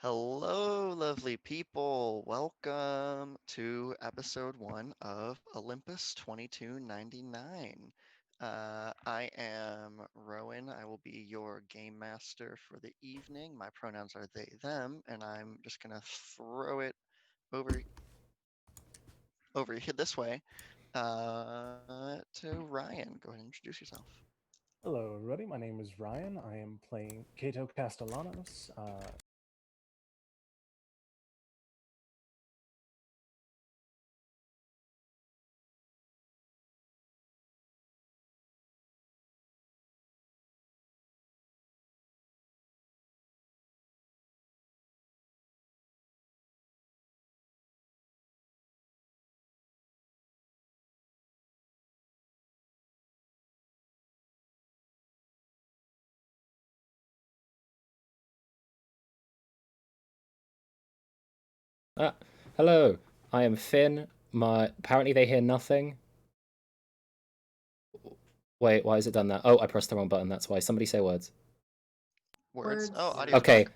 Hello, lovely people. Welcome to episode 1 of Olympus 2299. I am Rowan. I will be your game master for the evening. My pronouns are they, them, and I'm just going to throw it over here this way to Ryan. Go ahead and introduce yourself. Hello, everybody. My name is Ryan. I am playing Cato Castellanos. Ah, hello. I am Finn. Apparently they hear nothing. Wait, why has it done that? Oh, I pressed the wrong button. That's why. Somebody say words. Words? Oh, Words. audio Okay, talk.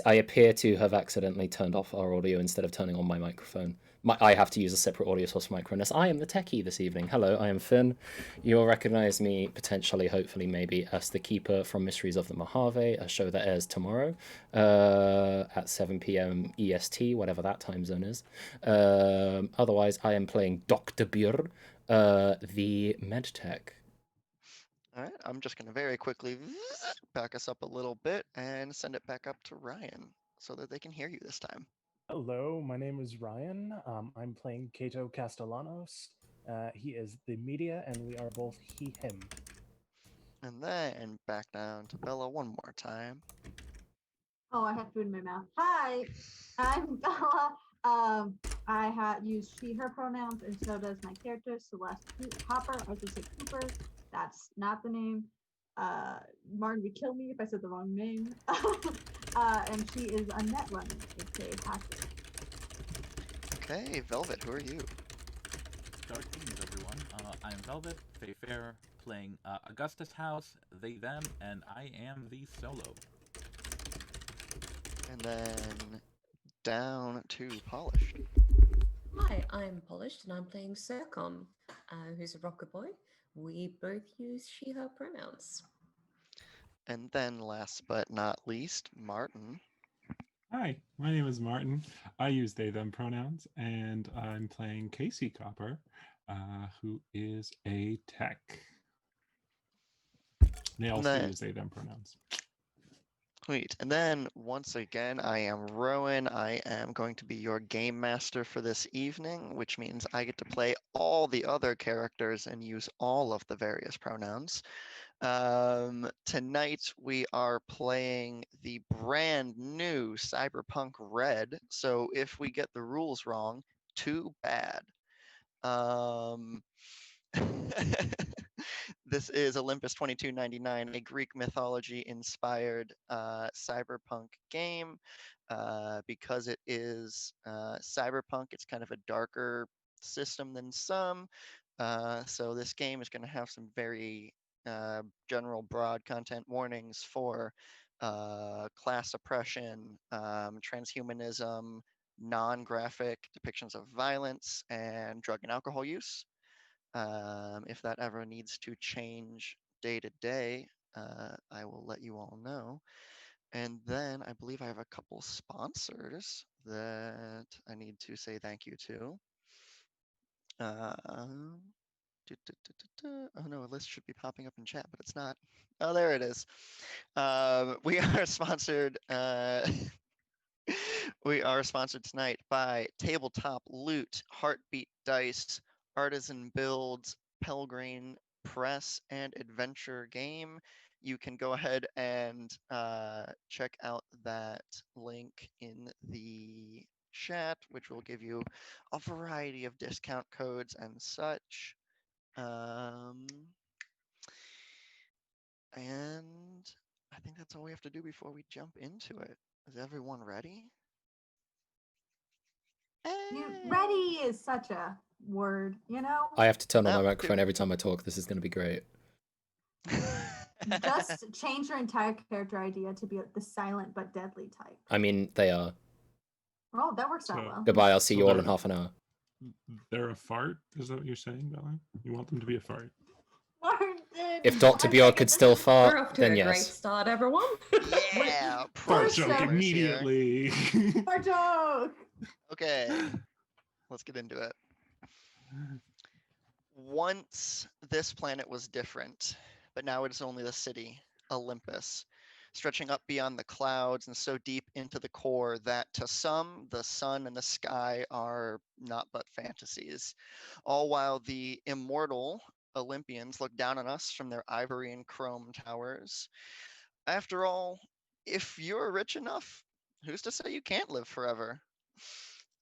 I appear to have accidentally turned off our audio instead of turning on my microphone. I have to use a separate audio source for microphone. I am the techie this evening. Hello, I am Finn. You'll recognize me potentially, hopefully, maybe as the Keeper from Mysteries of the Mojave, a show that airs tomorrow at 7 p.m. EST, whatever that time zone is. Otherwise, I am playing Dr. Björn, the medtech. All right, I'm just going to very quickly back us up a little bit and send it back up to Ryan so that they can hear you this time. Hello, my name is Ryan. I'm playing Cato Castellanos. He is the media, and we are both he, him. And then back down to Bella one more time. Oh, I have food in my mouth. Hi, I'm Bella. I use she, her pronouns, and so does my character, Celeste Hopper. I was going to say Cooper. That's not the name. Martin would kill me if I said the wrong name. And she is a net runner, aka hacker. Okay, Velvet, who are you? Dark Greetings, everyone. I'm Velvet, Faye Fair, playing Augustus House, they, them, and I am the solo. And then down to Polished. Hi, I'm Polished and I'm playing Circom, who's a rocker boy. We both use she, her pronouns. And then last but not least, Martin. Hi, my name is Martin. I use they, them pronouns, and I'm playing Casey Copper, who is a tech. They also use they, them pronouns. Sweet. And then once again, I am Rowan. I am going to be your game master for this evening, which means I get to play all the other characters and use all of the various pronouns. Tonight we are playing the brand new Cyberpunk Red. So if we get the rules wrong, too bad. This is Olympus 2299, a Greek mythology inspired cyberpunk game. Because it is cyberpunk, it's kind of a darker system than some. So this game is going to have some very general broad content warnings for class oppression, transhumanism, non-graphic depictions of violence, and drug and alcohol use. If that ever needs to change day to day, I will let you all know. And then I believe I have a couple sponsors that I need to say thank you to. Oh no, a list should be popping up in chat, but it's not. Oh, there it is. We are sponsored. We are sponsored tonight by Tabletop Loot, Heartbeat Dice, Artisan Builds, Pelgrane Press, and Adventure Game. You can go ahead and check out that link in the chat, which will give you a variety of discount codes and such. And I think that's all we have to do before we jump into it. Is everyone ready? Ready is such a word, you know? I have to turn on my No, microphone every time I talk. This is going to be great. Just change your entire character idea to be the silent but deadly type. I mean, they are. Oh, that works out So- well. Goodbye, I'll see So you all they're- in half an hour. They're a fart? Is that what you're saying, Bella? You want them to be a fart? Martin, If Dr. I Bjork think could this still is- We're fart, off to then a great yes. start, everyone. Yeah, pro Fart First joke joke. gamers here. immediately. Our joke. Okay, let's get into it. Once this planet was different, but now it is only the city, Olympus, stretching up beyond the clouds and so deep into the core that to some, the sun and the sky are not but fantasies, all while the immortal Olympians look down on us from their ivory and chrome towers. After all, if you're rich enough, who's to say you can't live forever?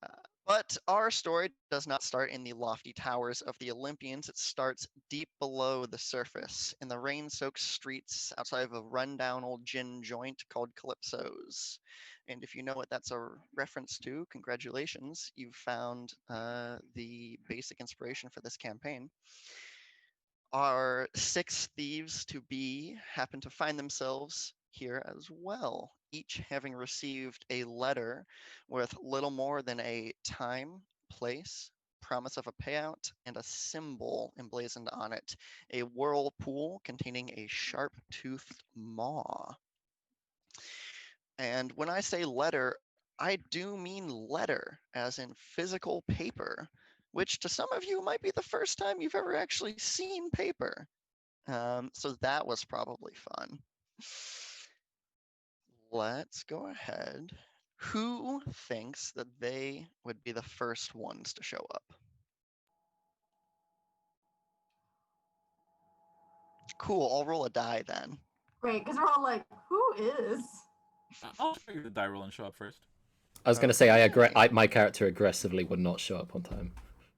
Uh, but our story does not start in the lofty towers of the Olympians. It starts deep below the surface, in the rain soaked streets outside of a rundown old gin joint called Calypso's. And if you know what that's a reference to, congratulations, you've found the basic inspiration for this campaign. Our 6 thieves to be happen to find themselves here as well, each having received a letter with little more than a time, place, promise of a payout, and a symbol emblazoned on it, a whirlpool containing a sharp-toothed maw. And when I say letter, I do mean letter, as in physical paper, which to some of you might be the first time you've ever actually seen paper. So that was probably fun. Let's go ahead. Who thinks that they would be the first ones to show up? Cool, I'll roll a die then. Great, because we're all like, who is? I'll figure the die roll and show up first. I was going to say, Okay. my character aggressively would not show up on time.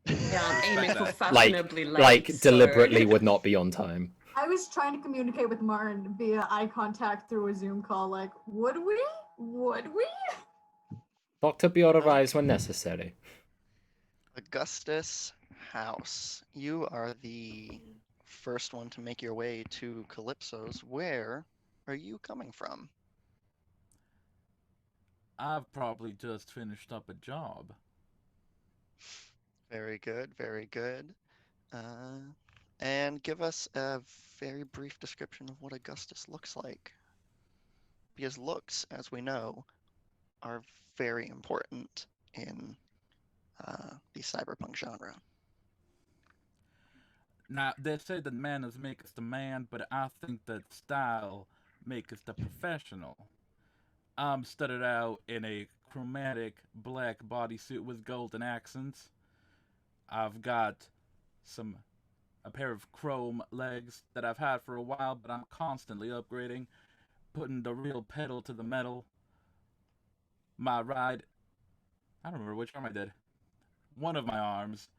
Yeah, I'm aiming for Like- fashionably late. Like, so- deliberately would not be on time. I was trying to communicate with Martin via eye contact through a Zoom call, like, would we? Would we? Dr. Bjork arrives when necessary. Augustus House, you are the first one to make your way to Calypso's. Where are you coming from? I've probably just finished up a job. Very good, very good. And give us a very brief description of what Augustus looks like. Because looks, as we know, are very important in the cyberpunk genre. Now, they say that manners make us the man, but I think that style makes us the professional. I'm studded out in a chromatic black bodysuit with golden accents. I've got a pair of chrome legs that I've had for a while, but I'm constantly upgrading, putting the real pedal to the metal. My ride, I don't remember which arm I did. One of my arms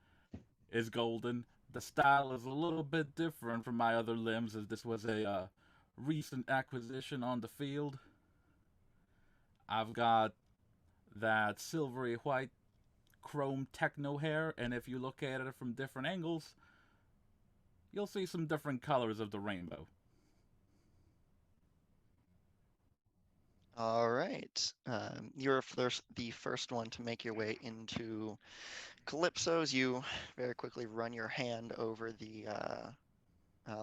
is golden. The style is a little bit different from my other limbs, as this was a recent acquisition on the field. I've got that silvery white chrome techno hair, and if you look at it from different angles, you'll see some different colors of the rainbow. All right. You're the first one to make your way into Calypso's. You very quickly run your hand over the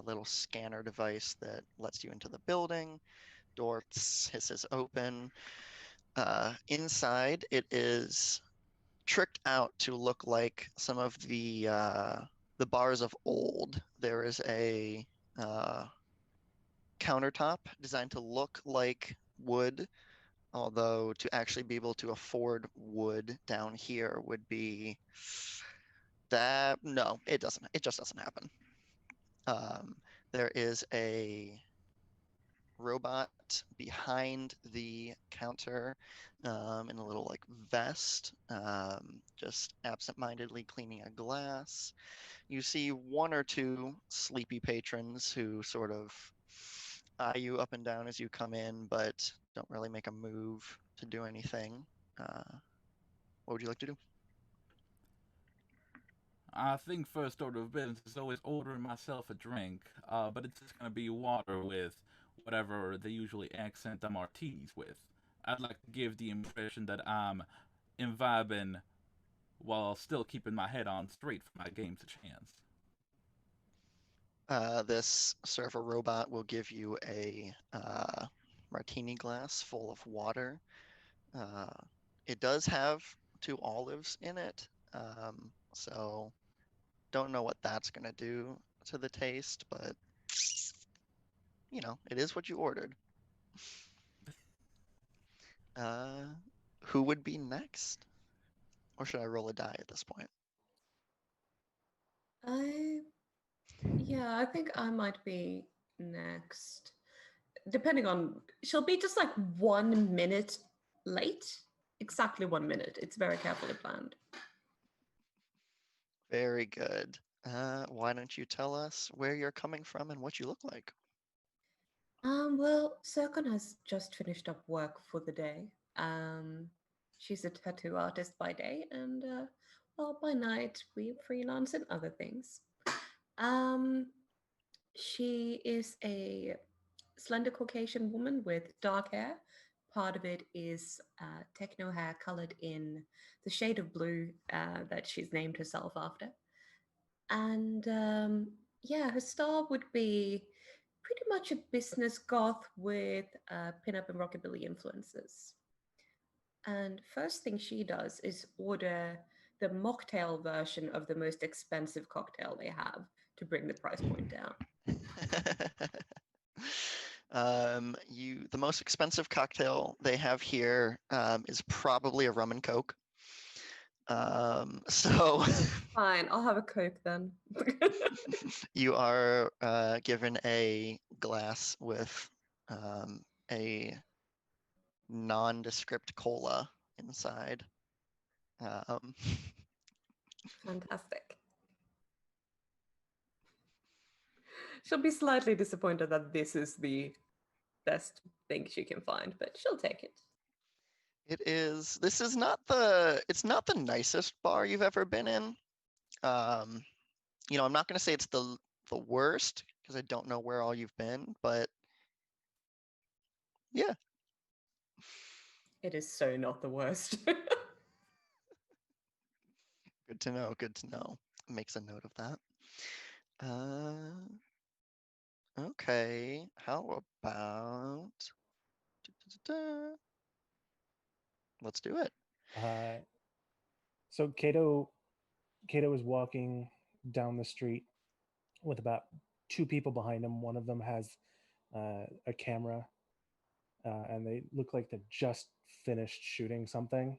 little scanner device that lets you into the building. Door hisses open. Inside, it is tricked out to look like some of the bars of old. There is a countertop designed to look like wood, although to actually be able to afford wood down here would be that no, it doesn't. It just doesn't happen. There is a robot behind the counter in a little like vest, just absent-mindedly cleaning a glass. You see one or two sleepy patrons who sort of eye you up and down as you come in, but don't really make a move to do anything. What would you like to do? I think first order of business is always ordering myself a drink, but it's just gonna be water with whatever they usually accent the martinis with. I'd like to give the impression that I'm imbibing while still keeping my head on straight for my game's a chance. This server robot will give you a martini glass full of water. Uh, it does have 2 olives in it, so don't know what that's gonna do to the taste, but it is what you ordered. Uh, who would be next? Or should I roll a die at this point? I think I might be next. Depending on, she'll be just like 1 minute late. Exactly 1 minute. It's very carefully planned. Very good. Why don't you tell us where you're coming from and what you look like? Well, Serkon has just finished up work for the day. She's a tattoo artist by day, and well, by night we freelance in other things. She is a slender Caucasian woman with dark hair. Part of it is techno hair colored in the shade of blue that she's named herself after. And yeah, her style would be pretty much a business goth with pin-up and rockabilly influences. And first thing she does is order the mocktail version of the most expensive cocktail they have to bring the price point down. The most expensive cocktail they have here is probably a rum and coke. So Fine, I'll have a Coke then. you are given a glass with a nondescript cola inside. Fantastic. She'll be slightly disappointed that this is the best thing she can find, but she'll take it. It is. It's not the nicest bar you've ever been in. I'm not going to say it's the worst because I don't know where all you've been, but yeah. It is so not the worst. Good to know. Good to know. Makes a note of that. Okay. How about let's do it. So Kato is walking down the street with about 2 people behind him. One of them has a camera, and they look like they've just finished shooting something.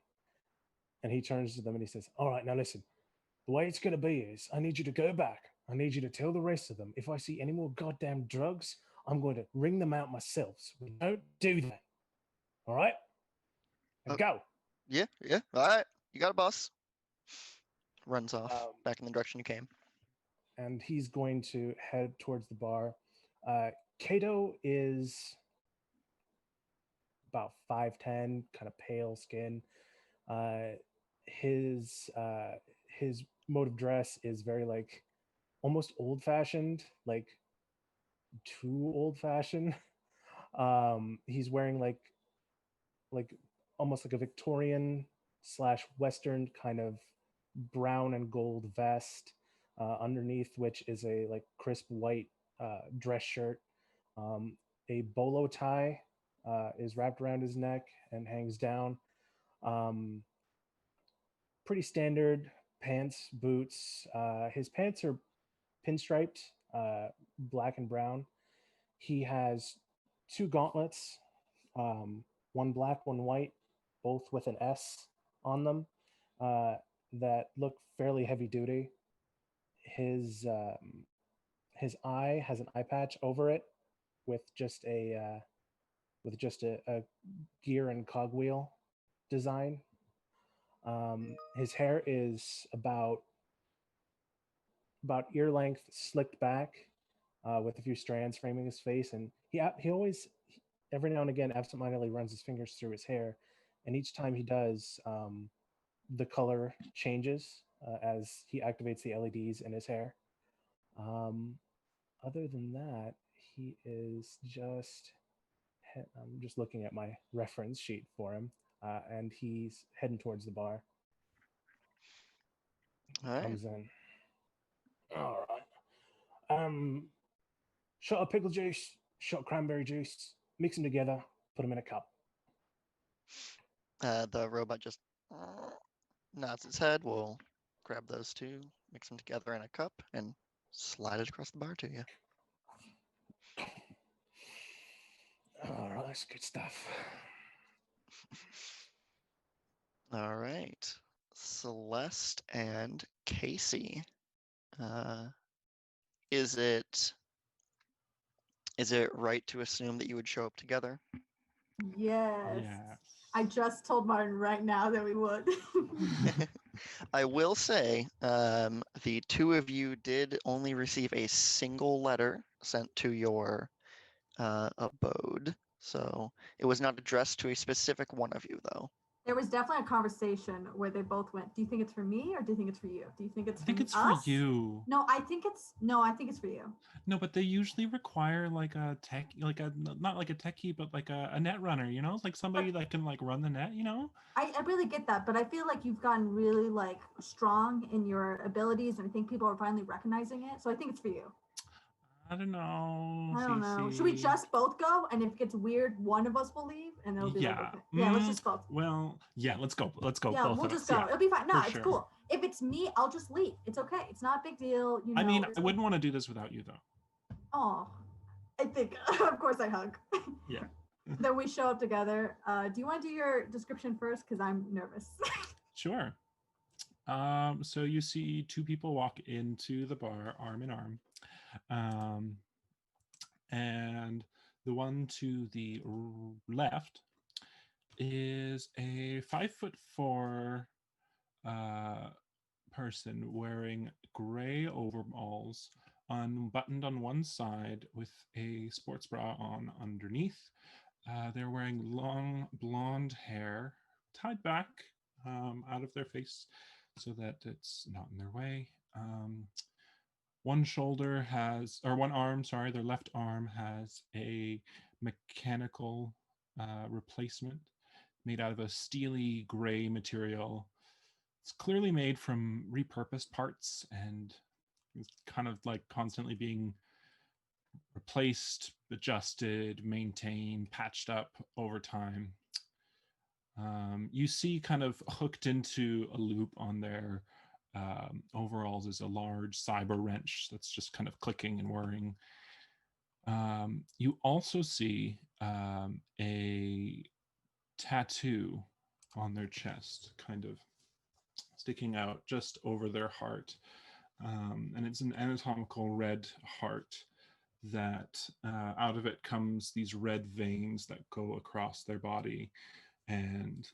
And he turns to them and he says, "All right, now listen. The way it's going to be is I need you to go back. I need you to tell the rest of them if I see any more goddamn drugs, I'm going to ring them out myself. So we don't do that. All right? Now go." Yeah. All right. You got a boss. Runs off back in the direction you came. And he's going to head towards the bar. Kato is about 5'10", kind of pale skin. His mode of dress is very like almost old fashioned, like too old fashioned. He's wearing like almost like a Victorian / Western kind of brown and gold vest, underneath which is a like crisp white dress shirt. A bolo tie is wrapped around his neck and hangs down. Pretty standard pants, boots. His pants are pinstriped, black and brown. He has 2 gauntlets, one black, one white, both with an S on them, that look fairly heavy duty. His eye has an eye patch over it with just a gear and cogwheel design. His hair is about ear length, slicked back, with a few strands framing his face, and he always every now and again absentmindedly runs his fingers through his hair, and each time he does, the color changes as he activates the LEDs in his hair. Other than that, he is just. I'm just looking at my reference sheet for him, and he's heading towards the bar. All right. Comes in. All right. Shot of pickle juice, shot of cranberry juice. Mix them together. Put them in a cup. The robot just nods its head. We'll grab those two, mix them together in a cup, and slide it across the bar to you. All right, that's good stuff. All right. Celeste and Casey. Is it right to assume that you would show up together? Yes. Yes. I just told Martin right now that we would. I will say, the two of you did only receive a single letter sent to your abode, so it was not addressed to a specific one of you, though. There was definitely a conversation where they both went, do you think it's for me or do you think it's for you? Do you think it's I think for it's us? for you. No, I think it's for you. No, but they usually require like a tech, like a not like a techie, but like a net runner. You know, like somebody that can like run the net. You know. I really get that, but I feel like you've gotten really like strong in your abilities, and I think people are finally recognizing it. So I think it's for you. I don't know. I don't know. Should we just both go? And if it gets weird, one of us will leave, and it'll be like, okay. Yeah, let's just both. Well, yeah, let's go. Let's go. Yeah, both we'll of just us. go. Yeah, It'll be fine. No, for it's sure. cool. If it's me, I'll just leave. It's okay. It's not a big deal. You know. I mean, I wouldn't want to do this without you, though. Oh, I think, of course, I hug. Yeah. Then we show up together. Do you want to do your description first? Because I'm nervous. Sure. So you see two people walk into the bar, arm in arm. And the one to the left is a 5'4" person wearing gray overalls, unbuttoned on one side with a sports bra on underneath. They're wearing long blonde hair tied back out of their face so that it's not in their way. One arm, their left arm has a mechanical replacement made out of a steely gray material. It's clearly made from repurposed parts and it's kind of like constantly being replaced, adjusted, maintained, patched up over time. You see kind of hooked into a loop on their overalls is a large cyber wrench that's just kind of clicking and whirring. You also see a tattoo on their chest, kind of sticking out just over their heart. And it's an anatomical red heart that out of it comes these red veins that go across their body. And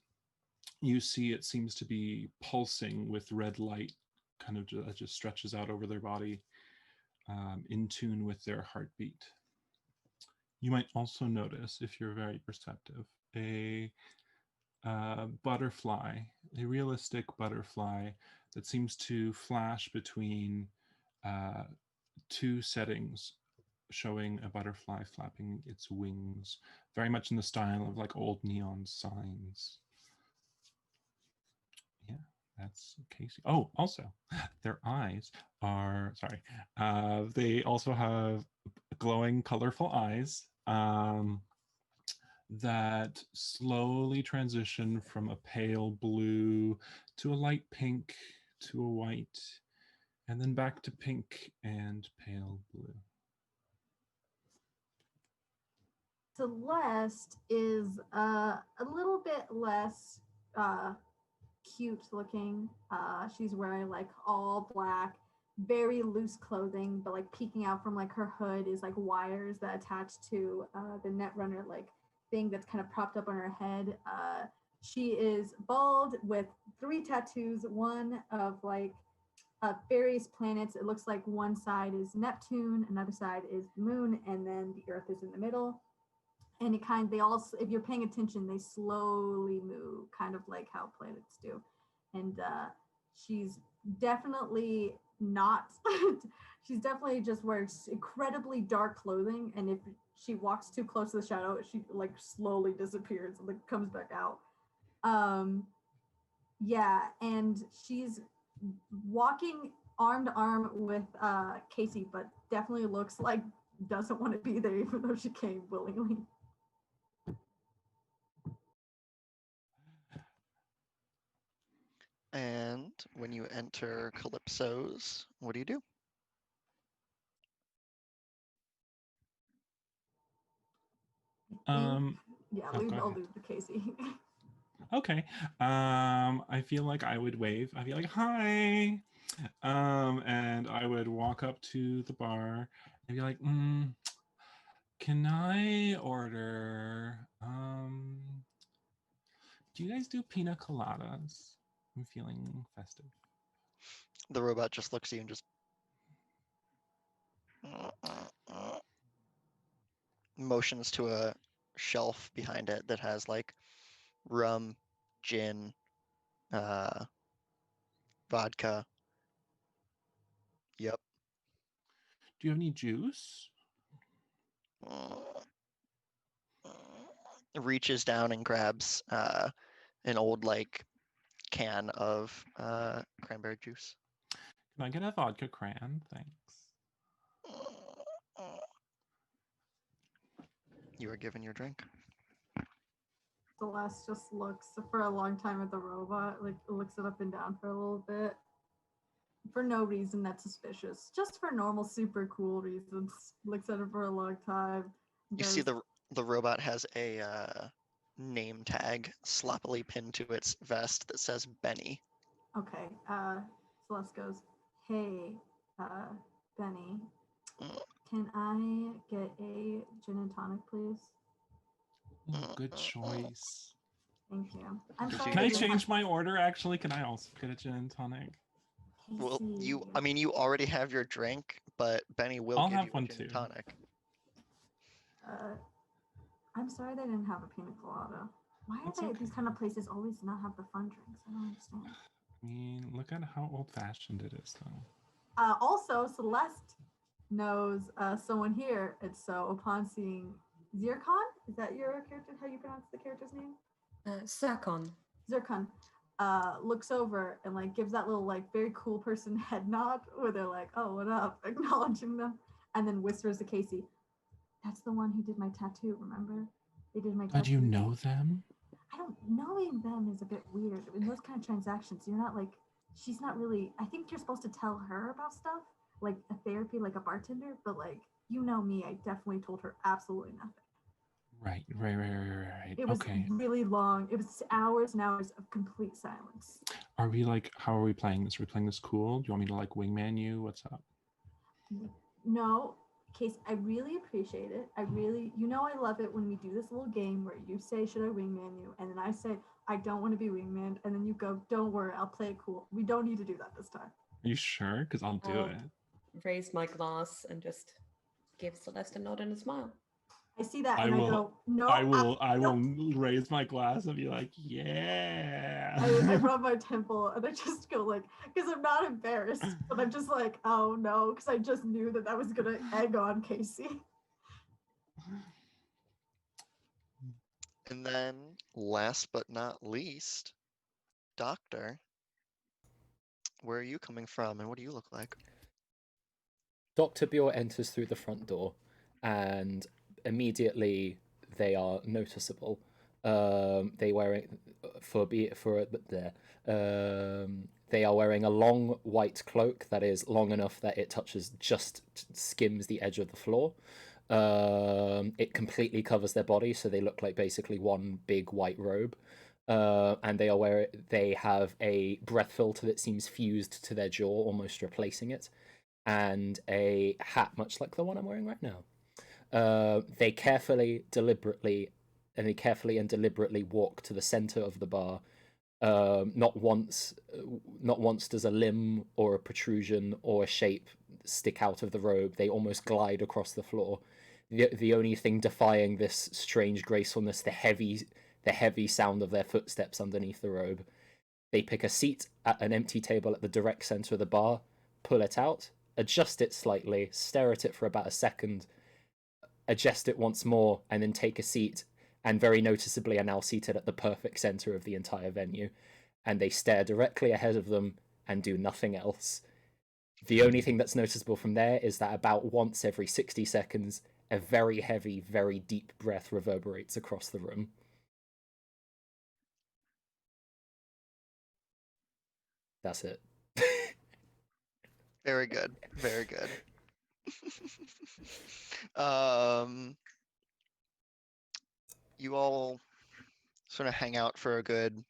you see it seems to be pulsing with red light, kind of just stretches out over their body, in tune with their heartbeat. You might also notice, if you're very perceptive, a butterfly, a realistic butterfly that seems to flash between two settings, showing a butterfly flapping its wings, very much in the style of like old neon signs. Yeah, that's Casey. Oh, also, their eyes are, they also have glowing, colorful eyes that slowly transition from a pale blue to a light pink to a white, and then back to pink and pale blue. Celeste is a little bit less cute looking. She's wearing like all black, very loose clothing, but like peeking out from like her hood is like wires that attach to the netrunner like thing that's kind of propped up on her head. She is bald with 3 tattoos, one of like various planets. It looks like one side is Neptune, another side is the moon, and then the Earth is in the middle. And they all, if you're paying attention, they slowly move, kind of like how planets do. And she's definitely not. She's definitely just wearing incredibly dark clothing, and if she walks too close to the shadow, she like slowly disappears and like comes back out. Yeah, and she's walking arm to arm with Casey, but definitely looks like doesn't want to be there, even though she came willingly. And when you enter Calypso's, what do you do? Yeah, Oh, go I'll ahead. leave the Casey. Okay. I feel like I would wave. I'd be like, "Hi," and I would walk up to the bar and be like, "Can I order? Do you guys do pina coladas? I'm feeling festive." The robot just looks at you and just motions to a shelf behind it that has like rum, gin, vodka. Yep. Do you have any juice? Reaches down and grabs an old like can of cranberry juice. Can I get a vodka cran? Thanks. You are given your drink. Celeste just looks for a long time at the robot, like looks it up and down for a little bit. For no reason that's suspicious, just for normal, super cool reasons. Looks at it for a long time. You see the robot has a name tag sloppily pinned to its vest that says Benny. Okay. Celeste goes, "Hey, Benny, can I get a gin and tonic, please?" Oh, good choice. Thank you. I'm Does sorry. she Can I give you- change my order? Actually, can I also get a gin and tonic? Well, Casey. I mean, you already have your drink, but Benny will I'll give have you a one gin too. and tonic. I'm sorry they didn't have a pina colada. Why are That's they okay. these kind of places always not have the fun drinks? I don't understand. I mean, look at how old-fashioned it is, though. Also, Celeste knows someone here, and so upon seeing Zircon, is that your character? How you pronounce the character's name? Sarkon. Zircon looks over and like gives that little like very cool person head nod where they're like, "Oh, what up?" acknowledging them, and then whispers to Casey, "That's the one who did my tattoo. Remember? They did my tattoo." Do you know them? I don't knowing them is a bit weird. In those kind of transactions, you're not like she's not really. I think you're supposed to tell her about stuff like a therapy, like a bartender. But like you know me, I definitely told her absolutely nothing. Right. It was Okay. really long. It was hours and hours of complete silence. Are we like? How are we playing this? Are we playing this cool? Do you want me to like wingman you? What's up? No, Case, I really appreciate it. I really, I love it when we do this little game where you say, "Should I wingman you?" And then I say, "I don't want to be wingman." And then you go, "Don't worry, I'll play it cool." We don't need to do that this time. Are you sure? Because I'll do it. Raise my glass and just give Celeste a nod and a smile. I see that I and will- I go, "No." I will nope." raise my glass and be like, yeah. I rub my temple and I just go like, because I'm not embarrassed, but I'm just like, "Oh no," because I just knew that was going to egg on Casey. And then, last but not least, Doctor. Where are you coming from, and what do you look like? Dr. Bure enters through the front door, and immediately they are noticeable. They wearing they are wearing a long white cloak that is long enough that it just skims the edge of the floor. It completely covers their body, so they look like basically one big white robe. And they have a breath filter that seems fused to their jaw, almost replacing it, and a hat much like the one I'm wearing right now. They carefully and deliberately walk to the center of the bar. Not once does a limb or a protrusion or a shape stick out of the robe. They almost glide across the floor. The only thing defying this strange gracefulness, the heavy sound of their footsteps underneath the robe. They pick a seat at an empty table at the direct center of the bar, pull it out, adjust it slightly, stare at it for about a second, adjust it once more, and then take a seat, and very noticeably are now seated at the perfect center of the entire venue. And they stare directly ahead of them and do nothing else. The only thing that's noticeable from there is that about once every 60 seconds, a very heavy, very deep breath reverberates across the room. That's it. Very good. Very good. You all sort of hang out for a good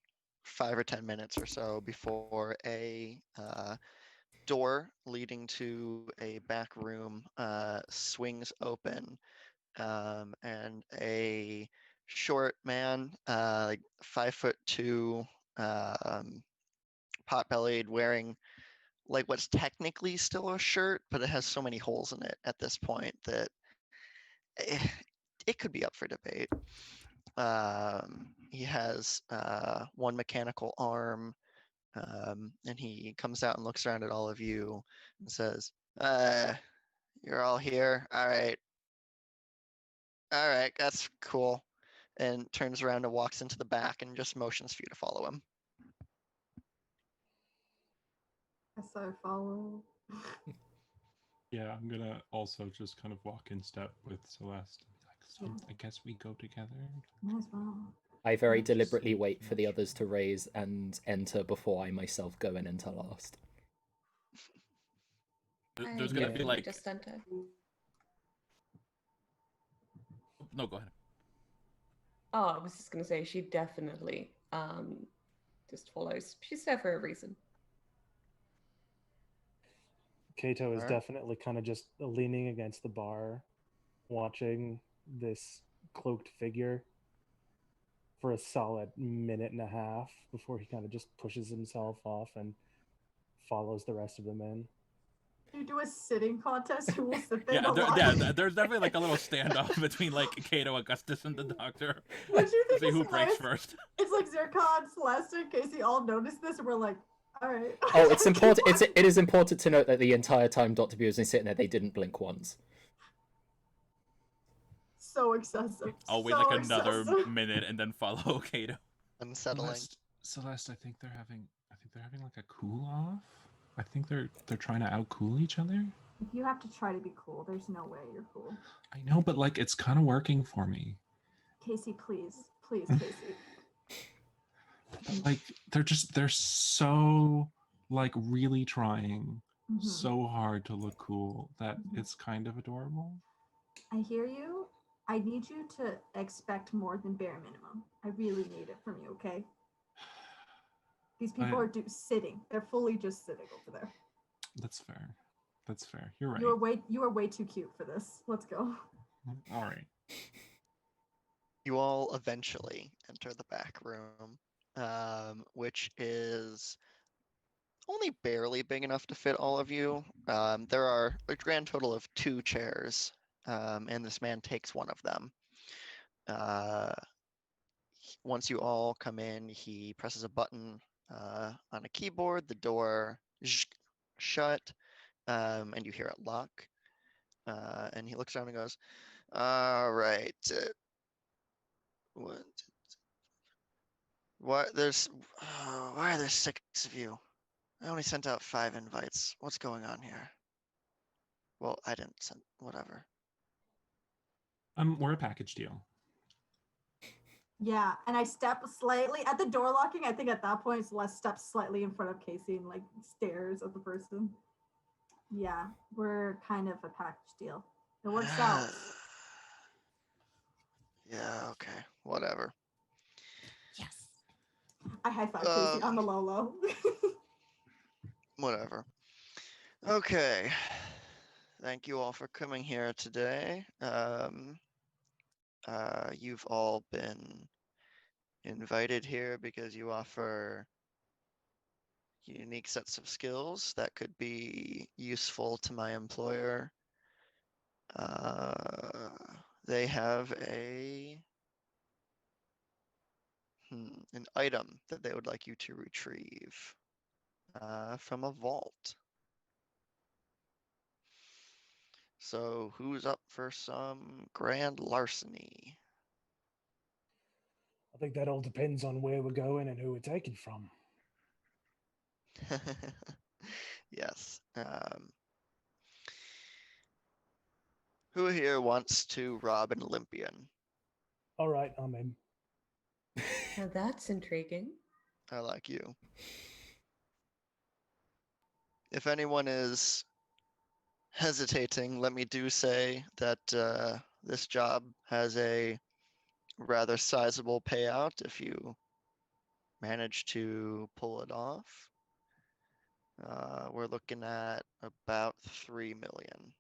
5 or 10 minutes or so before a door leading to a back room swings open, and a short man, like 5'2", pot-bellied, wearing like what's technically still a shirt, but it has so many holes in it at this point that it could be up for debate. He has one mechanical arm, and he comes out and looks around at all of you and says, "You're all here. All right, that's cool." And turns around and walks into the back and just motions for you to follow him. Guess I follow. Yeah, I'm gonna also just kind of walk in step with Celeste. And be like, so Yeah. I guess we go together. Might as well. I very Not deliberately just- wait for the others to raise and enter before I myself go and enter last. There's gonna be like just enter. no, go ahead. Oh, I was just gonna say she definitely just follows. She's there for a reason. Kato is Alright. definitely kind of just leaning against the bar, watching this cloaked figure for a solid minute and a half before he kind of just pushes himself off and follows the rest of them in. You do a sitting contest. Who will sit there Yeah, the longest? there's definitely like a little standoff between like Kato, Augustus, and the Doctor. Would you think See who it's breaks hilarious? first. It's like Zircon, Celeste, and Casey all noticed this, and we're like, all right. Oh, it's important. It is important to note that the entire time Dr. B was sitting there, they didn't blink once. So excessive. I'll wait so like another excessive. minute and then follow Kato. Unsettling. Celeste, I think they're having like a cool off. I think they're trying to outcool each other. If you have to try to be cool, there's no way you're cool. I know, but like it's kind of working for me. Casey, please, Casey. Like they're so like really trying Mhm. so hard to look cool that Mhm. it's kind of adorable. I hear you. I need you to expect more than bare minimum. I really need it from you, okay? These people are sitting. They're fully just sitting over there. That's fair. That's fair. You're right. You are way too cute for this. Let's go. All right. You all eventually enter the back room, which is only barely big enough to fit all of you. There are a grand total of 2 chairs, and this man takes one of them. Once you all come in, he presses a button on a keyboard. The door shut, and you hear it lock. And he looks around and goes, "All right. Why are there 6 of you? I only sent out 5 invites. What's going on here?" Well, I didn't send. Whatever. We're a package deal. Yeah, and I step slightly at the door locking. I think at that point, Celeste steps slightly in front of Casey and like stares at the person. Yeah, we're kind of a package deal. It works out. Yeah, okay. Whatever. Yes. I high five Casey on the low. Whatever. Okay. Thank you all for coming here today. You've all been invited here because you offer unique sets of skills that could be useful to my employer. They have a An item that they would like you to retrieve from a vault. So who's up for some grand larceny? I think that all depends on where we're going and who we're taking from. Yes. Who here wants to rob an Olympian? All right, I'm in. Now that's intriguing. I like you. If anyone is hesitating, let me do say that this job has a rather sizable payout if you manage to pull it off. We're looking at about 3 million.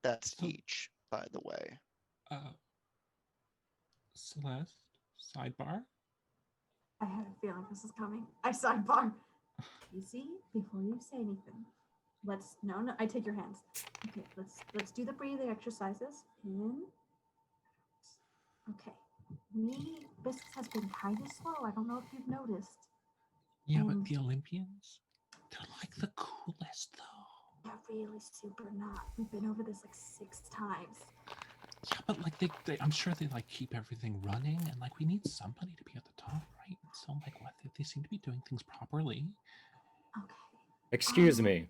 That's So- each, by the way. Celeste, sidebar. I had a feeling this is coming. I sidebar. Easy, before you say anything. No, I take your hands. Okay, let's do the breathing exercises. In. Okay. Business has been kind of slow. I don't know if you've noticed. Yeah, but the Olympians, they're like the coolest though. They're really super not. We've been over this like 6 times. Yeah, but like they I'm sure they like keep everything running, and like we need somebody to be at the top, right? So like what they seem to be doing things properly. Okay. Excuse me.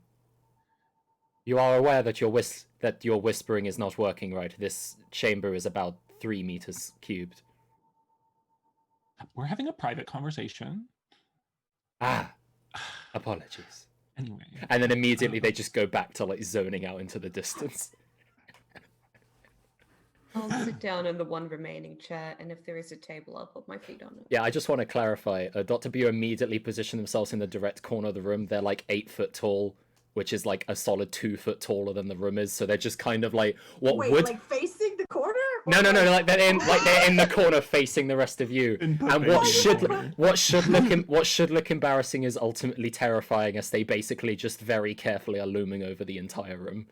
You are aware that your whispering is not working right. This chamber is about 3 meters cubed. We're having a private conversation. Ah, apologies. Anyway. And then immediately they just go back to like zoning out into the distance. I'll sit down in the one remaining chair, and if there is a table, I'll put my feet on it. Yeah, I just want to clarify. Dr. Bu immediately position themselves in the direct corner of the room. They're like 8 foot tall, which is like a solid 2 foot taller than the room is. So they're just kind of like Wait, would. like facing the corner? No, like they're in the corner facing the rest of you. And what should look embarrassing is ultimately terrifying, as they basically just very carefully are looming over the entire room.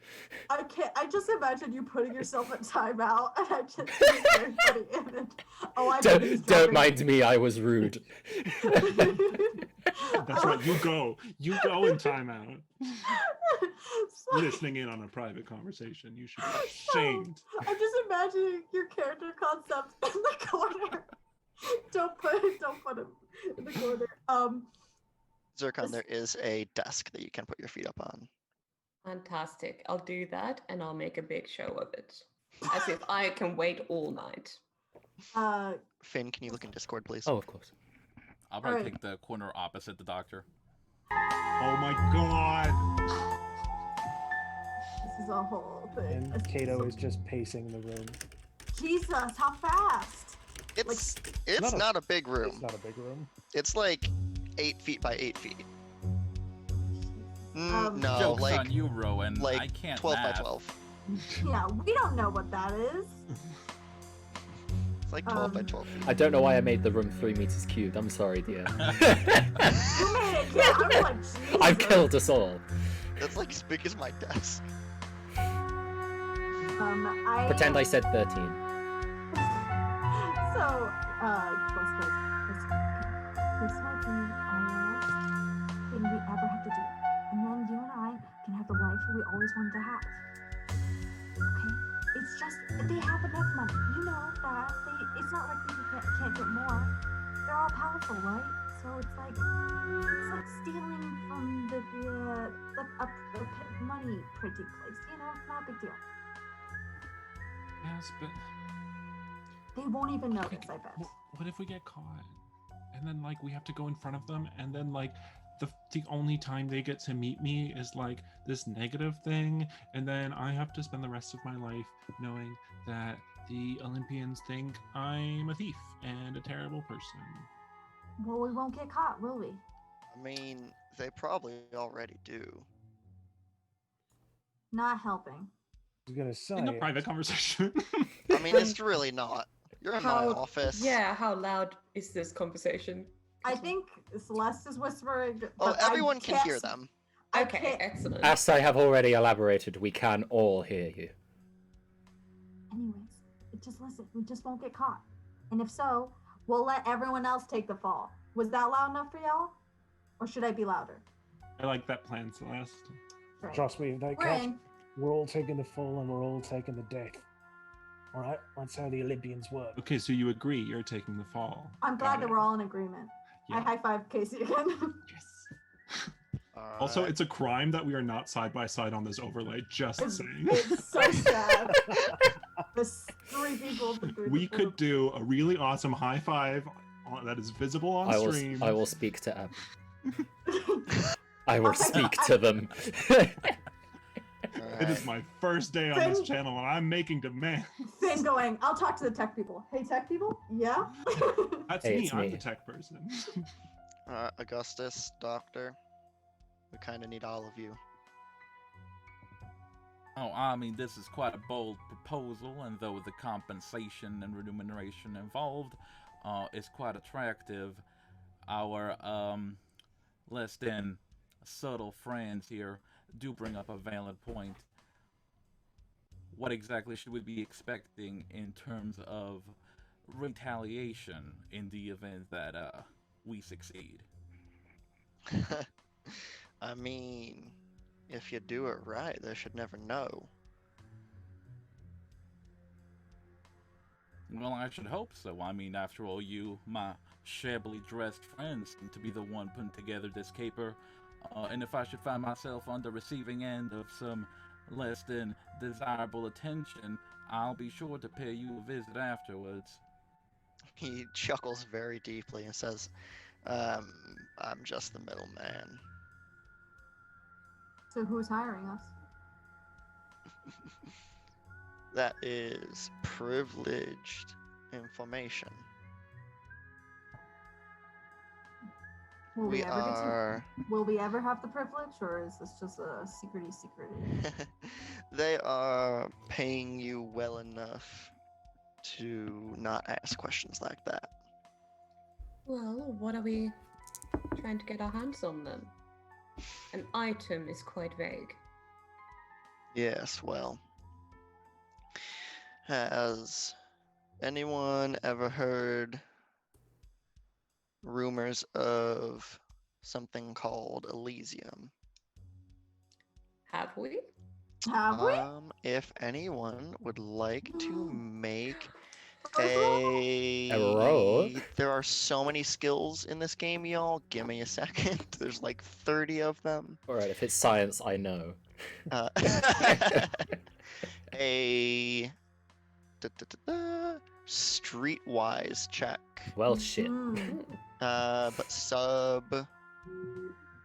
I just imagine you putting yourself at timeout, and I just think it's very funny image. Oh, I know he's Don't dropping- mind me, I was rude. That's right. You go in timeout. Listening in on a private conversation. You should be ashamed. I'm just imagining your character concept in the corner. Don't put him in the corner. Zircon, there is a desk that you can put your feet up on. Fantastic. I'll do that, and I'll make a big show of it. As if I can wait all night. Finn, can you look in Discord, please? Oh, of course. I'll probably Alright. take the corner opposite the doctor. Oh my god. This is a whole thing. And Kato is just pacing the room. Jesus, how fast? It's not not a big room. It's not a big room. It's like 8 feet by 8 feet. Um, No, Joke's like on you, Rowan. like I can't 12 math. by 12. Yeah, we don't know what that is. It's like 12 by 12 feet. I don't know why I made the room 3 meters cubed. I'm sorry, dear. You made it, yeah. I was like, Jesus. I've killed us all. That's like as big as my desk. Pretend I said 13. So, this might be our last thing we ever have to do. And then you and I can have the life we always wanted to have. Okay? It's just, they have enough money. You know that. It's not like we can't get more. They're all powerful, right? So it's like stealing from the money printing place. You know, it's not a big deal. Yes, but They won't even notice, I bet. what if we get caught? And then like we have to go in front of them, and then like the only time they get to meet me is like this negative thing, and then I have to spend the rest of my life knowing that the Olympians think I'm a thief and a terrible person. Well, we won't get caught, will we? I mean, they probably already do. Not helping. I was gonna say. In a private conversation. I mean, it's really not. You're in my office. Yeah, how loud is this conversation? I think Celeste is whispering. Oh, but I everyone can can't hear s- them. I Okay, can't- excellent. As I have already elaborated, we can all hear you. Anyways, just listen. We just won't get caught. And if so, we'll let everyone else take the fall. Was that loud enough for y'all? Or should I be louder? I like that plan, Celeste. Right. Trust me, if they We're catch, in. we're all taking the fall and we're all taking the death. All right, that's how the Olympians work. Okay, so you agree you're taking the fall. I'm glad Got that it. we're all in agreement. I Yeah. high five Casey again. Yes. Also, it's a crime that we are not side by side on this overlay. Just saying. It's so sad. There's 3 people. We could do a really awesome high five that is visible on stream. I will speak to Ab. I will Okay, speak to them. It is my first day on this channel, and I'm making demands. Finn going, I'll talk to the tech people. Hey, tech people? Yeah? That's Hey, me. it's I'm me. the tech person. Augustus, Doctor, we kind of need all of you. Oh, I mean, this is quite a bold proposal, and though the compensation and remuneration involved is quite attractive, our less than subtle friends here do bring up a valid point. What exactly should we be expecting in terms of retaliation in the event that we succeed? I mean, if you do it right, they should never know. Well, I should hope so. I mean, after all, you, my shabbily dressed friends, seem to be the one putting together this caper. And if I should find myself on the receiving end of some less than desirable attention, I'll be sure to pay you a visit afterwards. He chuckles very deeply and says, I'm just the middleman. So who's hiring us? That is privileged information. Will We we ever are... will we ever have the privilege, or is this just a secrety secret? They are paying you well enough to not ask questions like that. Well, what are we trying to get our hands on then? An item is quite vague. Yes, well. Has anyone ever heard rumors of something called Elysium? Have we? Have we? If anyone would like to make A roll? There are so many skills in this game, y'all. Give me a second. There's like 30 of them. Alright, if it's science, I know. Uh, a streetwise check. Well, shit. Mm. But sub.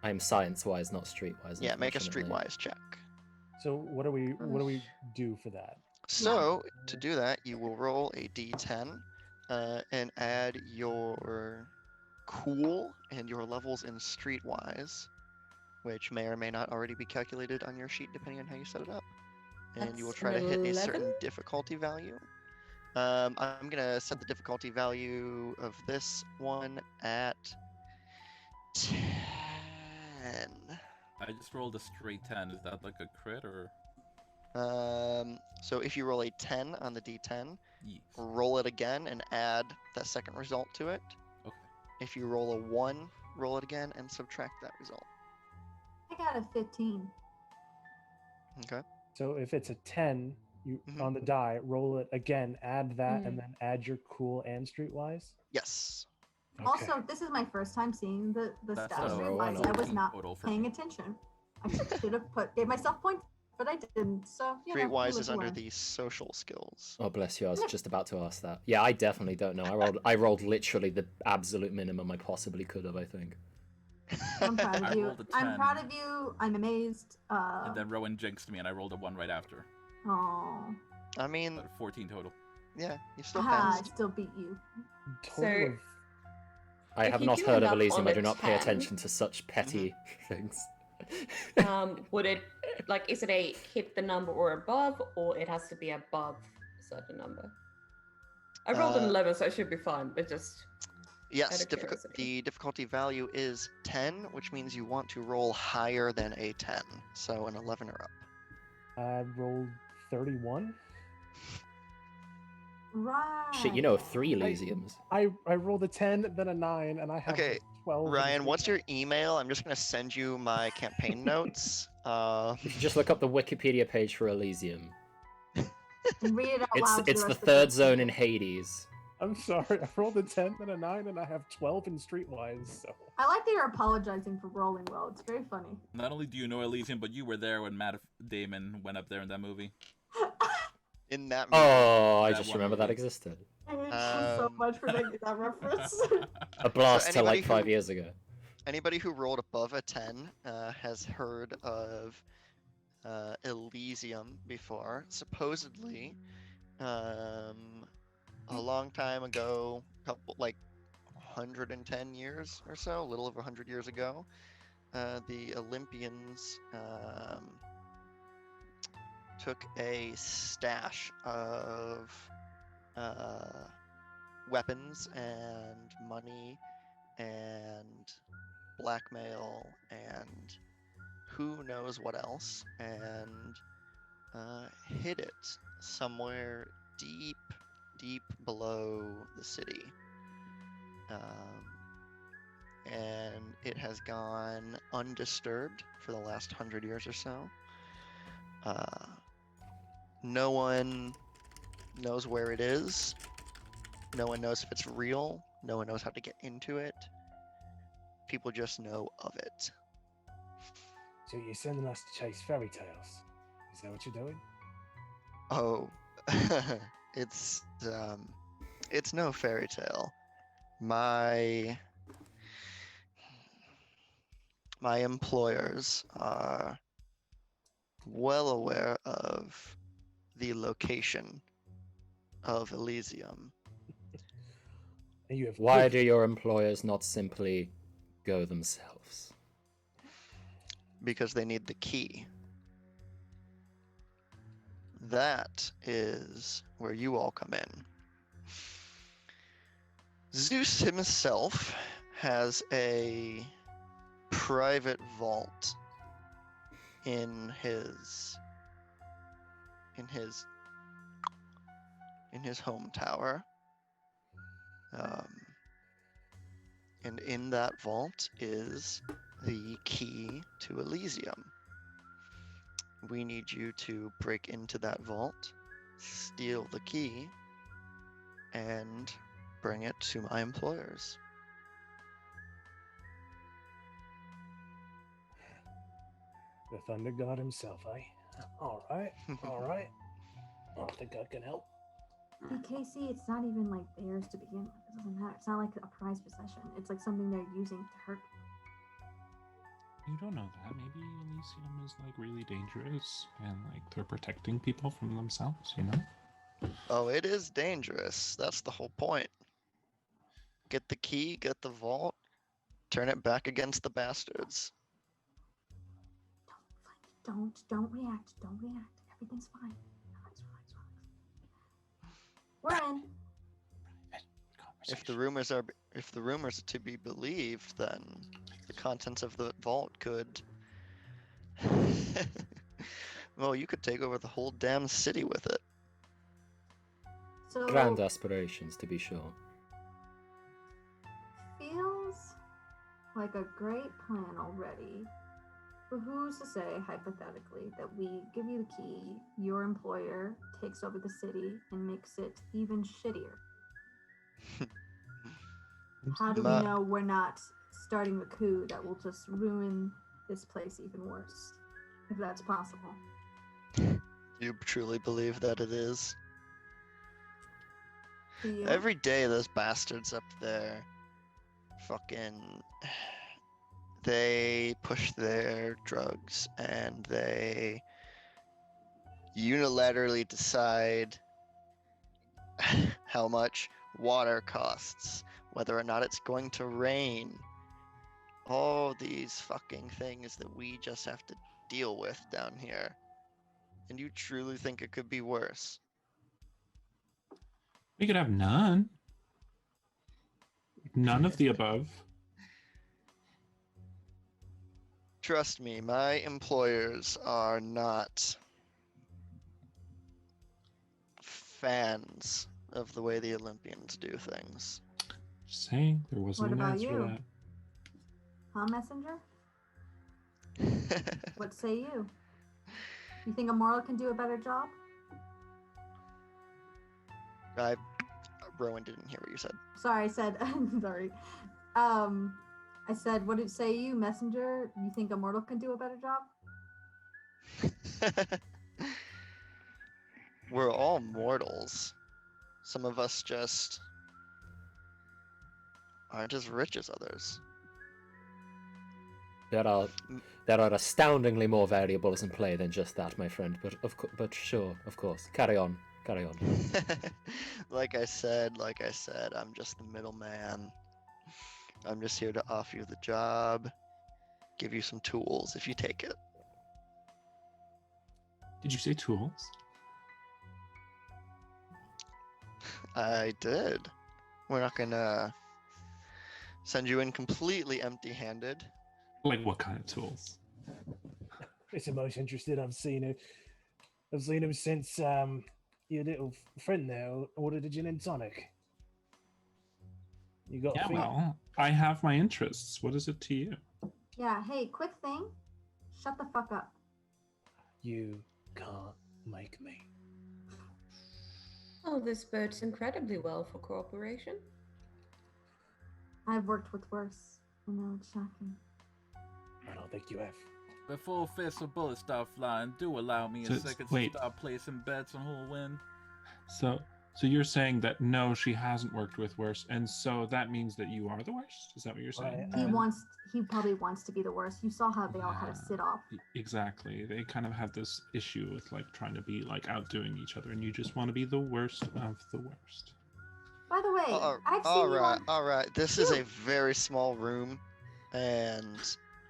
I'm science-wise, not street-wise. Yeah, make a unfortunately. streetwise check. So what do we do for that? So to do that, you will roll a d10 and add your cool and your levels in streetwise, which may or may not already be calculated on your sheet depending on how you set it up. And you will That's try to hit a 11? certain difficulty value. I'm gonna set the difficulty value of this one at 10. I just rolled a straight 10. Is that like a crit or? So if you roll a 10 on the d10, Yes. roll it again and add that second result to it. Okay. If you roll a 1, roll it again and subtract that result. I got a 15. Okay. So if it's a 10, you Mhm. on the die, roll it again, add that, Mm. and then add your cool and streetwise. Yes. Okay. Also, this is my first time seeing the That's stats a streetwise. I was 14 not total for paying me. attention. I should have gave myself points, but I didn't. So you know, we Streetwise live is to under learn. the social skills. Oh, bless you. I was just about to ask that. Yeah, I definitely don't know. I rolled literally the absolute minimum I possibly could have, I think. I'm proud I of you. rolled a I'm 10. proud of you. I'm amazed. And then Rowan jinxed me, and I rolled a 1 right after. Oh, I mean, But 14 total. yeah, you still I passed. still beat you. Total So- of I If have you not do heard end of up Elysium. on I a do not pay 10, attention to such petty things. Would it, like, is it a hit the number or above, or it has to be above a certain number? I rolled an Uh, 11, so I should be fine, but just... Yes, of curiosity. the difficulty value is 10, which means you want to roll higher than a 10. So an 11 or up. I rolled 31. Right. Shit, you know 3 Elysiums. I rolled a 10, then a 9, and I have Okay, 12. in Ryan, street what's your wise. email? I'm just gonna send you my campaign notes. Just look up the Wikipedia page for Elysium. And read it out It's loud. to it's the rest of third us. zone in Hades. I'm sorry, I rolled a 10, then a 9, and I have 12 in streetwise. So I like that you're apologizing for rolling well. It's very funny. Not only do you know Elysium, but you were there when Matt Damon went up there in that movie. In that movie. Oh, I That just one remembered that movie. existed. I hate you so much for making that reference. A blast to anybody like 5 who- years ago. Anybody who rolled above a 10 has heard of Elysium before. Supposedly, a long time ago, couple like 110 years or so, a little over 100 years ago, the Olympians took a stash of weapons and money and blackmail and who knows what else, and hid it somewhere deep, deep below the city. And it has gone undisturbed for the last 100 years or so. No one knows where it is. No one knows if it's real. No one knows how to get into it. People just know of it. So you're sending us to chase fairy tales? Is that what you're doing? Oh, it's no fairy tale. My employers are well aware of the location of Elysium. And you have Why good- do your employers not simply go themselves? Because they need the key. That is where you all come in. Zeus himself has a private vault in his home tower. And in that vault is the key to Elysium. We need you to break into that vault, steal the key, and bring it to my employers. The Thunder God himself, eh? All right, all right. I think I can help. Casey, it's not even like theirs to begin with. It doesn't matter. It's not like a prized possession. It's like something they're using to hurt. You don't know that. Maybe Elysium is like really dangerous and like they're protecting people from themselves, you know? Oh, it is dangerous. That's the whole point. Get the key, get the vault, turn it back against the bastards. Don't react. Don't react. Everything's fine. Relax. We're in. If the rumors are to be believed, then the contents of the vault could well, you could take over the whole damn city with it. So Grand aspirations, to be sure. feels like a great plan already. But who's to say, hypothetically, that we give you the key, your employer takes over the city and makes it even shittier? How do we know we're not starting a coup that will just ruin this place even worse? If that's possible. Do you truly believe that it is? Do you? Every day those bastards up there fucking they push their drugs and they unilaterally decide how much water costs, whether or not it's going to rain. All these fucking things that we just have to deal with down here. And you truly think it could be worse? We could have none. None of the above. Trust me, my employers are not fans of the way the Olympians do things. Just saying, there wasn't What an about answer to you? that. Huh, Messenger? What say you? You think a mortal can do a better job? Rowan didn't hear what you said. Sorry, I said. Sorry. I said, what did say you, Messenger? You think a mortal can do a better job? We're all mortals. Some of us just aren't as rich as others. There are astoundingly more variables in play than just that, my friend. But sure, of course. Carry on. Like I said, I'm just the middleman. I'm just here to offer you the job, give you some tools if you take it. Did you say tools? I did. We're not gonna send you in completely empty-handed. Like what kind of tools? It's the most interested I've seen him. I've seen him since your little friend there ordered a gin and tonic. You got Yeah, a thing? well, I have my interests. What is it to you? Yeah, hey, quick thing. Shut the fuck up. You can't make me. Oh, this bodes incredibly well for cooperation. I've worked with worse. I know, it's shocking. I don't think you have. Before fists or bullets start flying, do allow me So a it's- second wait. to start placing bets on who'll win. So you're saying that no, she hasn't worked with worse, and so that means that you are the worst? Is that what you're saying? Right, He probably wants to be the worst. You saw how they all had a Yeah. sit off. Exactly. They kind of have this issue with like trying to be like outdoing each other, and you just want to be the worst of the worst. By the way, I've seen you on... All right. This is a very small room, and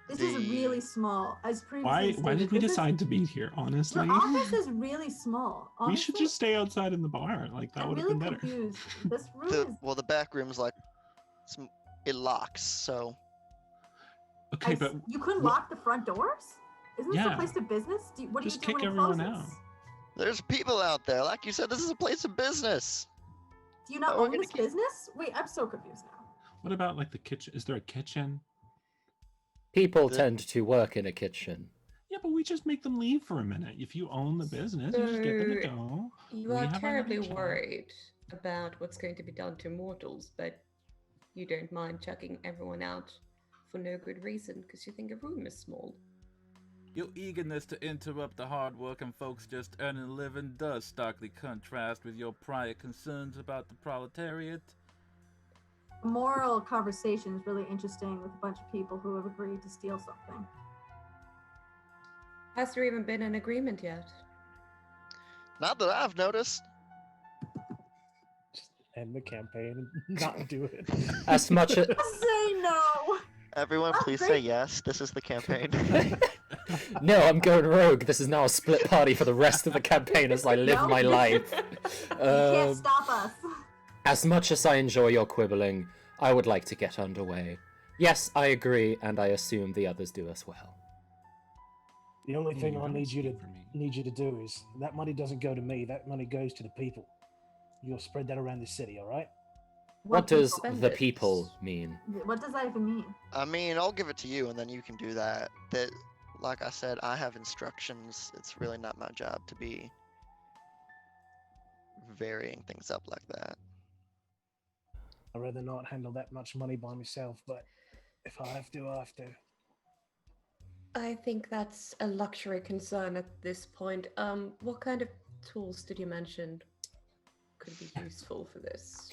This is really small. As previously Why stated, did we this is- decide to be here? Honestly, Your office is really small. Honestly, we should just stay outside in the bar. Like that I'm would have really been better. confused. This room is... the back room's like it locks. So Okay, but You couldn't lock the front doors? Isn't this Yeah. a place of business? What do Just you do kick when it everyone closes? out. there's people out there. Like you said, this is a place of business. Do you not Oh, we're own gonna this business? Wait, I'm so confused now. what about like the kitchen? Is there a kitchen? People The- tend to work in a kitchen. Yeah, but we just make them leave for a minute. If you own the business, you just get them to So, go. You We are have our terribly little chat. worried about what's going to be done to mortals, but you don't mind chucking everyone out for no good reason because you think a room is small. Your eagerness to interrupt the hard-working folks just earning a living does starkly contrast with your prior concerns about the proletariat. Moral conversation is really interesting with a bunch of people who have agreed to steal something. Has there even been an agreement yet? Not that I've noticed. Just end the campaign and not do it. As much as Say no! Everyone, Oh, please great. say yes. This is the campaign. no, I'm going rogue. This is now a split party for the rest of the campaign as I live No. my life. You can't Um, stop us. As much as I enjoy your quibbling, I would like to get underway. Yes, I agree, and I assume the others do as well. The only thing You I don't need you to speak for me. do is that money doesn't go to me. That money goes to the people. You'll spread that around the city, all right? What people does spend the it? people mean? What does that even mean? I mean, I'll give it to you, and then you can do that. That, like I said, I have instructions. It's really not my job to be varying things up like that. I'd rather not handle that much money by myself, but if I have to, I have to. I think that's a luxury concern at this point. What kind of tools did you mention could be useful for this?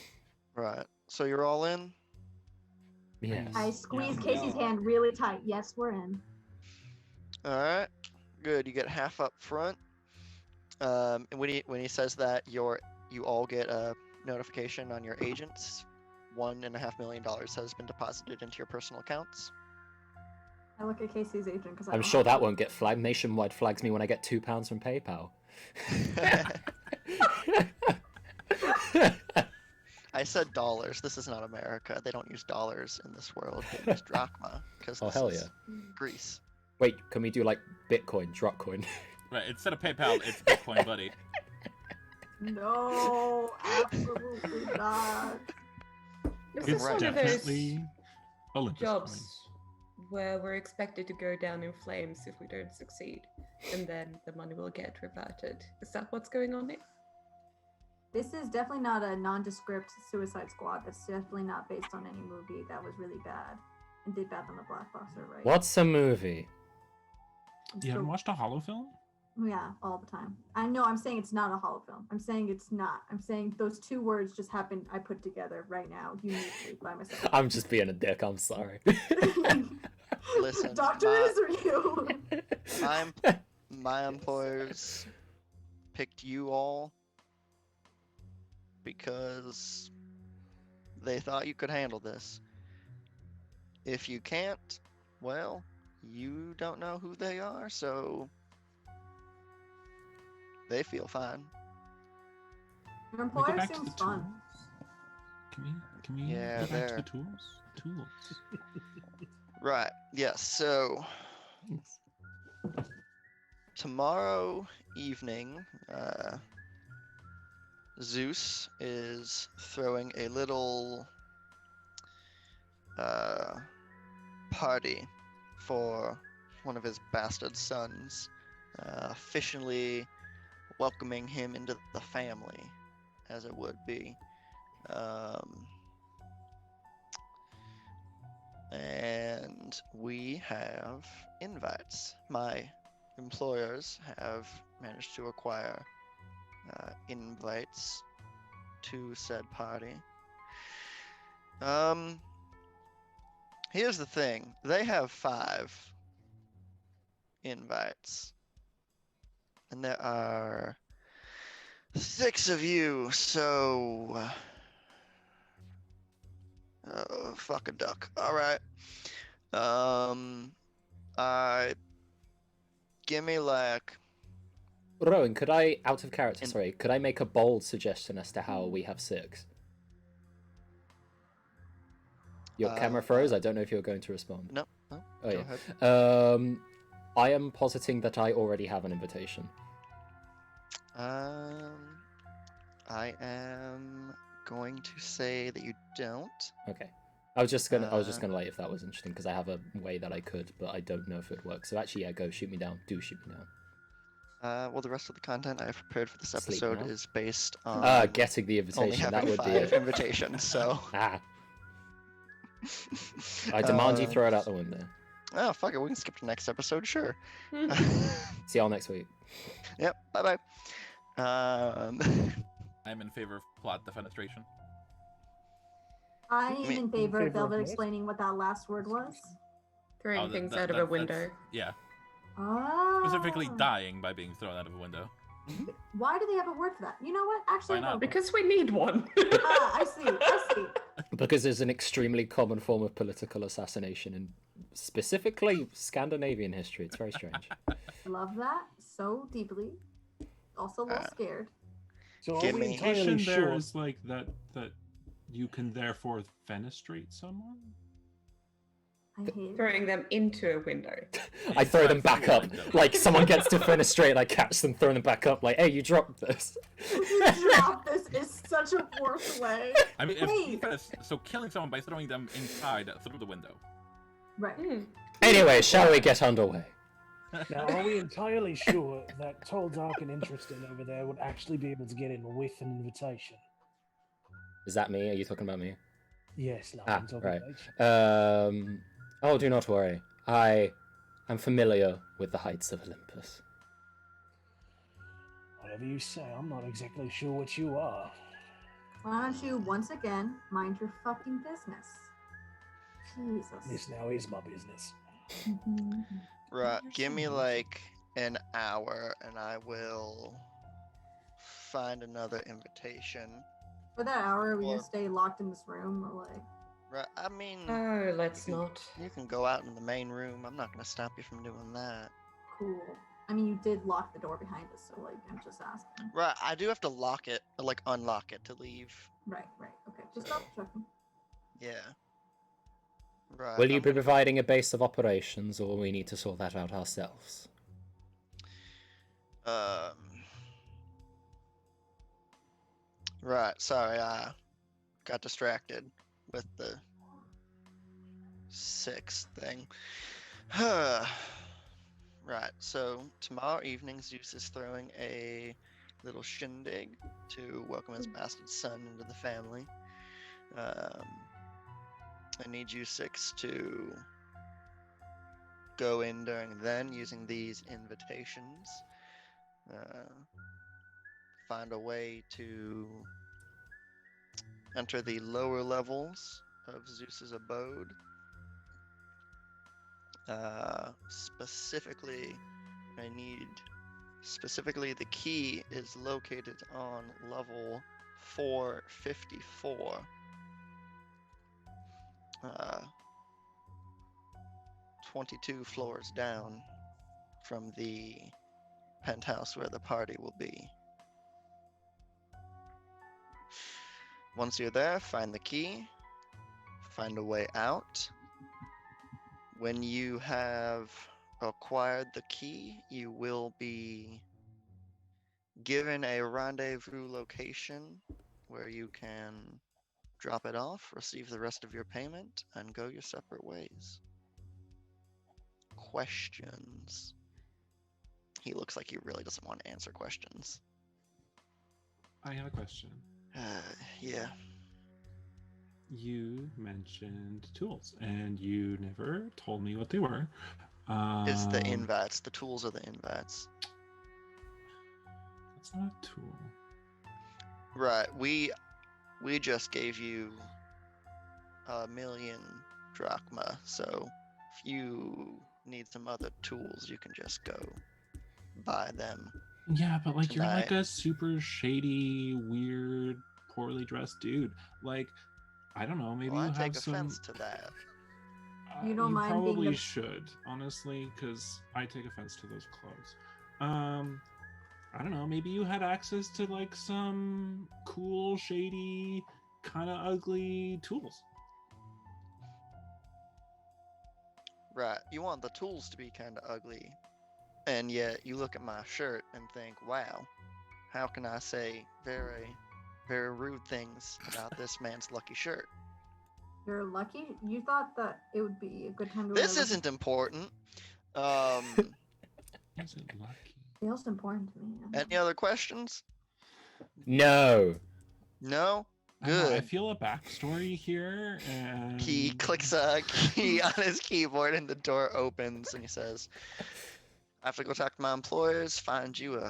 Right. So you're all in? Yes. I squeeze Yeah. Casey's hand really tight. Yes, we're in. All right. Good. You get half up front. And when he says that, you all get a notification on your agents. $1.5 million has been deposited into your personal accounts. I look at Casey's agent because I'm sure that won't get flagged. Nationwide flags me when I get £2 from PayPal. I said dollars. This is not America. They don't use dollars in this world. They use drachma because Oh, this hell is yeah. Greece. Wait, can we do like Bitcoin, Dropcoin? Right, instead of PayPal, it's Bitcoin, buddy. No, absolutely not. Is It's this one of those Definitely Olympus jobs coins. where we're expected to go down in flames if we don't succeed, and then the money will get reverted? Is that what's going on here? This is definitely not a nondescript Suicide Squad. That's definitely not based on any movie that was really bad and did bad on the blockbuster, right? What's a movie? You haven't watched a Hollow film? Yeah, all the time. I know. I'm saying it's not a hollow film. I'm saying it's not. I'm saying those two words just happened. I put together right now, uniquely by myself. I'm just being a dick. I'm sorry. Listen, Doctor my- is real. My employers picked you all because they thought you could handle this. If you can't, well, you don't know who they are, so they feel fine. Your Can we go employer back to seems the fun. tools? Can we Yeah, go back to there. the tools? Tools. Right, yes, so tomorrow evening, Zeus is throwing a little party for one of his bastard sons, officially welcoming him into the family, as it would be. And we have invites. My employers have managed to acquire invites to said party. Here's the thing. They have 5 invites. And there are 6 of you, so fuck a duck. Alright. Give me like Rowan, could I, out of character, In- sorry, could I make a bold suggestion as to how we have 6? Your camera froze. I don't know if you're going to respond. No, Oh, go yeah. ahead. I am positing that I already have an invitation. I am going to say that you don't. Okay. I was just gonna like if that was interesting because I have a way that I could, but I don't know if it works. So actually, yeah, go shoot me down. Do shoot me down. Well, the rest of the content I have prepared for this Sleep episode now. is based on Getting the only invitation. That having would be 5 it. invitations. So I demand you throw it out the window. Oh fuck it, we can skip to next episode, sure. See y'all next week. Yep. Bye bye. I'm in favor of plot defenestration. I am Me- in favor favor of of Velvet what? explaining what that last word was. Throwing Oh, things that- out of that- a window. Yeah, Oh. specifically dying by being thrown out of a window. Why do they have a word for that? You know what? Actually, Why not? no. Because we need one. I see. I see. Because there's an extremely common form of political assassination in specifically Scandinavian history. It's very strange. Love that so deeply. Also a little scared. So are Give we me- entirely There sure? is like that you can therefore fenestrate someone. I hate it. Throwing them into a window. I throw them back up. Window. Like someone gets to fenestrate, I catch them, throw them back up. Like, hey, you dropped this. You drop this is such a worse way. I mean, Wait. so killing someone by throwing them inside through the window. Right. Anyway, shall we get underway? Now, are we entirely sure that tall, dark, and interesting over there would actually be able to get in with an invitation? Is that me? Are you talking about me? Yes, no, Ah, I'm talking right. about you. Oh, do not worry. I am familiar with the heights of Olympus. Whatever you say, I'm not exactly sure what you are. Why don't you once again mind your fucking business? Jesus. This now is my business. Right. Give me like an hour and I will find another invitation. For that hour, are we Well- gonna stay locked in this room or like? Right. I mean, Oh, let's you can- not. You can go out in the main room. I'm not gonna stop you from doing that. Cool. I mean, you did lock the door behind us, so like, I'm just asking. Right. I do have to lock it, like unlock it to leave. Right. Okay. Just double checking. Yeah. Right. Will you I'm be gonna- providing a base of operations, or we need to sort that out ourselves? Right. Sorry, I got distracted with the 6 thing. Right. So tomorrow evening, Zeus is throwing a little shindig to welcome his bastard son into the family. I need you 6 to go in during then using these invitations. Find a way to enter the lower levels of Zeus's abode. Specifically, the key is located on level 454. 22 floors down from the penthouse where the party will be. Once you're there, find the key, find a way out. When you have acquired the key, you will be given a rendezvous location where you can drop it off, receive the rest of your payment, and go your separate ways. Questions? He looks like he really doesn't want to answer questions. I have a question. Yeah. You mentioned tools, and you never told me what they were. It's the invites. The tools are the invites. That's not a tool. Right. We just gave you 1,000,000 drachma, so if you need some other tools, you can just go buy them. Yeah, but like tonight. You're like a super shady, weird, poorly dressed dude. Like, I don't know, maybe Well, you I take have some. offense to that. You don't mind being probably the- should, honestly, because I take offense to those clothes. I don't know, maybe you had access to like some cool, shady, kind of ugly tools. Right. You want the tools to be kind of ugly, and yet you look at my shirt and think, wow, how can I say very, very rude things about this man's lucky shirt? You're lucky. You thought that it would be a good time to. This isn't important. Is it lucky? Feels important to me. Any other questions? No. No? I don't know, I Good. feel a backstory here, and He clicks a key on his keyboard and the door opens and he says, I have to go talk to my employers, find you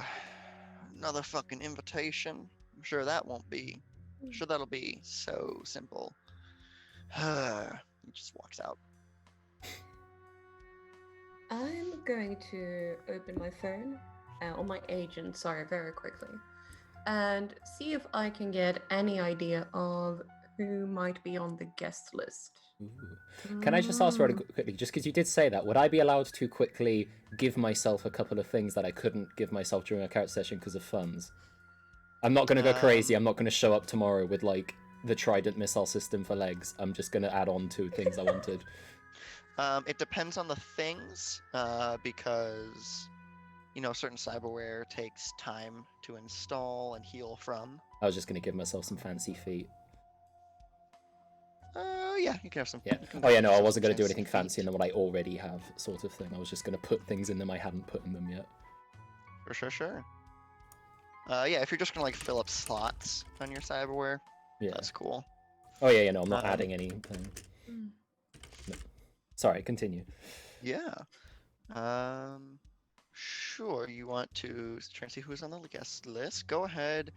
another fucking invitation. I'm sure that won't be. I'm sure that'll be so simple. He just walks out. I'm going to open my phone, or my agent, sorry, very quickly, and see if I can get any idea of who might be on the guest list. Ooh. Can I just ask really quickly, just because you did say that, would I be allowed to quickly give myself a couple of things that I couldn't give myself during a character session because of funds? I'm not going to go crazy. I'm not going to show up tomorrow with like the Trident missile system for legs. I'm just going to add on to things I wanted. It depends on the things, because, you know, certain cyberware takes time to install and heal from. I was just going to give myself some fancy feet. Yeah, you can have some. Yeah. You can Oh yeah, no, I some wasn't going to do anything feet. fancier than what I already have, sort of thing. I was just going to put things in them I hadn't put in them yet. Sure. Yeah, if you're just gonna like fill up slots on your cyberware, Yeah. that's cool. Oh yeah, no, I'm not adding anything. No. Sorry, continue. Yeah. Sure. You want to try and see who's on the guest list? Go ahead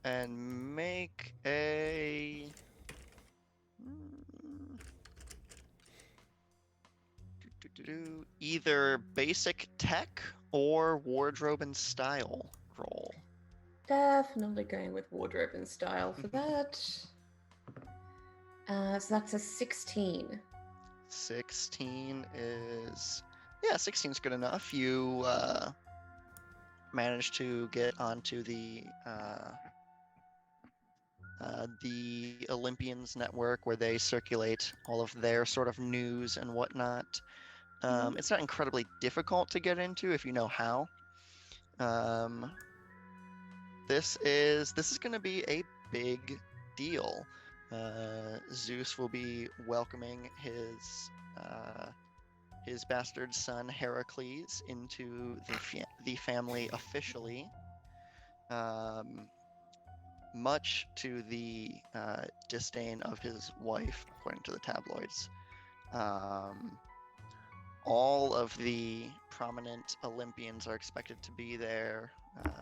and make a. Either basic tech or wardrobe and style roll. Definitely going with wardrobe and style for that. So that's a 16. 16 is. Yeah, 16 is good enough. You managed to get onto the Olympians network where they circulate all of their sort of news and whatnot. It's not incredibly difficult to get into if you know how. This is going to be a big deal. Zeus will be welcoming his bastard son Heracles into the family officially, much to the disdain of his wife, according to the tabloids. All of the prominent Olympians are expected to be there.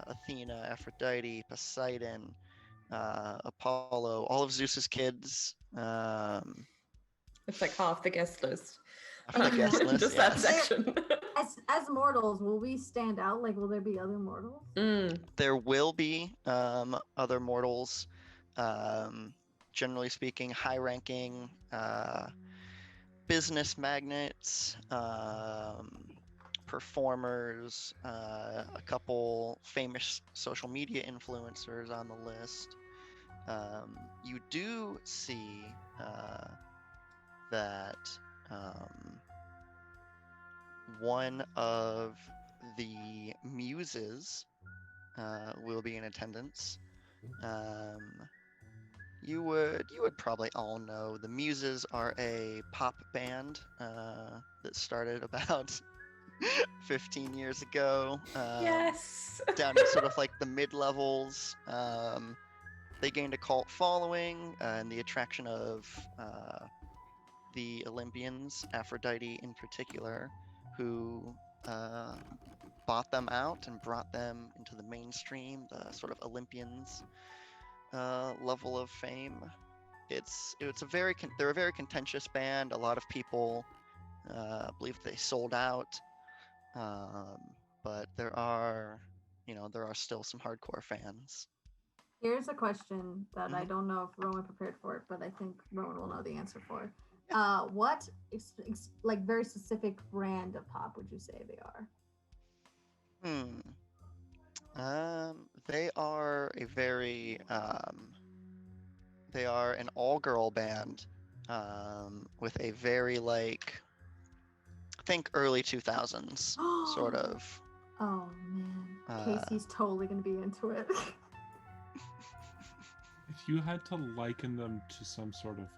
Athena, Aphrodite, Poseidon, Apollo, all of Zeus's kids. It's like half the guest list. Half the guest list, Just that yes. section. As mortals, will we stand out? Like, will there be other mortals? There will be other mortals. Generally speaking, high-ranking business magnates, performers, a couple famous social media influencers on the list. You do see that one of the muses will be in attendance. You would probably all know the Muses are a pop band that started about 15 years ago. Yes. Down to sort of like the mid-levels. They gained a cult following and the attraction of the Olympians, Aphrodite in particular, who bought them out and brought them into the mainstream, the sort of Olympians level of fame. They're a very contentious band. A lot of people believe they sold out, but there are still some hardcore fans. Here's a question that I don't know if Rowan prepared for it, but I think Rowan will know the answer for it. What like very specific brand of pop would you say they are? They are a very they are an all-girl band with a very think early 2000s sort of. Oh man, Casey's totally gonna be into it. If you had to liken them to some sort of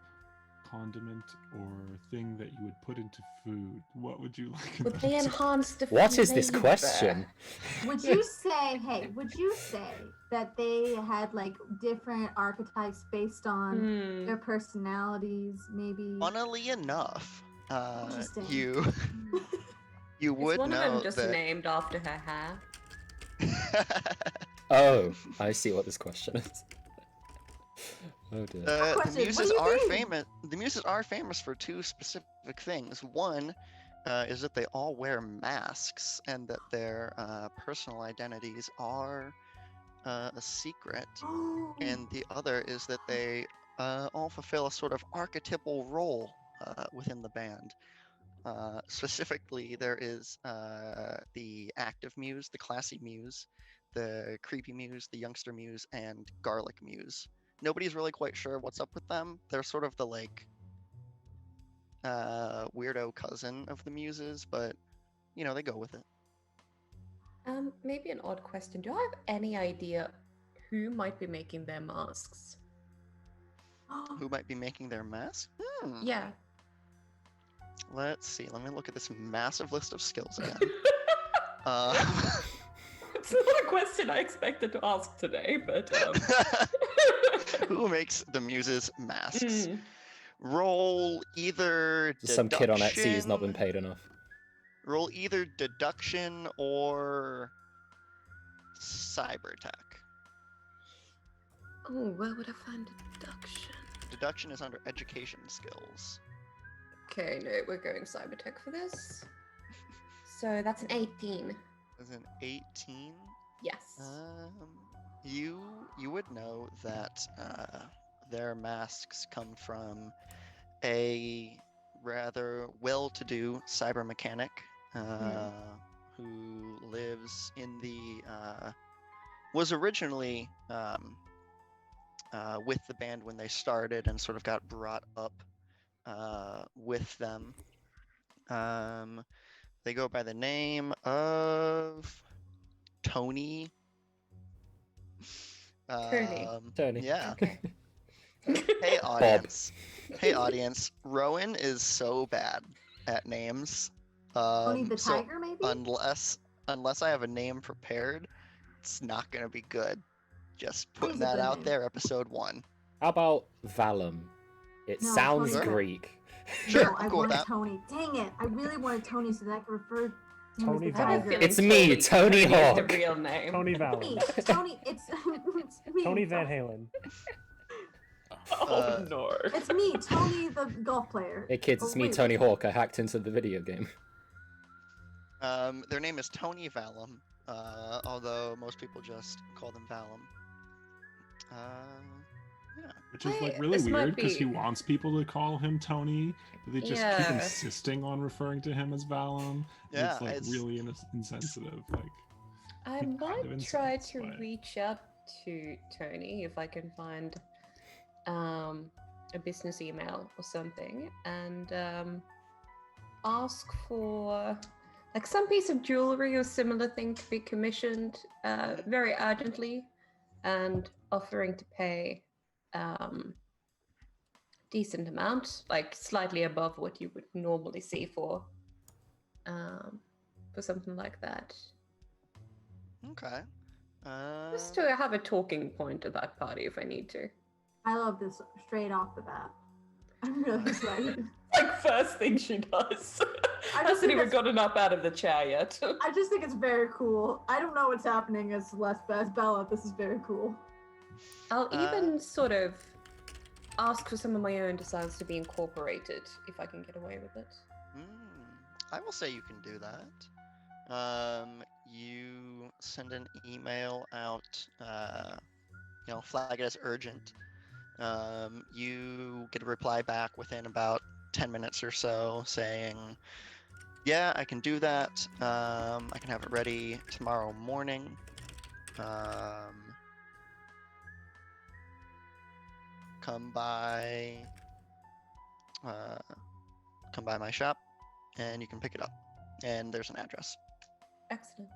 condiment or thing that you would put into food, what would you liken Would them they to? enhance the What is this flavor? question? Would you say that they had like different archetypes based on their personalities, maybe? Funnily enough, Interesting. you would Is one know of them just that... named after her hair? Oh, I see what this question is. Oh dear. The Muses are famous. The Muses are famous for two specific things. One is that they all wear masks, and that their personal identities are a secret. And the other is that they all fulfill a sort of archetypal role within the band. Specifically, there is the active muse, the classy muse, the creepy muse, the youngster muse, and garlic muse. Nobody's really quite sure what's up with them. They're sort of the weirdo cousin of the muses, but they go with it. Maybe an odd question. Do I have any idea who might be making their masks? Who might be making their masks? Yeah. Let's see. Let me look at this massive list of skills again. It's not a question I expected to ask today, but who makes the muses masks? Roll either Some kid on Etsy has not been paid enough. Roll either deduction or cybertech. Oh, where would I find deduction? Deduction is under education skills. Okay, no, we're going cybertech for this. So that's an 18. That's an 18? Yes. You would know that their masks come from a rather well-to-do cyber mechanic who lives in the was originally with the band when they started and sort of got brought up with them. They go by the name of Tony. Tony. Tony. Yeah. Okay. Hey audience. Hey audience. Rowan is so bad at names. Tony the So Tiger, maybe? unless I have a name prepared, it's not gonna be good. Just putting Tony's a that good out name. there. Episode 1. How about Valum? It No, sounds Tony's Greek. Sure, No, I I'm cool with wanted that. Tony. Dang it! I really wanted Tony so that I could refer to him Tony as the Val. I have a Tiger. feeling It's me, Tony is Hawk. the real name. Tony Me, Valen. Tony. It's me. Tony Van Halen. Oh no. It's me, Tony the golf player. Hey kids, it's Oh, me, wait. Tony Hawk. I hacked into the video game. Their name is Tony Valum, although most people just call them Valum. Yeah. Which is like Hey, really this might weird because he be- wants people to call him Tony, but they just keep Yeah. insisting on referring to him as Valum. And Yeah, it's like it's- really insensitive. Like, I kind might of try insults, to but- reach out to Tony if I can find a business email or something and ask for like some piece of jewelry or similar thing to be commissioned very urgently and offering to pay decent amount, like slightly above what you would normally see for something like that. Okay. Just to have a talking point at that party if I need to. I love this straight off the bat. I'm really excited. Like first thing she does. I just Hasn't think even it's- gotten up out of the chair yet. I just think it's very cool. I don't know what's happening as Bella. This is very cool. I'll even sort of ask for some of my own designs to be incorporated if I can get away with it. I will say you can do that. You send an email out, flag it as urgent. You get a reply back within about 10 minutes or so saying, yeah, I can do that. I can have it ready tomorrow morning. Come by my shop and you can pick it up. And there's an address. Excellent.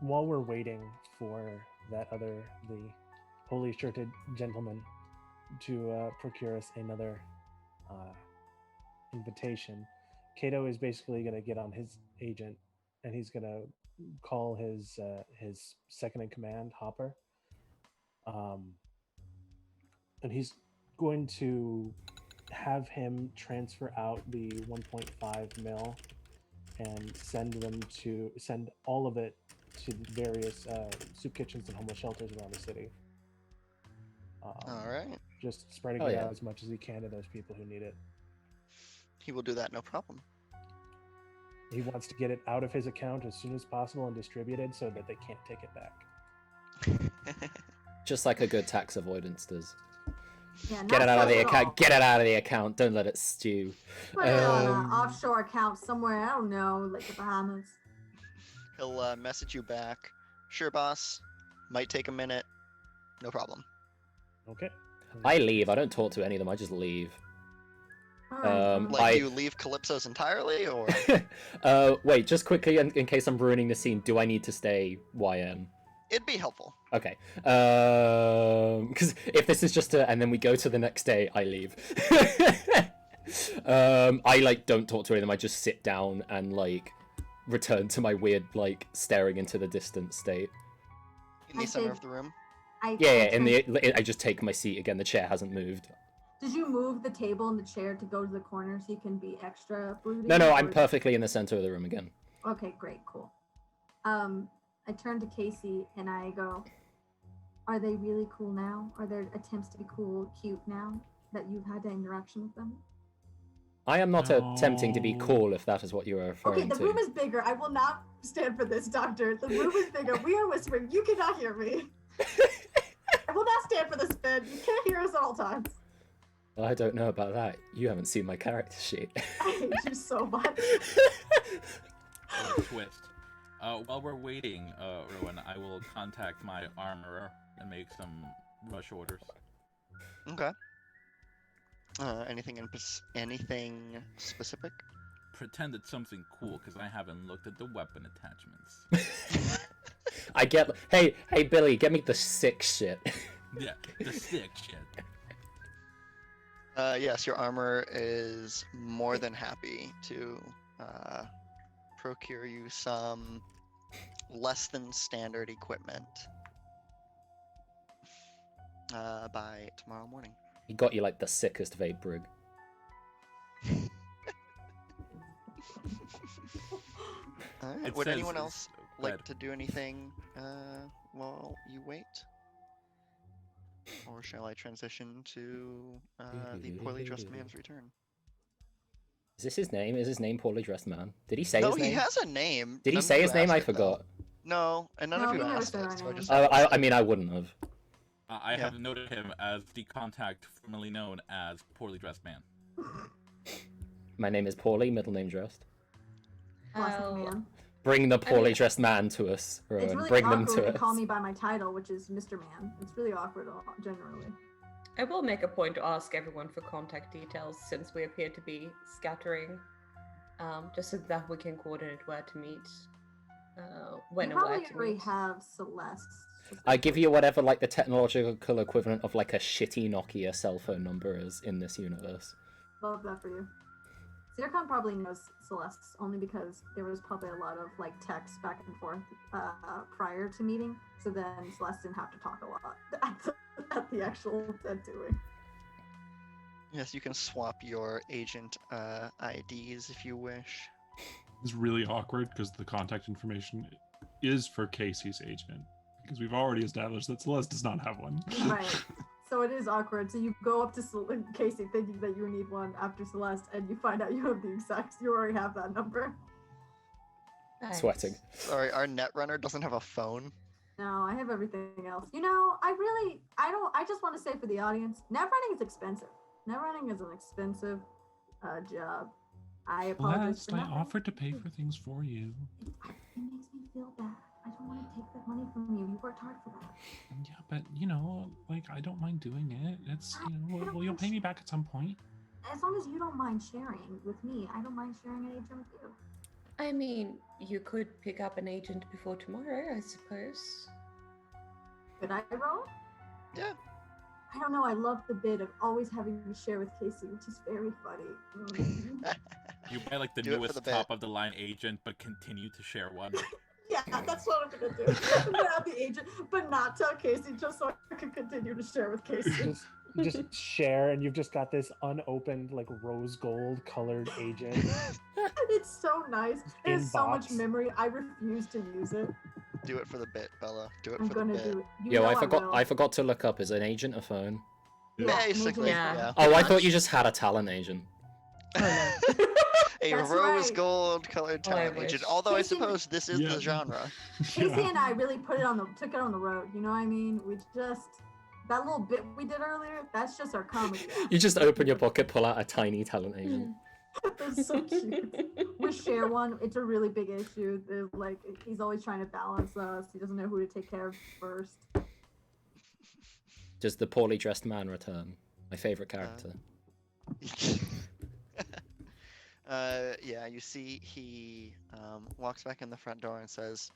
While we're waiting for the holy shirted gentleman to procure us another invitation, Kato is basically going to get on his agent and he's going to call his second in command, Hopper, and he's going to have him transfer out the 1.5 mil and send all of it to various soup kitchens and homeless shelters around the city. All right. Just spreading Oh, it yeah. out as much as he can to those people who need it. He will do that, no problem. He wants to get it out of his account as soon as possible and distributed so that they can't take it back. Just like a good tax avoidance does. Yeah, Get not it out of the so at all. account. Get it out of the account. Don't let it stew. Put it on an Um, offshore account somewhere. I don't know, like the Bahamas. He'll message you back. Sure, boss. Might take a minute. No problem. Okay. I leave. I don't talk to any of them. I just leave. All right, Like, I- you leave Calypso's entirely, or Wait, just quickly, in case I'm ruining the scene, do I need to stay YN? it'd be helpful. Okay. Because if this is just and then we go to the next day, I leave. I don't talk to any of them. I just sit down and return to my weird staring into the distance state. In the I center did- of the room. Yeah. I just take my seat again. The chair hasn't moved. Did you move the table and the chair to go to the corner so you can be extra brooding? No, I'm or- perfectly in the center of the room again. Okay, great, cool. I turn to Casey and I go, are they really cool now? Are there attempts to be cute now that you've had the interaction with them? I am not attempting to be No. cool, if that is what you are Okay, referring the to. room is bigger. I will not stand for this, Doctor. The room is bigger. We are whispering. You cannot hear me. I will not stand for this, Ben. You can't hear us at all times. I don't know about that. You haven't seen my character sheet. I hate you so much. Twist. While we're waiting, Rowan, I will contact my armorer and make some rush orders. Okay. Anything specific? Pretend it's something cool, because I haven't looked at the weapon attachments. I get. Hey, Billy, get me the sick shit. Yeah, the sick shit. Yes, your armor is more than happy to procure you some less than standard equipment by tomorrow morning. He got you like the sickest vape brig. All right. It Would says anyone it's- else go like ahead. to do anything while you wait? Or shall I transition to the poorly dressed man's return? Is this his name? Is his name Poorly Dressed Man? Did he say No, his he name? has a name. Did he None of say you his name? asked I it, though. forgot. No, and none No, of you he never asked said it, our so I name. just I mean, I wouldn't have. I Yeah. have noted him as the contact formerly known as Poorly Dressed Man. My name is Poorly, middle name dressed. Classic Oh, man. Bring the poorly mean, dressed man to us, It's Rowan. really Bring them awkward to when us. they call me by my title, which is Mr. Man. It's really awkward generally. I will make a point to ask everyone for contact details since we appear to be scattering, just so that we can coordinate where to meet, when You and where probably to already meet. have Celeste. I give you whatever like the technological equivalent of like a shitty Nokia cell phone number is in this universe. Love that for you. Zircon probably knows Celeste only because there was probably a lot of like text back and forth prior to meeting, so then Celeste didn't have to talk a lot at the actual doing. Yes, you can swap your agent IDs if you wish. It's really awkward because the contact information is for Casey's agent. Because we've already established that Celeste does not have one. Right. So it is awkward. So you go up to Casey thinking that you need one after Celeste, and you find out you have the exact. You already have that number. Nice. Sweating. Sorry, our netrunner doesn't have a phone. No, I have everything else. You know, I just want to say for the audience, net running is expensive. Net running is an expensive job. I apologize Celeste, for I nothing. offered to pay for things for you. It makes me feel bad. I don't want to take that money from you. You worked hard for that. Yeah, but you know, like I don't mind doing it. It's well, you'll pay me back at some point. As long as you don't mind sharing with me, I don't mind sharing an agent with you. I mean, you could pick up an agent before tomorrow, I suppose. Could I roll? Yeah. I don't know. I love the bit of always having to share with Casey, which is very funny. You buy like the Do it for newest the bit. top of the line agent, but continue to share one. Yeah, that's what I'm gonna do. I'm gonna have the agent, but not tell Casey, just so I can continue to share with Casey. Just share, and you've just got this unopened, like rose gold colored agent. It's so nice. It has so much Inbox. memory. I refuse to use it. Do it for the bit, Bella. Do it I'm for the gonna bit. do it. You Yo, know I forgot. will. I forgot to look up. Is an agent a phone? Yeah, an Basically, agent- yeah. Oh, I thought you just had a talent agent. A That's rose right. gold colored Oh, I talent agent. wish. Although I Casey- suppose this is Yeah. the genre. Casey and I really took it on the road. You know what I mean? We just that little bit we did earlier. That's just our comedy. You just open your pocket, pull out a tiny talent agent. They're so cute. We share one. It's a really big issue. They're like he's always trying to balance us. He doesn't know who to take care of first. Does the poorly dressed man return? My favorite character. Yeah, you see he walks back in the front door and says,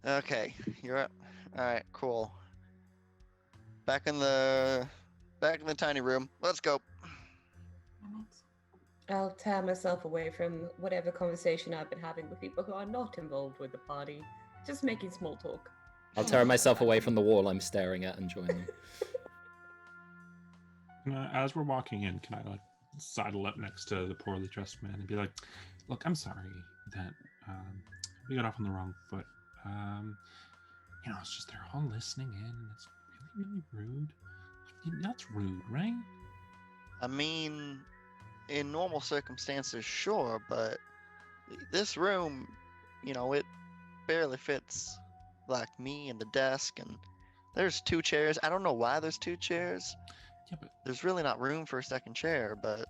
"Okay, you're up. All right, cool. Back in the tiny room. Let's go." Damn it. I'll tear myself away from whatever conversation I've been having with people who are not involved with the party. Just making small talk. I'll tear myself away from the wall I'm staring at and join them. As we're walking in, can I like sidle up next to the poorly dressed man and be like, "Look, I'm sorry that we got off on the wrong foot. It's just they're all listening in, and it's really, really rude. That's rude, right?" I mean, in normal circumstances, sure, but this room, it barely fits like me and the desk, and there's 2 chairs. I don't know why there's 2 chairs. Yeah, but There's really not room for a second chair, but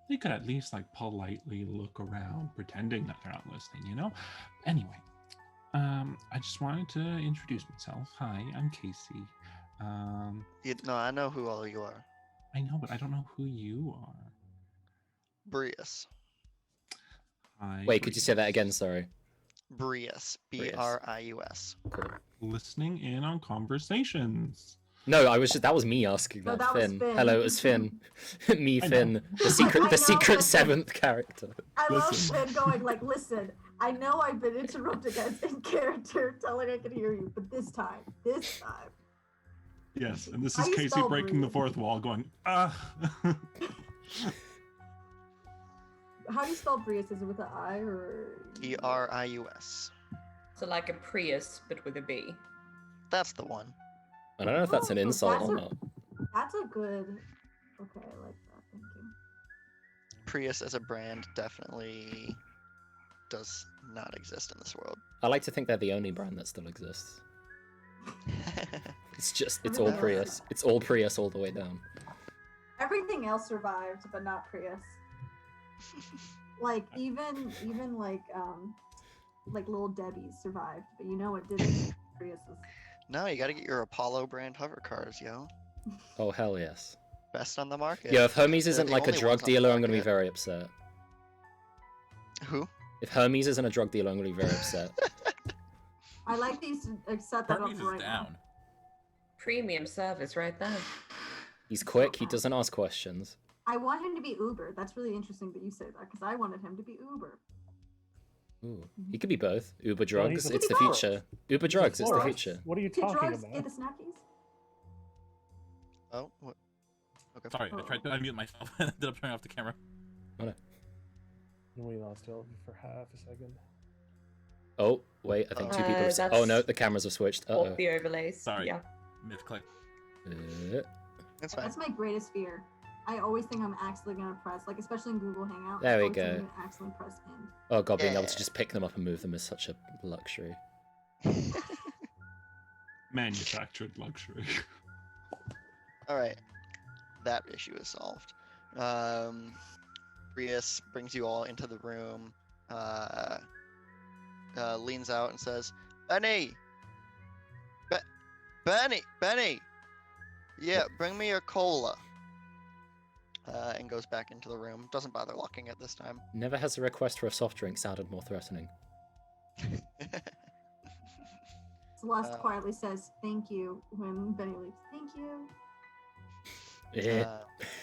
they could at least like politely look around, pretending that they're not listening. Anyway, I just wanted to introduce myself. Hi, I'm Casey. I know who all you are. I know, but I don't know who you are. Brius. Hi. Wait, could you say that Brius. again? Sorry. Brius. Brius. Brius. Cool. Listening in on conversations. No, that was me asking No, that. that was Finn. Finn. Hello, it's Finn. Me, I know. Finn. The I know, secret but- seventh character. I love Listen. Finn going like, listen, I know I've been interrupted as in character, telling I can hear you, but this time. Yes, and this How is you Casey spell breaking the Brius? fourth wall, going, ah. How do you spell Brius? Is it with an I or? Brius. So like a Prius, but with a B. That's the one. I don't know if that's an Oh, insult that's or a- not. That's a good. Okay, I like that. Thank you. Prius as a brand definitely does not exist in this world. I like to think they're the only brand that still exists. It's all Everything else Prius. survived. It's all Prius all the way down. Everything else survived, but not Prius. Like even like little Debbie's survived, but you know what didn't? Prius's. No, you gotta get your Apollo brand hover cars, yo. Oh hell yes. Best on the market. Yeah, if Hermes They're isn't the like a only drug ones on the dealer, I'm gonna be market. very upset. Who? If Hermes isn't a drug dealer, I'm gonna be very upset. I like these to set that Hermes up right is now. down. Premium service right there. He's quick. He doesn't ask questions. I want him to be Uber. That's really interesting that you say that because I wanted him to be Uber. Ooh, he could be both. Uber Well, drugs. he's a It's the florist. future. Uber He's a drugs. It's the florist. future. What are you Get talking drugs, about? get the snackies. Oh, what? Okay. Sorry, I tried to unmute myself and ended up turning off the camera. We lost you for half a second. Oh wait, I think two people. Oh that's- no, the cameras have switched. Uh Off the overlays. Sorry. Yeah. Misclick. oh. That's fine. That's my greatest fear. I always think I'm accidentally gonna press, like especially in Google Hangout. There I we always think go. I'm gonna accidentally press end. Oh god, being able to Yeah. just pick them up and move them is such a luxury. Manufactured luxury. All right, that issue is solved. Brius brings you all into the room. Leans out and says, "Benny, Benny, yeah, bring me a cola." And goes back into the room. Doesn't bother locking it this time. Never has a request for a soft drink sounded more threatening. Celeste Uh, quietly says thank you when Benny leaves. Thank you. Eh.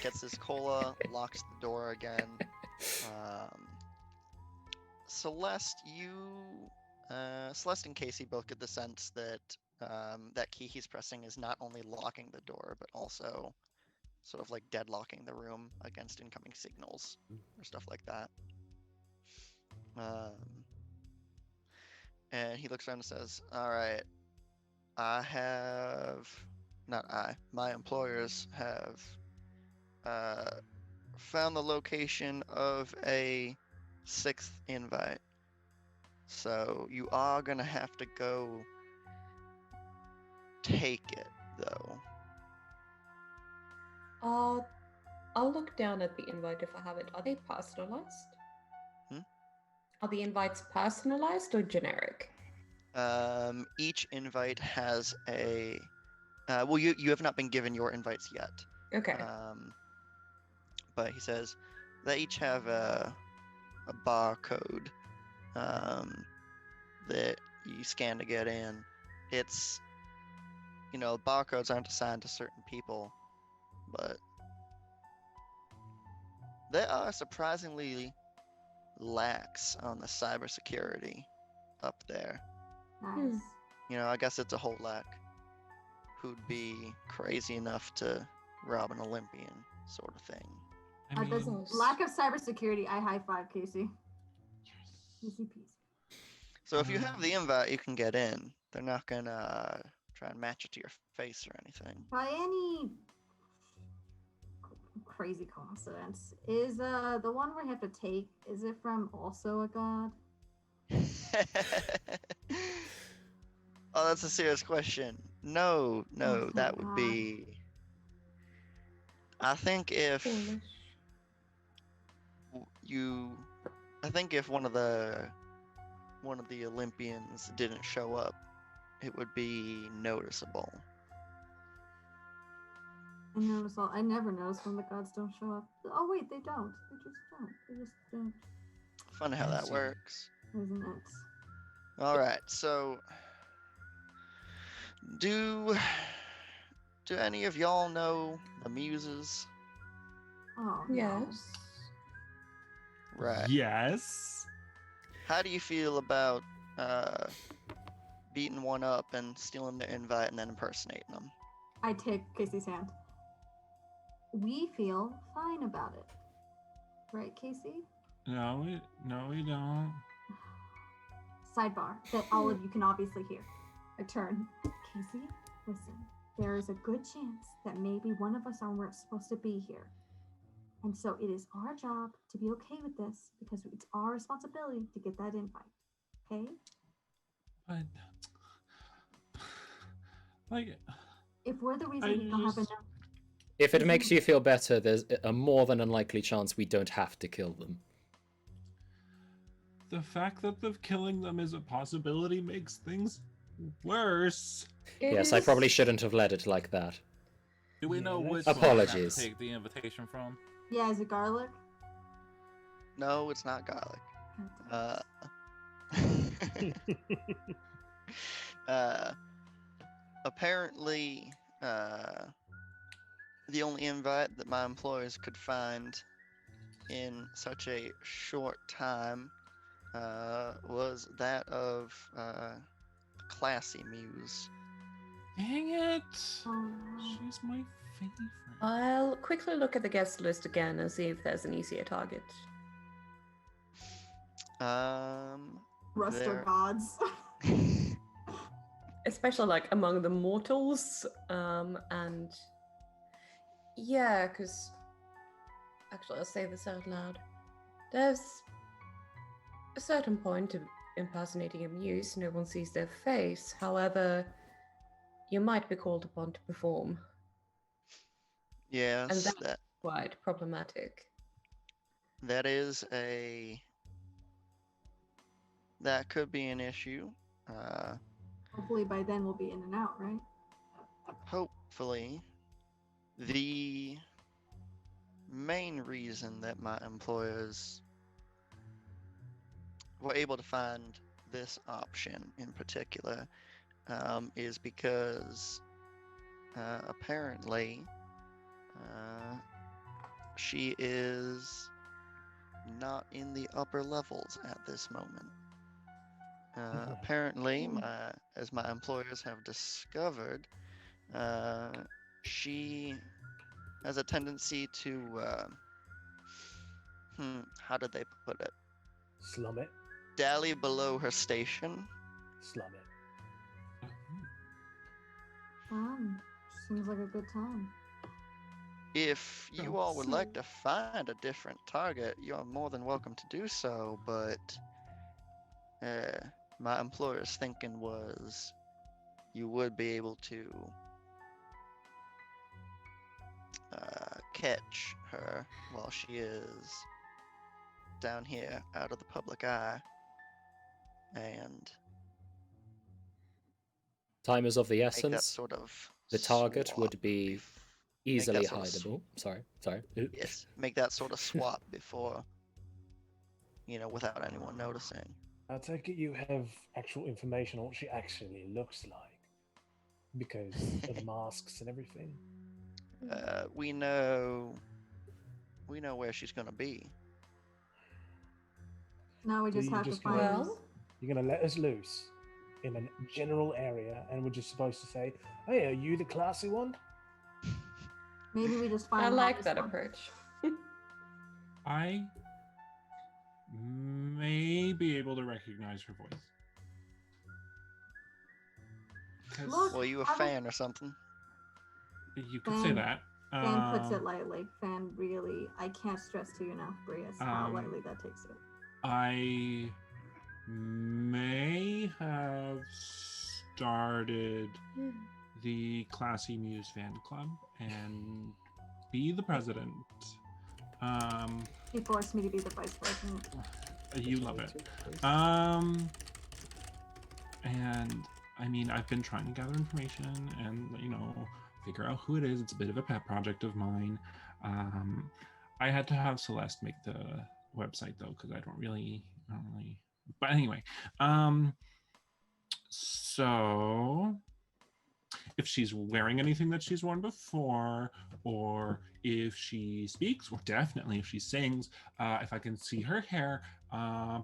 Gets his cola, locks the door again. Celeste, Celeste and Casey both get the sense that that key he's pressing is not only locking the door, but also sort of like deadlocking the room against incoming signals or stuff like that. And he looks around and says, "All right, my employers have found the location of a 6th invite. So you are gonna have to go take it, though." I'll look down at the invite if I have it. Are they personalized? Hmm? Are the invites personalized or generic? Each invite has a. Well, you have not been given your invites yet. Okay. But he says they each have a barcode that you scan to get in. It's, barcodes aren't assigned to certain people, but they are surprisingly lax on the cybersecurity up there. Nice. I guess it's a whole lack who'd be crazy enough to rob an Olympian, sort of thing. I This mean, lack of cybersecurity, I high five Casey. Easy peasy. So if you have the invite, you can get in. They're not gonna try and match it to your face or anything. By any crazy coincidence, is the one we have to take, is it from also a god? Oh, that's a serious question. No, thank that would God. be. I think if Foolish. I think if one of the Olympians didn't show up, it would be noticeable. I never notice when the gods don't show up. Oh wait, they don't. They just don't. They just don't. Funny how that works. Isn't it? All right. So, do any of y'all know the Muses? Oh, no. Yes. Right. Yes. How do you feel about beating one up and stealing their invite and then impersonating them? I take Casey's hand. We feel fine about it. Right, Casey? No, we don't. Sidebar that all of you can obviously hear. I turn. Casey, listen. There is a good chance that maybe one of us aren't supposed to be here. And so it is our job to be okay with this because it's our responsibility to get that invite. Okay? But like, If we're the reason I we don't have just- enough. If it makes you feel better, there's a more than unlikely chance we don't have to kill them. the fact that the killing them is a possibility makes things worse. Yes, I probably shouldn't have led it like that. Do we Yeah, know let's- which one we have Apologies. to take the invitation from? Yeah, is it garlic? No, it's not garlic. God Uh, apparently, the only invite that my employers could find in such a short time was that of Classy Muse. Dang it! Oh. She's my favorite. I'll quickly look at the guest list again and see if there's an easier target. Rust There- or gods. Especially like among the mortals. And yeah, because actually I'll say this out loud. There's a certain point to impersonating a muse, no one sees their face. However, you might be called upon to perform. Yes, And that's that quite problematic. that is that could be an issue. Hopefully by then we'll be in and out, right? Hopefully, the main reason that my employers were able to find this option in particular is because apparently she is not in the upper levels at this moment. Apparently, as my employers have discovered, she has a tendency to, how did they put it? Slum it. Dally below her station. Slum it. Seems like a good time. If you all would like to find a different target, you're more than welcome to do so, but my employer's thinking was you would be able to catch her while she is down here out of the public eye, and Time is of the make that essence. sort of The target swap would be bef- easily sort of hideable. Sorry. yes, make that sort of swap before, without anyone noticing. I take it you have actual information on what she actually looks like because of the masks and everything. We know where she's gonna be. Now we So just you have to just find. gonna- Well, You're going to let us loose in a general area, and we're just supposed to say, "Hey, are you the classy one?" Maybe we just find. I like Holly's that one. approach. I may be able to recognize her voice. 'Cause Look, Well, you a I was- fan or something? you could say Fan- that. Fan puts it lightly. Fan really, I can't stress to you enough, Brias, how lightly that takes it. I may have started the Classy Muse fan club and be the president. He forced me to be the vice president. You love it. And I mean, I've been trying to gather information and figure out who it is. It's a bit of a pet project of mine. I had to have Celeste make the website though, because I don't really. But anyway, So, if she's wearing anything that she's worn before, or if she speaks, or definitely if she sings, if I can see her hair,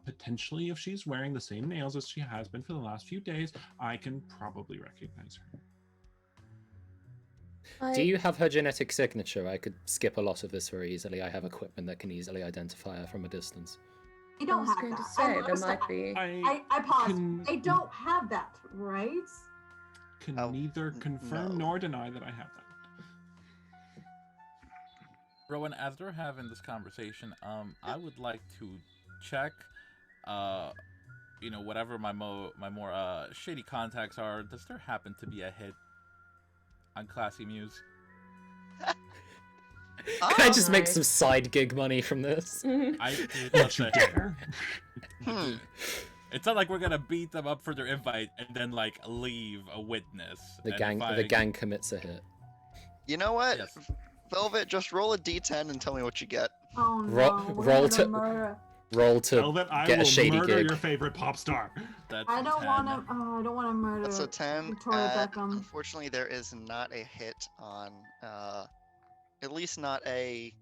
potentially if she's wearing the same nails as she has been for the last few days, I can probably recognize her. Do you have her genetic signature? I could skip a lot of this very easily. I have equipment that can easily identify her from a distance. They I don't was have going that. to say there might be. I paused. They don't have that, right? Can Oh, neither confirm no. nor deny that I have that. Rowan, as they're having this conversation, I would like to check, whatever my more shady contacts are. Does there happen to be a hit on Classy Muse? Can I just make Alright. some side gig money from this? Don't you dare. It's not like we're gonna beat them up for their invite and then like leave a witness. The And if gang commits a hit. You know what? Yes. Velvet, just roll a d10 and tell me what you get. Oh no. Ro- we're roll gonna to- murder. Roll to Velvet, I get will a shady murder gig. your favorite pop star. That's I don't 10. want to. Oh, I don't want to murder. That's a 10. Victoria Beckham. Unfortunately, there is not a hit on, at least not a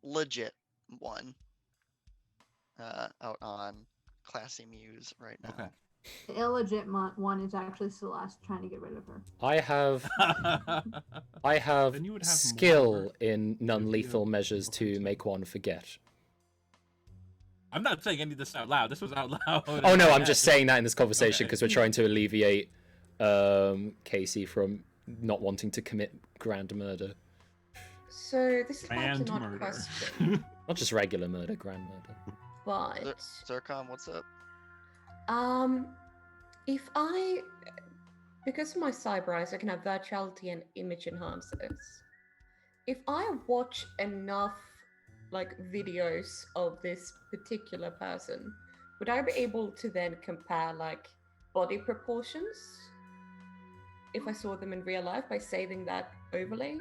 legit one, out on Classy Muse right now. Okay. The illegitimate one is actually Celeste trying to get rid of her. I have Then you would have skill more in non-lethal reveal measures to weapons. make one forget. I'm not saying any of this out loud. This was out loud. Oh no, I'm just saying that in this conversation Okay. because we're trying to alleviate Casey from not wanting to commit grand murder. So this is And actually not a murder. question, Not just regular murder, grand murder. but Zircon, what's up? if because of my cyber eyes, I can have virtuality and image enhancers. If I watch enough like videos of this particular person, would I be able to then compare like body proportions if I saw them in real life by saving that overlay?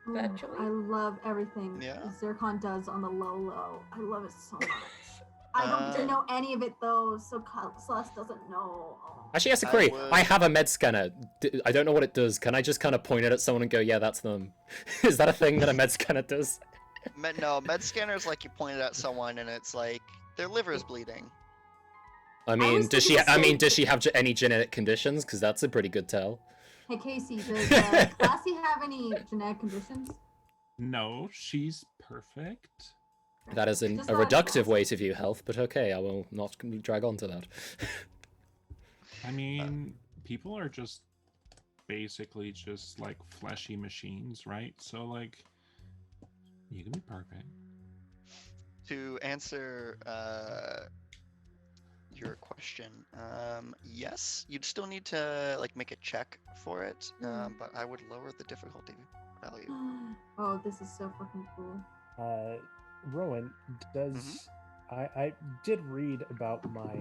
Oh, Virtually? I love everything Yeah. Zircon does on the low. I love it so much. I don't Uh, know any of it though, so Celeste doesn't know. Oh. Actually, that's a I query. would- I have a med scanner. I don't know what it does. Can I just kind of point it at someone and go, yeah, that's them? Is that a thing that a med scanner does? Med scanner is like you pointed at someone and it's like their liver is bleeding. I mean, was does she? thinking the I same mean, does she have any genetic conditions? Because that's a pretty good tell. Hey Casey, does Classy have any genetic conditions? No, she's perfect. That is a Just not reductive class. way to view health, but okay, I will not drag on to that. I mean, people are just basically just like fleshy machines, right? So like, you can be perfect. To answer your question, yes, you'd still need to like make a check for it, but I would lower the difficulty value. Oh, this is so fucking cool. Rowan, does I did read about my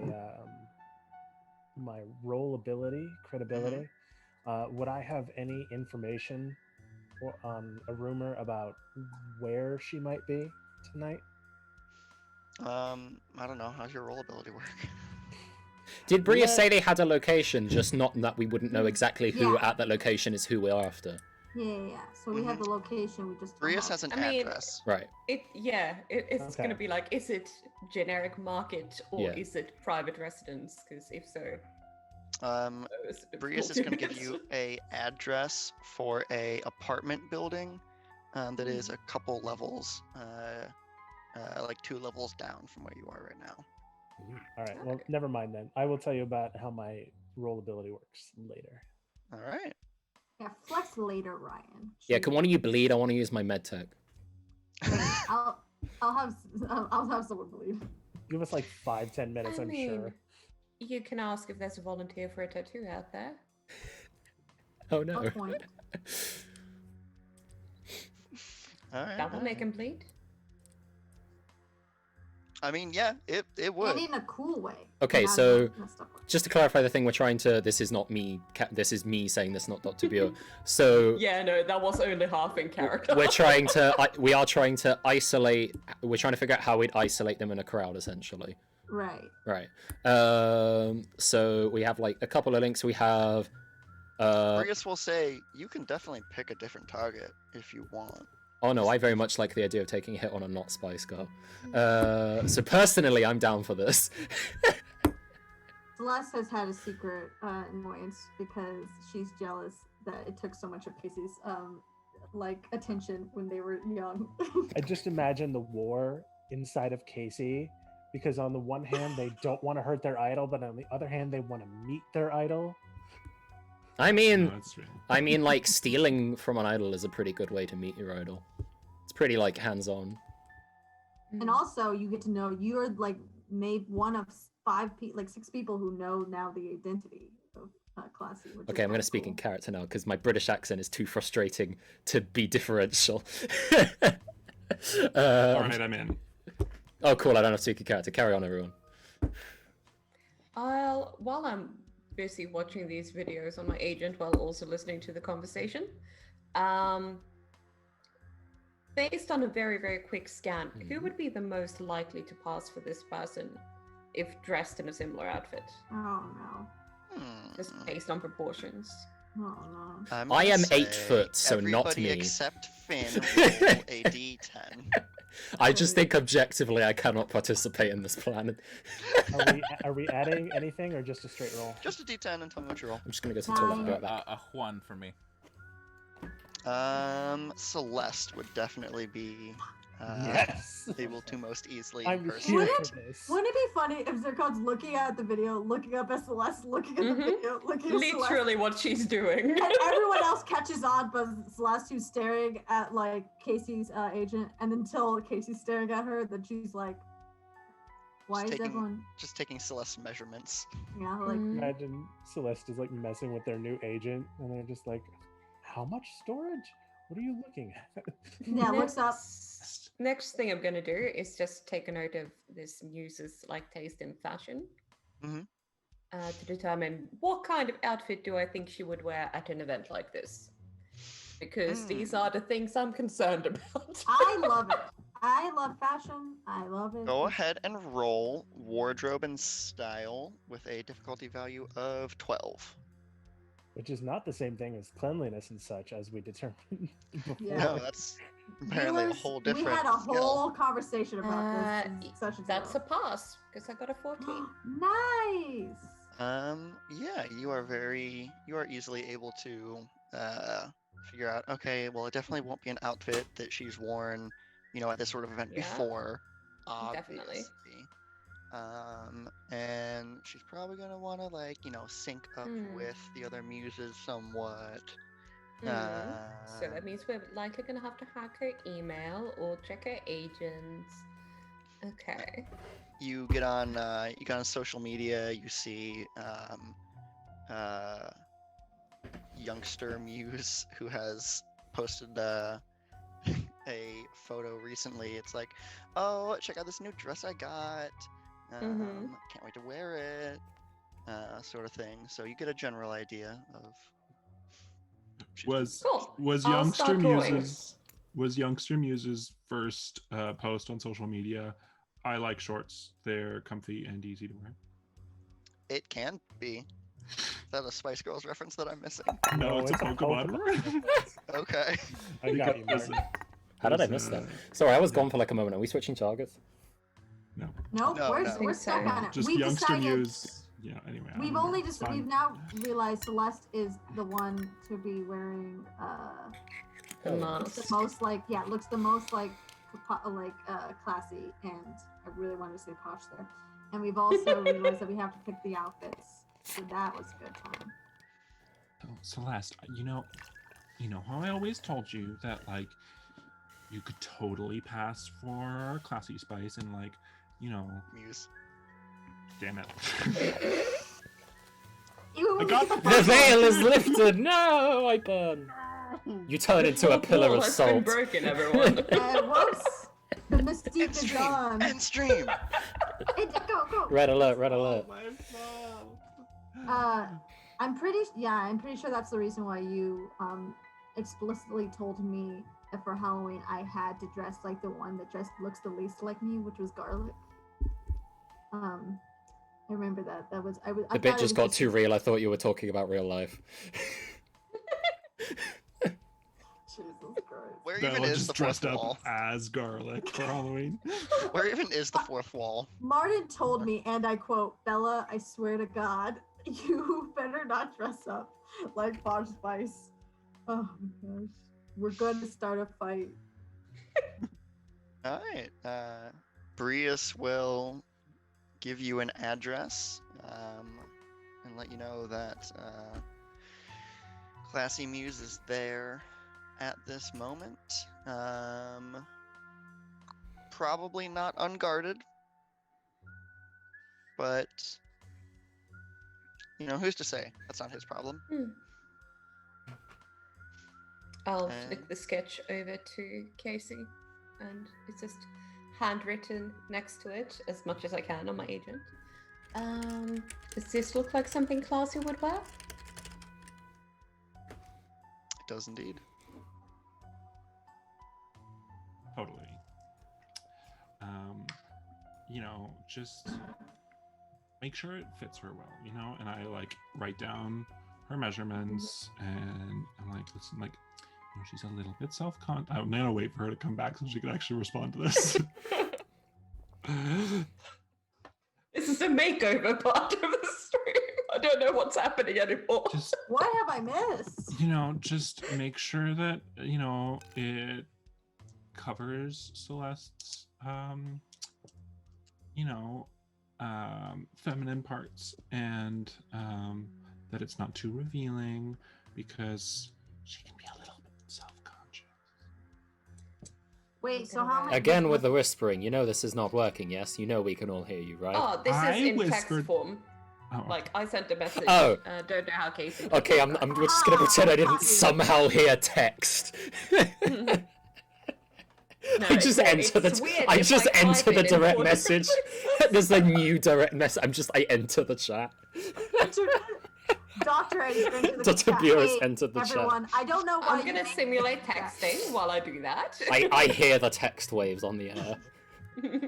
my roll ability, credibility. Would I have any information on a rumor about where she might be tonight? I don't know. How's your roll ability work? Did Bria Yeah. say they had a location, just not that we wouldn't know exactly who Yeah. at that location is who we're after? Yeah. So we have the location. We just. don't Brius have- has an I mean- address. Right. It's Okay. gonna be like, is it generic market or Yeah. is it private residence? Because if so, it's a bit Brius is going to give difficult. you a address for a apartment building that is a couple levels, like 2 levels down from where you are right now. All right. Well, never mind then. I will tell you about how my roll ability works later. All right. Yeah, flex later, Ryan. Yeah, can one of you bleed? I want to use my med tech. I'll have someone bleed. Give us like 5-10 minutes, I I'm mean, sure. you can ask if there's a volunteer for a tattoo out there. Oh no. Good point. All right. That will make him bleed. I mean, yeah, it would. And in a cool way. Okay, not so messed up way. just to clarify the thing, we're trying to. This is not me. This is me saying this, not Dr. Buer. So Yeah, no, that was only half in character. we're trying to. We are trying to isolate. We're trying to figure out how we'd isolate them in a crowd, essentially. Right. Right. So we have like a couple of links. We have Brius will say you can definitely pick a different target if you want. oh no, I very much like the idea of taking a hit on a not Spice Girl. So personally, I'm down for this. Celeste has had a secret annoyance because she's jealous that it took so much of Casey's attention when they were young. I just imagine the war inside of Casey, because on the one hand they don't want to hurt their idol, but on the other hand they want to meet their idol. I mean, No, it's real. I mean, like stealing from an idol is a pretty good way to meet your idol. It's pretty like hands-on. And also, you get to know you're like maybe one of 6 people who know now the identity of Classy. Okay, I'm going to speak in character now because my British accent is too frustrating to be differential. All right, I'm in. Oh, cool. I don't have to speak in character. Carry on, everyone. While I'm busy watching these videos on my agent while also listening to the conversation, based on a very, very quick scan, who would be the most likely to pass for this person if dressed in a similar outfit? Oh no. Just based on proportions. Oh no. I am 8 foot, so not everybody me. except Finn roll a d10. I just think objectively I cannot participate in this plan. Are we adding anything or just a straight roll? Just a d10 and tell me what you roll. I'm just going to go to the toilet and be right back. A Juan for me. Celeste would definitely be Yes. able to most easily I'm impersonate. here for this. Wouldn't it be funny if Zircon's looking at the video, looking up at Celeste, looking at the video, looking at Celeste, Literally what she's doing. and everyone else catches on, but Celeste who's staring at like Casey's agent, and until Casey's staring at her, then she's like, "Why is everyone?" Just taking Celeste's measurements. Yeah, like Imagine Celeste is like messing with their new agent, and they're just like, "How much storage? What are you looking at?" yeah, looks up. Next thing I'm gonna do is just take a note of this muse's like taste in fashion, to determine what kind of outfit do I think she would wear at an event like this, because these are the things I'm concerned about. I love it. I love fashion. I love it. Go ahead and roll wardrobe and style with a difficulty value of 12. Which is not the same thing as cleanliness and such, as we determined before. Yeah. No, that's apparently a Viewers, whole different We had a skill. whole conversation about this. in such a That's a deal. pass because I got a 14. Nice. Yeah, you are easily able to figure out, okay, well, it definitely won't be an outfit that she's worn, at this sort of event Yeah. before. Definitely. Obviously. And she's probably gonna want to sync up with the other muses somewhat. So that means we're likely gonna have to hack her email or check her agents. Okay. You get on social media. You see youngster muse who has posted a photo recently. It's like, oh, check out this new dress I got. Can't wait to wear it. Sort of thing. So you get a general idea of. Was I'll Youngster start going. Muse's first post on social media? I like shorts. They're comfy and easy to wear. It can be. Is that a Spice Girls reference that I'm missing? No, it's a Pokemon reference. Okay. I got you, Because- Martin. How did I miss that? Sorry, I was gone for like a moment. Are we switching targets? No, No, we're no. we're stuck on it. Just We've Youngster decided. Muse. Yeah. Anyway. I We've don't only know. just Fine. we've now realized Celeste is the one to be wearing The looks the mask. most looks the most classy, and I really wanted to say posh there. And we've also realized that we have to pick the outfits, so that was a good time. Oh, Celeste, you know how I always told you that you could totally pass for classy Spice and Muse. damn it. You I got The veil is lifted! No, I burn. You turn into a pillar Wall of has been salt. broken, everyone. whoops, the mystique is gone. End stream. Go. Red alert, red alert. I'm pretty sure that's the reason why you explicitly told me that for Halloween I had to dress like the one that just looks the least like me, which was Garlic. I remember that. That was I was. The bit just got too real. I thought you were talking about real life. Jesus Christ. Where Bella even is just the dressed fourth up wall? as garlic for Halloween. Where even is the fourth wall? Martin told me, and I quote, "Bella, I swear to God, you better not dress up like Posh Spice." Oh my gosh, we're going to start a fight. All right. Brius will give you an address and let you know that Classy Muse is there at this moment. Probably not unguarded, but who's to say? That's not his problem. I'll flick the sketch over to Casey, and it's just handwritten next to it as much as I can on my agent. Does this look like something Classy would wear? It does indeed. Totally. Just make sure it fits her well, and I write down her measurements, and I'm like, listen, she's a little bit self-conscious. I'm gonna wait for her to come back so she can actually respond to this. This is a makeover part of the stream. I don't know what's happening anymore. What have I missed? Just make sure that it covers Celeste's feminine parts, and that it's not too revealing, because she can be a little bit self-conscious. Wait, so how many? Again with the whispering. This is not working, yes? We can all hear you, right? Oh, this is in text form. Oh, okay. I sent a message. Oh. Don't know how Casey. Okay, I'm just gonna pretend I didn't somehow hear text. No, I just enter the direct message. There's a new direct message. I enter the chat. Doctor has entered the Dr. chat. Bureau's Hey, entered the chat. everyone, I don't know why I'm gonna simulate texting while I do that. I hear the text waves on the air.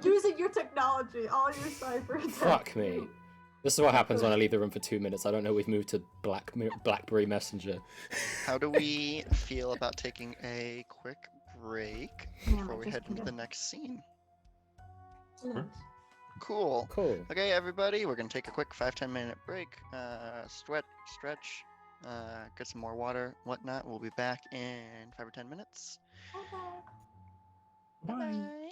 using your technology, all your cipher. Fuck me. This is what happens when I leave the room for 2 minutes. I don't know we've moved to BlackBerry Messenger. How do we feel about taking a quick break before we head into the next scene? Cool. Okay, everybody, we're gonna take a quick 5-10 minute break. Stretch, get some more water, whatnot. We'll be back in 5 or 10 minutes. Bye. Bye.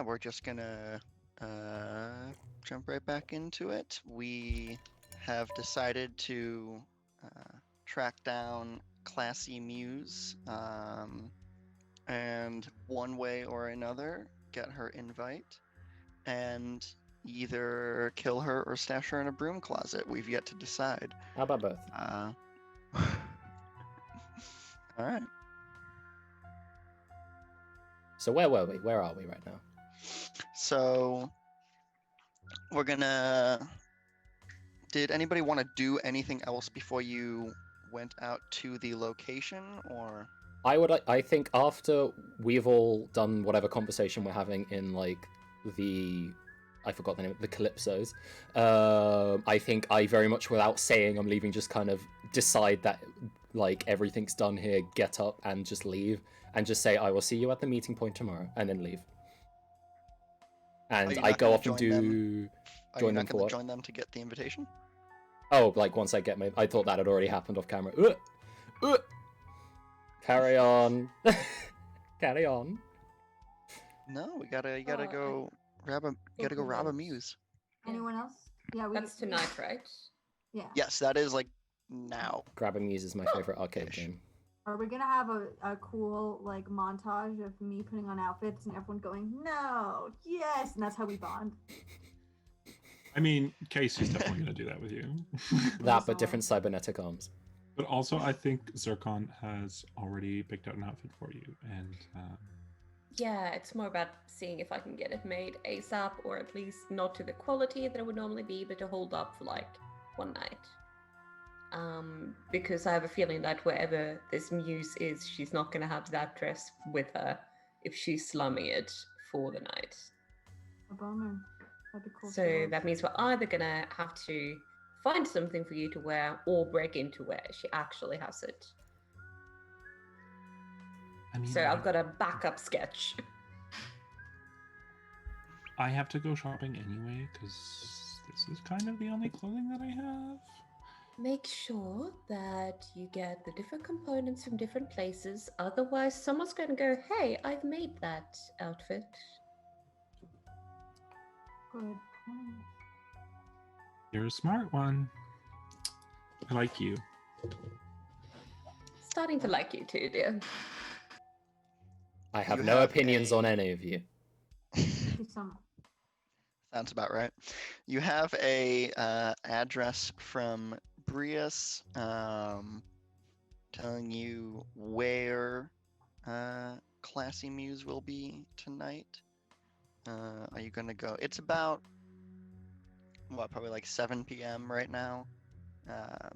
yeah, we're just gonna jump right back into it. We have decided to track down Classy Muse, and one way or another get her invite, and either kill her or stash her in a broom closet. We've yet to decide. How about both? All right. So where were we? Where are we right now? So we're gonna. Did anybody want to do anything else before you went out to the location, or? I think after we've all done whatever conversation we're having in like I forgot the name, the Calypsos. I think I very much, without saying I'm leaving, just kind of decide that like everything's done here, get up and just leave, and just say I will see you at the meeting point tomorrow, and then leave. And I go off and do. Are you not going to join them to get the invitation? Oh, like once I get my. I thought that had already happened off camera. Carry on. Carry on. No, you gotta go rob a muse. Anyone else? Yeah, That's tonight, right? Yeah. Yes, that is like now. Grab a Muse is my favorite arcade game. Are we gonna have a cool like montage of me putting on outfits and everyone going, no, yes, and that's how we bond? I mean, Casey's definitely going to do that with you. That, but different cybernetic arms. But also, I think Zircon has already picked out an outfit for you, and Yeah, it's more about seeing if I can get it made ASAP, or at least not to the quality that it would normally be, but to hold up for like one night. Because I have a feeling that wherever this muse is, she's not going to have that dress with her if she's slumming it for the night. A bummer. That'd be cool. So that means we're either going to have to find something for you to wear or break into where she actually has it. I mean, So I've got a backup sketch. I have to go shopping anyway, because this is kind of the only clothing that I have. Make sure that you get the different components from different places. Otherwise, someone's going to go, hey, I've made that outfit. Good point. You're a smart one. I like you. Starting to like you too, dear. I have You no have opinions on any of you. Thank you so much. Sounds about right. You have a address from Brius, telling you where Classy Muse will be tonight. Are you gonna go? It's about probably like 7 p.m. right now. Are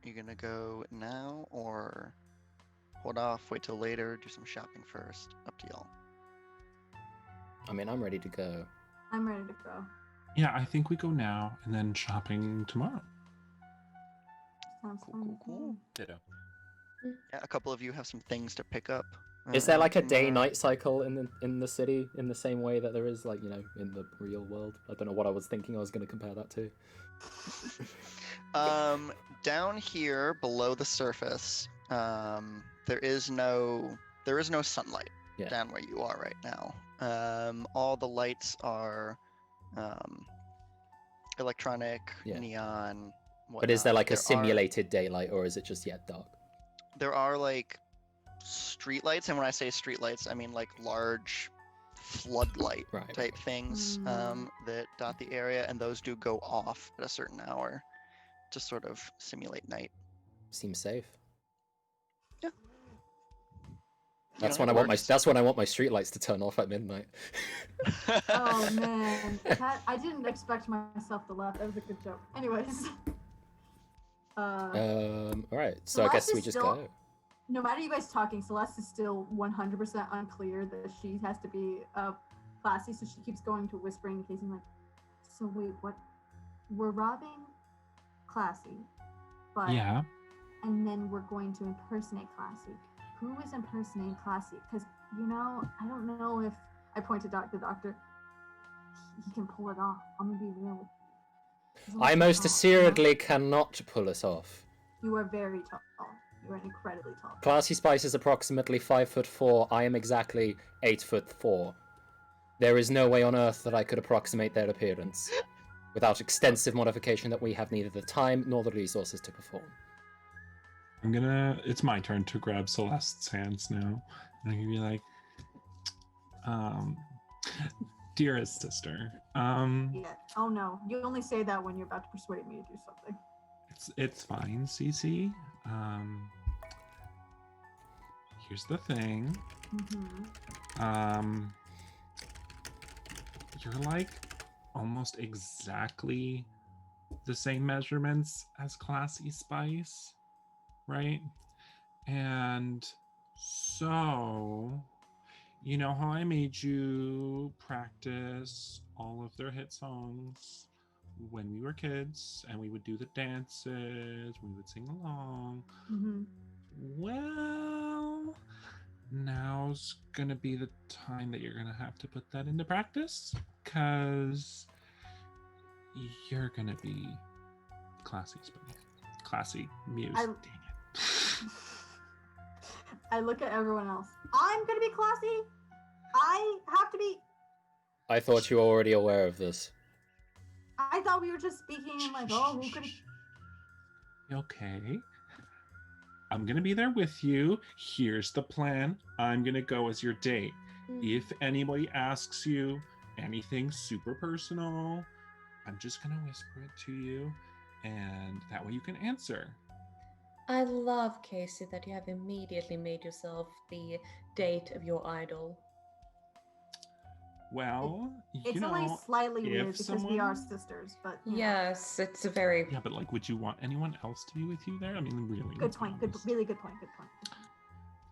you gonna go now or hold off, wait till later, do some shopping first? Up to y'all. I mean, I'm ready to go. I'm ready to go. Yeah, I think we go now and then shopping tomorrow. Sounds Cool, cool. Ditto. Yeah, a couple of you have some things to pick up. Is there like a tomorrow. day-night cycle in the city in the same way that there is, like, you know, in the real world? I don't know what I was thinking I was going to compare that to. Down here below the surface, there is no sunlight. Yeah. Down where you are right now. All the lights are electronic, Yeah. neon. But is there whatnot. like a simulated daylight, or is it just yet dark? There are like street lights, and when I say street lights, I mean like large floodlight Right. type things that dot the area, and those do go off at a certain hour to sort of simulate night. Seems safe. Yeah. That's You know, when I it want my works. that's when I want my streetlights to turn off at midnight. Oh man, I didn't expect myself to laugh. That was a good joke. Anyways. All right, so I guess Celeste we is just still- go. No matter you guys talking, Celeste is still 100% unclear that she has to be classy, so she keeps going to whispering and casing like, so wait, what? We're robbing Classy, but Yeah. and then we're going to impersonate Classy. Who is impersonating Classy? Because I don't know if I point to the doctor. He can pull it off. I'm gonna be real with you. He's I almost most tall, assuredly cannot pull it off. You are very tall. You're an incredibly tall person. Classy Spice is approximately 5'4". I am exactly 8'4". There is no way on earth that I could approximate their appearance without extensive modification that we have neither the time nor the resources to perform. It's my turn to grab Celeste's hands now. And I'm gonna be like, dearest sister, Yeah. Oh no, you only say that when you're about to persuade me to do something. it's fine, Cece. Here's the thing. Mm-hmm. You're like almost exactly the same measurements as Classy Spice, right? And so, you know how I made you practice all of their hit songs when we were kids and we would do the dances, we would sing along. Mm-hmm. Well, now's gonna be the time that you're gonna have to put that into practice, because you're gonna be Classy Spice. Classy Muse. Dang it. I look at everyone else. I'm gonna be classy. I have to be. I thought you were already aware of this. I thought we were just speaking in like, oh, who could? Okay. I'm gonna be there with you. Here's the plan. I'm gonna go as your date. If anybody asks you anything super personal, I'm just gonna whisper it to you, and that way you can answer. I love, Casey, that you have immediately made yourself the date of your idol. Well, It's only slightly weird because we are sisters, but yes, it's a very yeah. But like, would you want anyone else to be with you there? I mean, really. Good point. Really good point. Good point.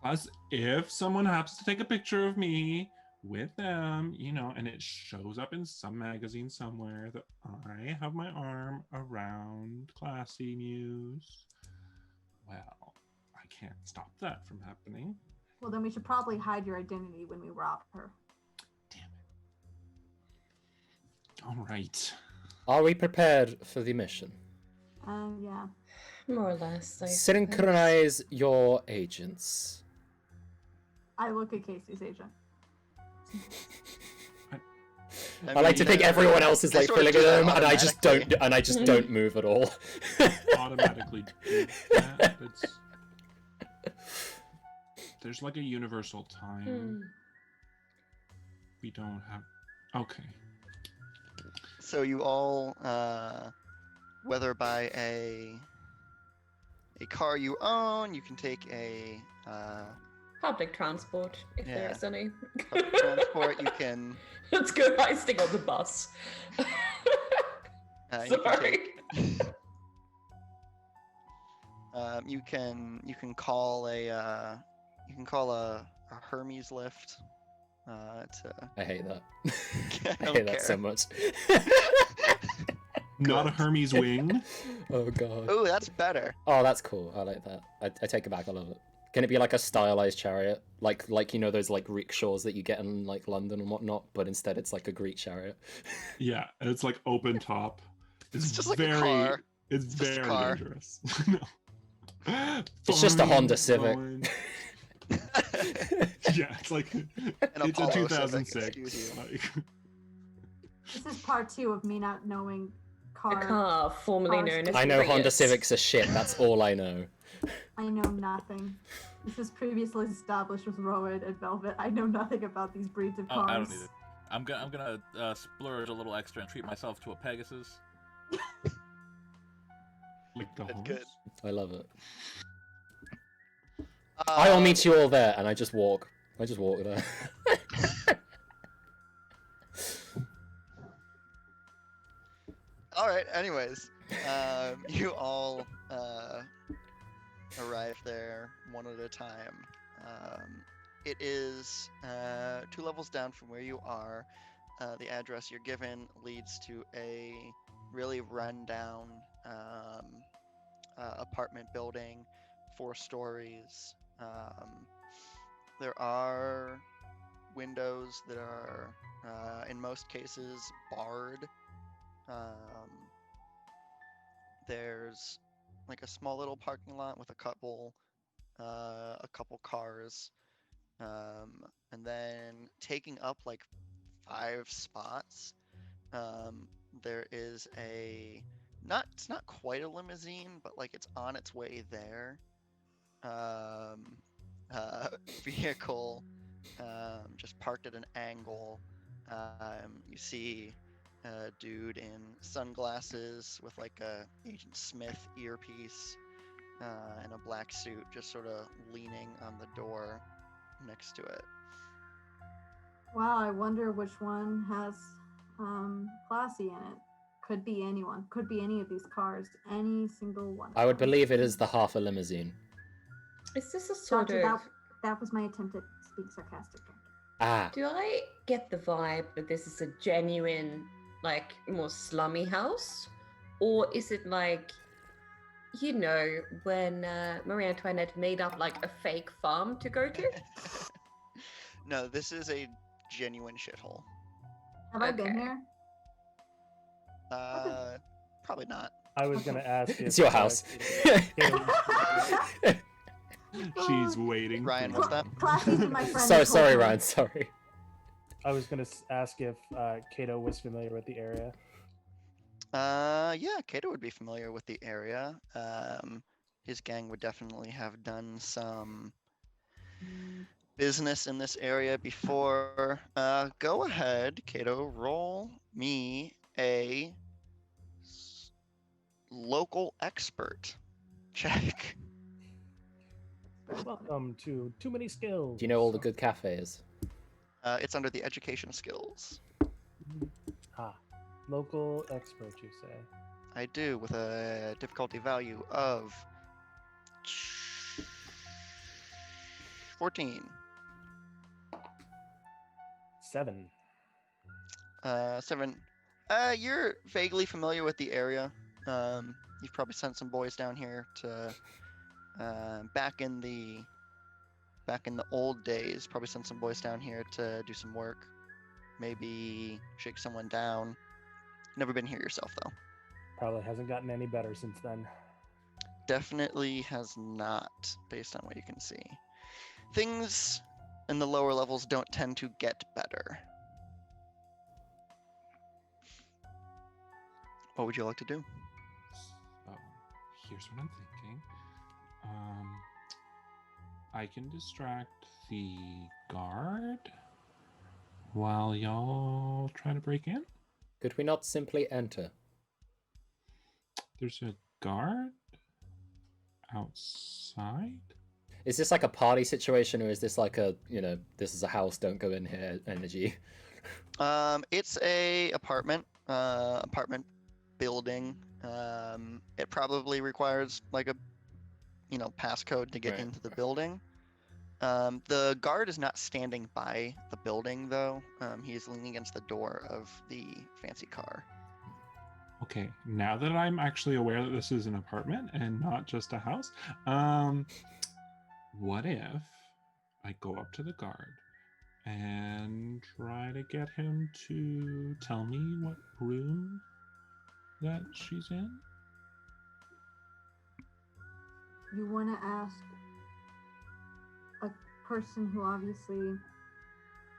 Plus, if someone happens to take a picture of me with them, you know, and it shows up in some magazine somewhere that I have my arm around Classy Muse, well, I can't stop that from happening. Well, then we should probably hide your identity when we rob her. Damn it. All right. Are we prepared for the mission? Yeah. more or less. Synchronize your agents. I look at Casey's agent. I like to think everyone else is like filling them, and I just don't. And I just don't move at all. Automatically do that. There's like a universal time. We don't have. Okay. So you all, whether by a car you own, you can take a public transport if there is any. Public transport, you can. Let's go heisting on the bus. Sorry. You can call a Hermes lift. I hate that. I hate that so much. Not a Hermes wing. Oh god. Oh, that's better. Oh, that's cool. I like that. I take it back. I love it. Can it be like a stylized chariot, like you know those like rickshaws that you get in like London and whatnot, but instead it's like a Greek chariot? Yeah, and it's like open top. It's just like a car. It's very dangerous. It's just a Honda Civic. Yeah, it's like it's a 2006. Like... This is part 2 of me not knowing a car formerly known as I know Prius. Honda Civics are shit. That's all I know. I know nothing. This was previously established with Rowan and Velvet. I know nothing about these breeds of cars. I don't either. I'm gonna splurge a little extra and treat myself to a Pegasus. Like the horse. Good. I love it. I'll meet you all there, and I just walk. I just walk there. All right. Anyways, you all arrive there one at a time. It is 2 levels down from where you are. The address you're given leads to a really run-down apartment building, 4 stories. There are windows that are, in most cases, barred. There's like a small little parking lot with a couple a couple cars, and then taking up like 5 spots, there is it's not quite a limousine, but like it's on its way there. Um, Vehicle, just parked at an angle. You see a dude in sunglasses with like a Agent Smith earpiece and a black suit, just sort of leaning on the door next to it. Wow, I wonder which one has classy in it. Could be anyone. Could be any of these cars. Any single one. I would believe it is the half a limousine. Is this a sort Gotcha, of... that was my attempt at being sarcastic. Ah, Do I get the vibe that this is a genuine, like, more slummy house? Or is it like, you know, when Marie Antoinette made up, like, a fake farm to go to? No, this is a genuine shithole. Have I been Okay. here? Probably not. I was gonna ask if it's your house. She's waiting. Ryan, for what's that? Classy's been my friend. So this whole sorry, time. Ryan. Sorry. I was gonna ask if Kato was familiar with the area. Yeah, Kato would be familiar with the area. His gang would definitely have done some business in this area before. Go ahead, Kato, roll me a local expert check. Welcome to Too Many Skills. Do you know all the good cafes? It's under the education skills. Local expert, you say? I do, with a difficulty value of 14. 7. 7. You're vaguely familiar with the area. You've probably sent some boys down here to back in the old days. Probably sent some boys down here to do some work. Maybe shake someone down. Never been here yourself though. Probably hasn't gotten any better since then. Definitely has not, based on what you can see. Things in the lower levels don't tend to get better. What would you like to do? So, here's what I'm thinking. I can distract the guard while y'all try to break in. Could we not simply enter? There's a guard outside. Is this like a party situation, or is this like a, this is a house, don't go in here energy? It's a apartment building. It probably requires like a, passcode to get Right. into the building. The guard is not standing by the building though. He is leaning against the door of the fancy car. Okay, now that I'm actually aware that this is an apartment and not just a house, what if I go up to the guard and try to get him to tell me what room that she's in? You want to ask a person who obviously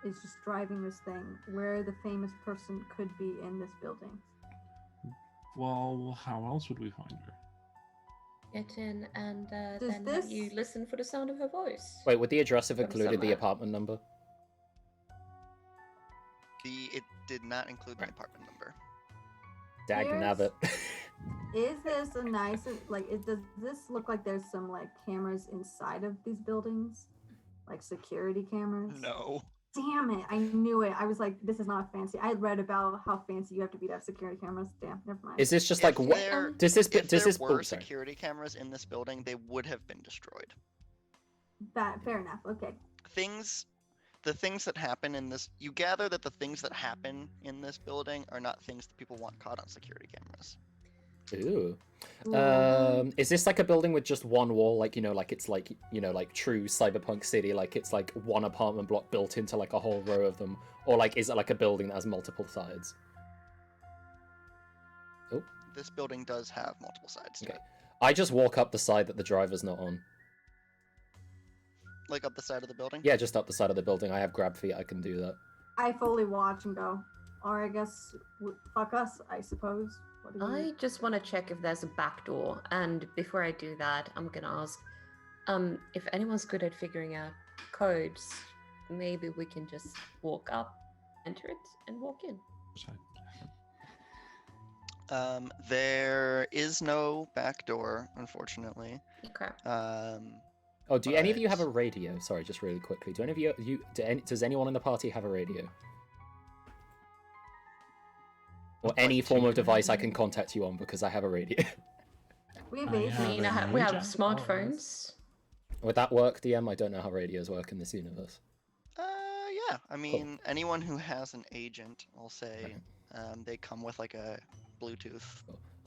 is just driving this thing where the famous person could be in this building. Well, how else would we find her? Get in and Does then have this- you listen for the sound of her voice. Wait, would the address have From included the somewhere. apartment number? It did not include the apartment number. Dag Here's- nabbit. Is this a nice, does this look like there's some like cameras inside of these buildings? Like security cameras? No. Damn it, I knew it. I was like, this is not fancy. I had read about how fancy you have to be to have security cameras. Damn, never mind. Is this just If like what? there- Does this? If Does there this? were Oh, sorry. security cameras in this building, they would have been destroyed. Fair enough. Okay. The things that happen in this, you gather that the things that happen in this building are not things that people want caught on security cameras. Ooh. Ooh. Is this like a building with just one wall, like like it's like like true Cyberpunk City, like it's like one apartment block built into like a whole row of them, or like is it like a building that has multiple sides? Oh, This building does have multiple sides to okay. it. I just walk up the side that the driver's not on. Like up the side of the building? Yeah, just up the side of the building. I have grab feet. I can do that. I fully watch and go, or I guess, fuck us, I suppose. What do I just want to check if there's a back door, and before I do that, I'm gonna ask, if anyone's good at figuring out codes, maybe we can just walk up, enter it, and walk in. There is no back door, unfortunately. Okay. Oh, do any of you have a but- radio? Sorry, just really quickly. Do any of you does anyone in the party have a radio? Or any form of device I can contact you on because I have a radio. We have I agents. have I mean, a we have ninja. smartphones. Would that work, DM? I don't know how radios work in this universe. Yeah. I mean, anyone who has an agent, I'll say, they come with like a Bluetooth.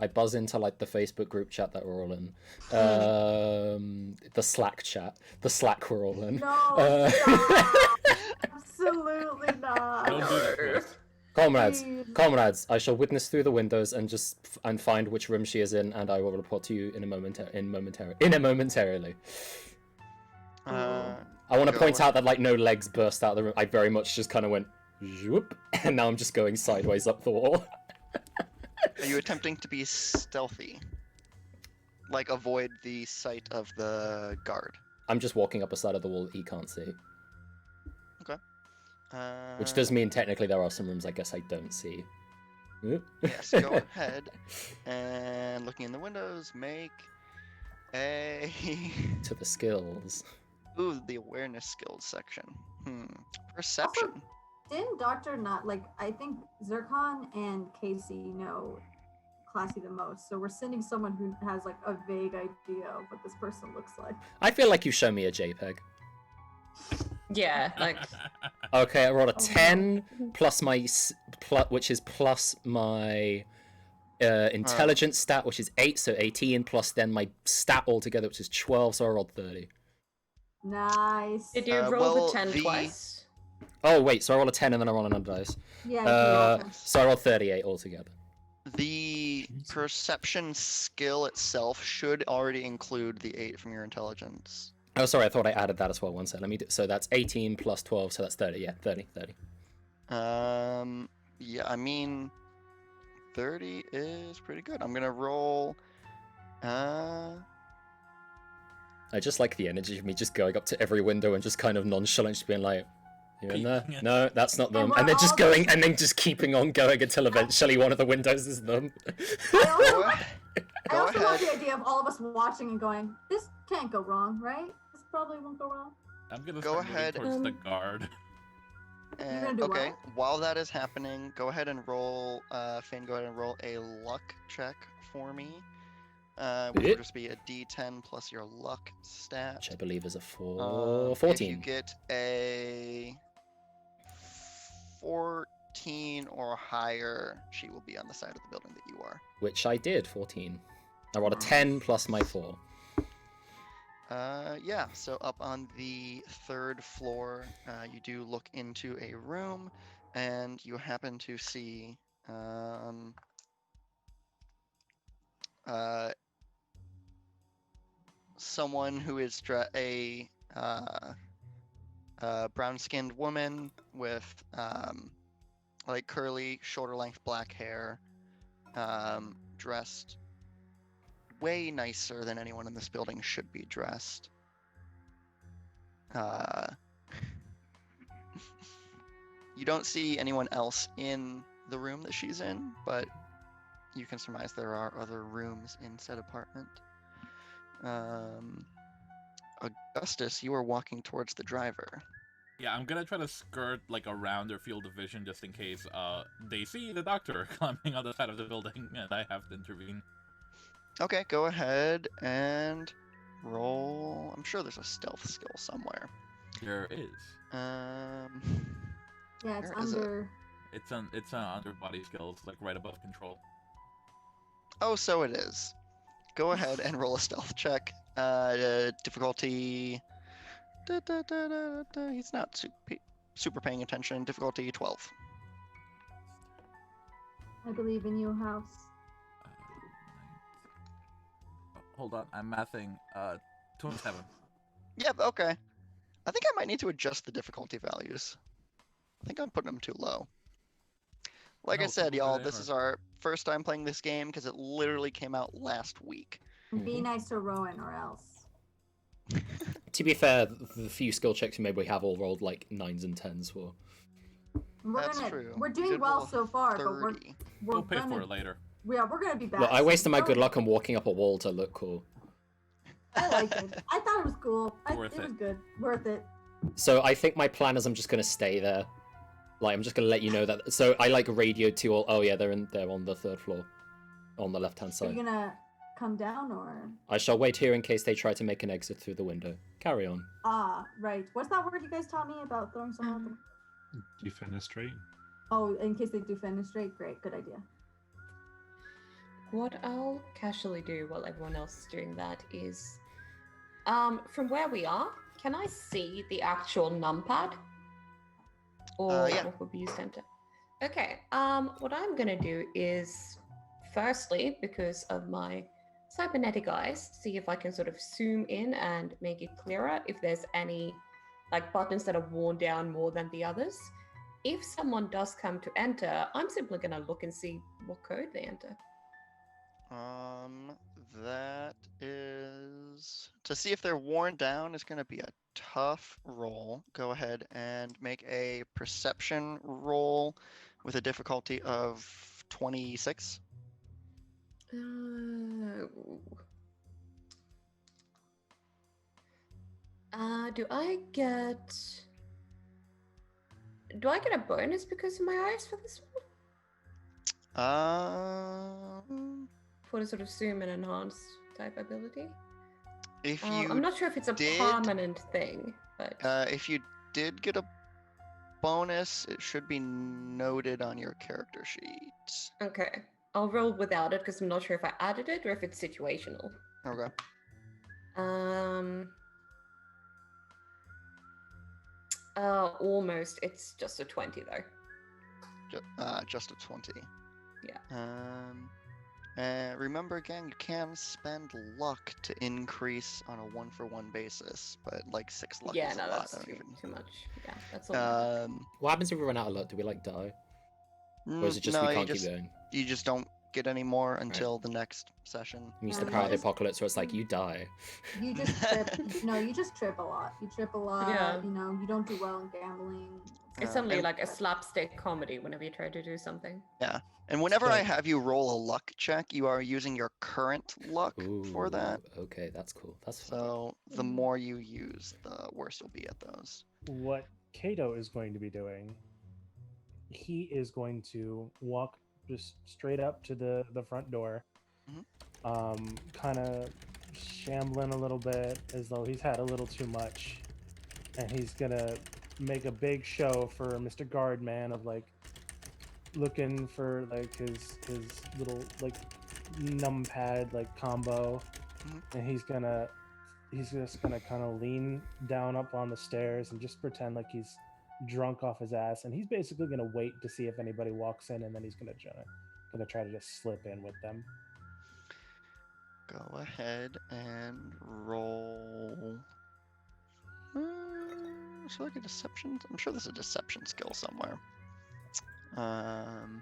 I buzz into like the Facebook group chat that we're all in, the Slack chat, the Slack we're all in. No, stop. Absolutely not. Don't do that, Chris. Comrades, I shall witness through the windows and and find which room she is in, and I will report to you momentarily. I want to Go point on. out that like no legs burst out of the room. I very much just kind of went, zoop, and now I'm just going sideways up the wall. Are you attempting to be stealthy? Like avoid the sight of the guard? I'm just walking up a side of the wall that he can't see. Which Uh, does mean technically there are some rooms I guess I don't see. Oop. Yes, go ahead. And looking in the windows, make a... To the skills. Ooh, the awareness skills section. Perception. Didn't Doctor not, like, I think Zircon and Casey know Classy the most, so we're sending someone who has, like, a vague idea of what this person looks like. I feel like you show me a JPEG. Yeah, like Okay, I rolled a Oh, no. 10 plus my which is plus my intelligence stat, which is 8, so 18 plus then my stat altogether, which is 12, so I rolled 30. Nice. did you roll well, the 10 the- twice? Oh wait, so I roll a 10 and then I roll another dice. Yeah, So I rolled 38 altogether. The perception skill itself should already include the 8 from your intelligence. Oh, sorry, I thought I added that as well. One second, let me so that's 18 plus 12, so that's 30. Yeah, 30. Yeah, I mean, 30 is pretty good. I'm gonna roll. I just like the energy of me just going up to every window and just kind of nonchalant, just being like, "You in there? Peeking. No, that's not them." we're And then just all going, just- and then just keeping on going until eventually one of the windows is them. I Go, also, I go also love ahead. the idea of all of us watching and going, this can't go wrong, right? This probably won't go wrong. I'm gonna Go start moving ahead. towards the guard. gonna And, do okay, what? while that is happening, go ahead and roll. Fane, go ahead and roll a luck check for me. Which will just be a D10 plus your luck stat. Which I believe is a If you 14. get a 14 or higher, she will be on the side of the building that you are. Which I did, 14. I rolled a 10 plus my 4. Yeah, so up on the 3rd floor, you do look into a room, and you happen to see someone who is a brown-skinned woman with like curly, shorter-length black hair, dressed way nicer than anyone in this building should be dressed. You don't see anyone else in the room that she's in, but you can surmise there are other rooms in said apartment. Augustus, you are walking towards the driver. Yeah, I'm gonna try to skirt like around their field of vision just in case they see the doctor climbing on the side of the building and I have to intervene. Okay, go ahead and roll. I'm sure there's a stealth skill somewhere. There is. Yeah, it's Where is it? under. It's on under body skills, like right above control. Oh, so it is. Go ahead and roll a stealth check. Difficulty. He's not super paying attention. Difficulty 12. I believe in you, House. Hold on, I'm mathing. 27. Yep. Okay. I think I might need to adjust the difficulty values. I think I'm putting them too low. Like I No, said, too y'all, low this there. is our first time playing this game because it literally came out last week. And be Mhm. nice to Rowan or else. To be fair, the few skill checks we made, we have all rolled like 9s and 10s for. That's true. We're You doing did well roll a so far, but 30. We'll pay for it later. Yeah, we're gonna be bad. Look, I wasted my so good luck on walking up a wall to look cool. I like it. I thought it was cool. Worth it it. was good. Worth it. So I think my plan is I'm just gonna stay there. Like I'm just gonna let you know that. So I like radioed to all. Oh yeah, they're on the 3rd floor, on the left-hand Are side. you gonna come down or? I shall wait here in case they try to make an exit through the window. Carry on. Ah, right. What's that word you guys taught me about throwing someone out the Defenestrate. Oh, in case they do fenestrate. Great, good idea. What I'll casually do while everyone else is doing that is, from where we are, can I see the actual numpad? Or Yeah. what would be used to enter? Okay. What I'm gonna do is, firstly, because of my cybernetic eyes, see if I can sort of zoom in and make it clearer if there's any like buttons that are worn down more than the others. If someone does come to enter, I'm simply gonna look and see what code they enter. That is to see if they're worn down is going to be a tough roll. Go ahead and make a perception roll with a difficulty of 26. Do I get a bonus because of my eyes for this one? For the sort of zoom and enhance type ability? If I'm you not sure if it's a permanent thing, but if you did get a bonus, it should be noted on your character sheet. okay. I'll roll without it because I'm not sure if I added it or if it's situational. Okay. Almost. It's just a 20 though. Just a 20. Yeah. And remember again, you can spend luck to increase on a 1-for-1 basis, but like 6 luck Yeah, is no, a lot. that's I don't too, even... too much. Yeah, that's all. What happens if we run out of luck? Do we like die? Or is it just no, we can't keep going? You just don't get any more until the next session. I'm used Yeah, to you Power of the just- Apocalypse, where it's like you die. You just trip. No, you just trip a lot. You trip a lot. Yeah. You know, you don't do well in gambling. It's suddenly like a slapstick comedy whenever you try to do something. Yeah. And whenever I Right. have you roll a luck check, you are using your current luck for that. Ooh, okay, that's cool. That's fun. So the more you use, the worse you'll be at those. What Kato is going to be doing, he is going to walk just straight up to the front door, kind of shambling a little bit as though he's had a little too much, and he's gonna make a big show for Mr. Guardman of like looking for like his little like numpad like combo, and he's just gonna kind of lean down up on the stairs and just pretend like he's drunk off his ass, and he's basically gonna wait to see if anybody walks in, and then he's gonna try to just slip in with them. Go ahead and roll. So like a deception. I'm sure there's a deception skill somewhere. I'm